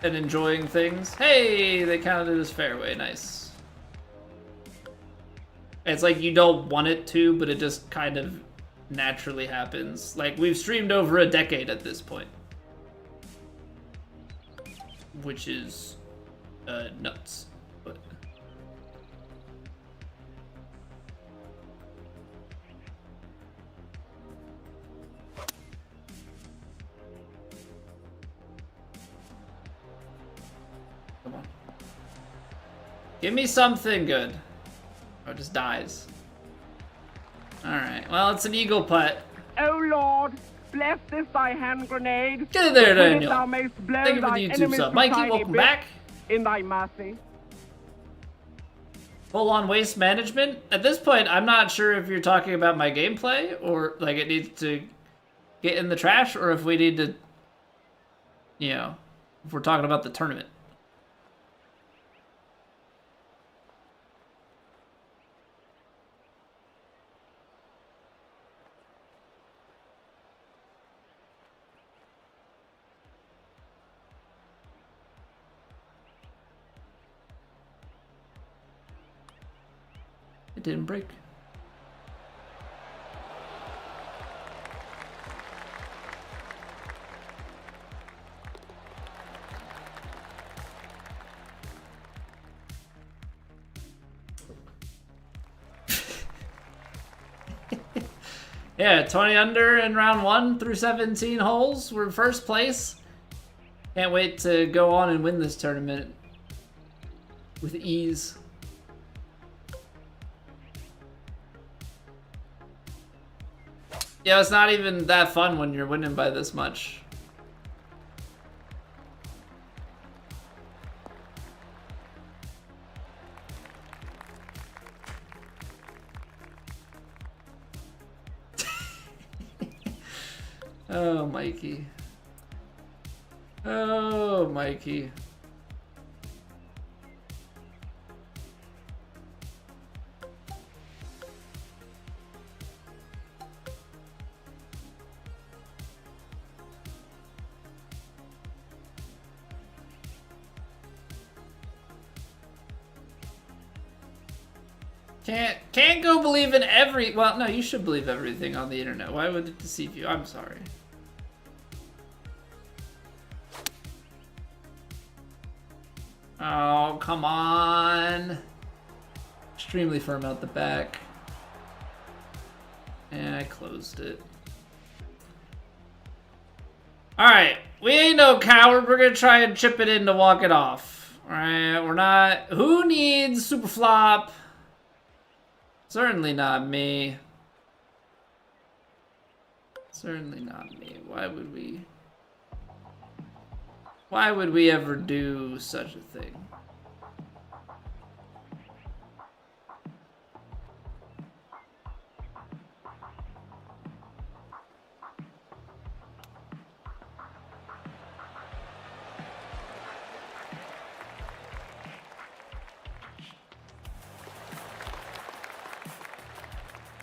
and enjoying things. Hey, they counted as fairway. Nice. It's like you don't want it to, but it just kind of naturally happens. Like, we've streamed over a decade at this point, which is nuts. But come on, give me something good. Oh, it just dies. Alright, well, it's an eagle putt. Oh Lord, bless this thy hand grenade. Get in there, Daniel. Thou mayst blow Thank you for thy the YouTube enemies sub. to Mikey, tiny welcome bits back. in thy mercy. Full-on waste management? At this point, I'm not sure if you're talking about my gameplay, or, like, it needs to get in the trash, or if we need to, you know, if we're talking about the tournament. It didn't break. Yeah, 20 under in round 1 through 17 holes. We're in first place. Can't wait to go on and win this tournament with ease. Yeah, it's not even that fun when you're winning by this much. Oh, Mikey. Oh, Mikey. Can't go believe in every... Well, no, you should believe everything on the internet. Why would it deceive you? I'm sorry. Oh, come on. Extremely firm out the back. And I closed it. Alright, we ain't no coward. We're gonna try and chip it in to walk it off. Alright, we're not... Who needs super flop? Certainly not me. Certainly not me. Why would we... Why would we ever do such a thing?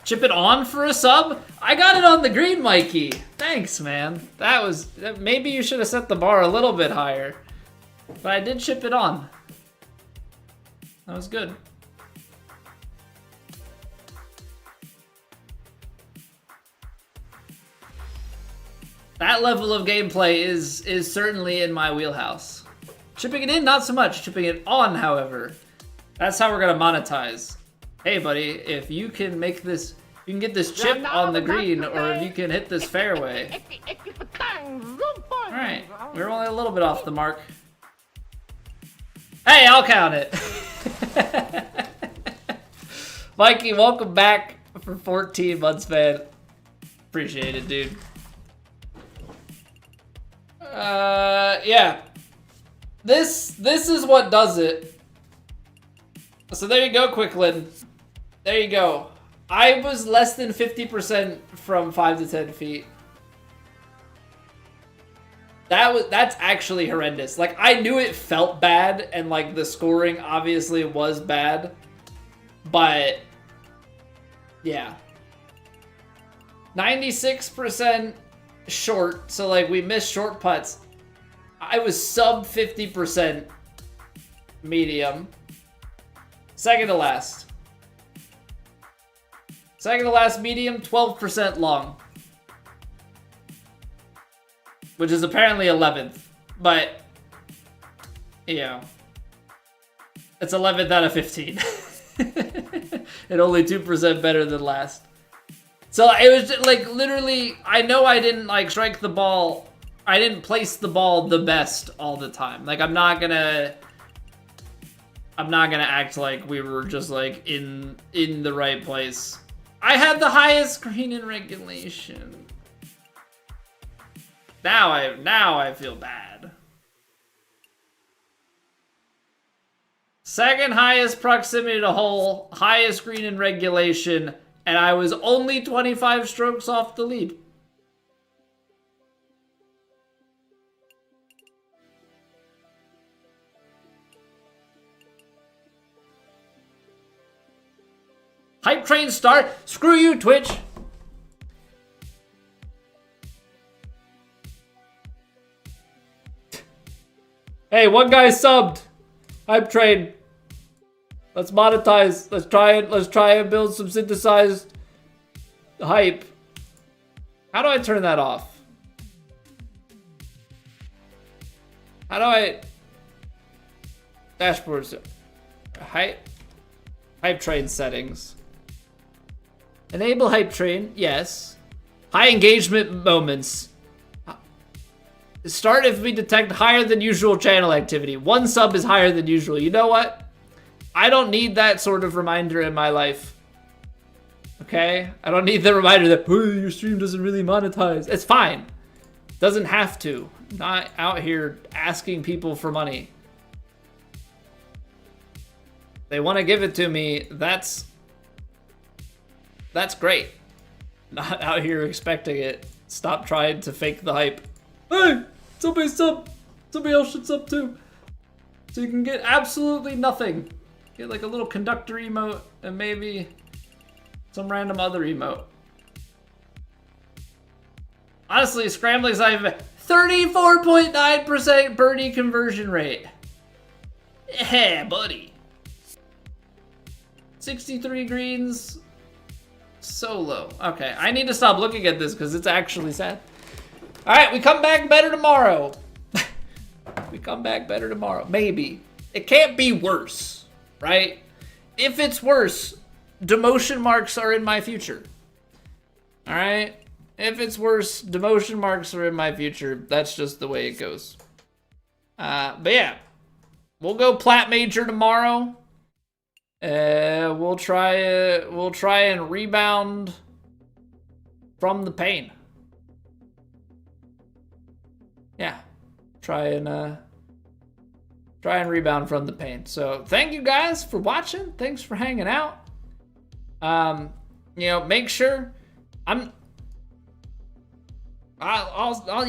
Chip it on for a sub? I got it on the green, Mikey. Thanks, man. That was... Maybe you should have set the bar a little bit higher. But I did chip it on. That was good. That level of gameplay is certainly in my wheelhouse. Chipping it in, not so much. Chipping it on, however. That's how we're gonna monetize. Hey, buddy, if you can make this, you can get this chip on the green, or if you can hit this fairway. Alright, we're only a little bit off the mark. Hey, I'll count it. Mikey, welcome back for 14 months, man. Appreciate it, dude. Yeah. This is what does it. So there you go, Quicklin. There you go. I was less than 50% from 5 to 10 feet. That's actually horrendous. Like, I knew it felt bad, and like the scoring obviously was bad, but yeah. 96% short, so like we missed short putts. I was sub 50% medium. Second to last. Second to last medium, 12% long. Which is apparently 11th. But, you know. It's 11th out of 15. And only 2% better than last. So it was just, like, literally, I know I didn't like strike the ball. I didn't place the ball the best all the time. Like, I'm not gonna act like we were just like in the right place. I had the highest green in regulation. Now I feel bad. Second highest proximity to hole, highest green in regulation, and I was only 25 strokes off the lead. Hype train start. Screw you, Twitch. Hey, one guy subbed. Hype train. Let's monetize. Let's try and build some synthesized hype. How do I turn that off? How do I dashboard hype train settings? Enable hype train, yes. High engagement moments. Start if we detect higher than usual channel activity. One sub is higher than usual. You know what? I don't need that sort of reminder in my life. Okay? I don't need the reminder that, hey, your stream doesn't really monetize. It's fine. Doesn't have to. Not out here asking people for money. They want to give it to me. That's great. Not out here expecting it. Stop trying to fake the hype. Hey, somebody sub. Somebody else should sub too. So you can get absolutely nothing. Get like a little conductor emote and maybe some random other emote. Honestly, Scrambling's not even 34.9% birdie conversion rate. Yeah, buddy. 63 greens. So low. Okay, I need to stop looking at this because it's actually sad. All right, we come back better tomorrow. We come back better tomorrow. Maybe. It can't be worse, right? If it's worse, demotion marks are in my future. All right? If it's worse, demotion marks are in my future. That's just the way it goes. But yeah, we'll go Plat Major tomorrow. We'll try and rebound from the pain. Yeah, try and rebound from the pain. So thank you guys for watching. Thanks for hanging out. You know, make sure I'll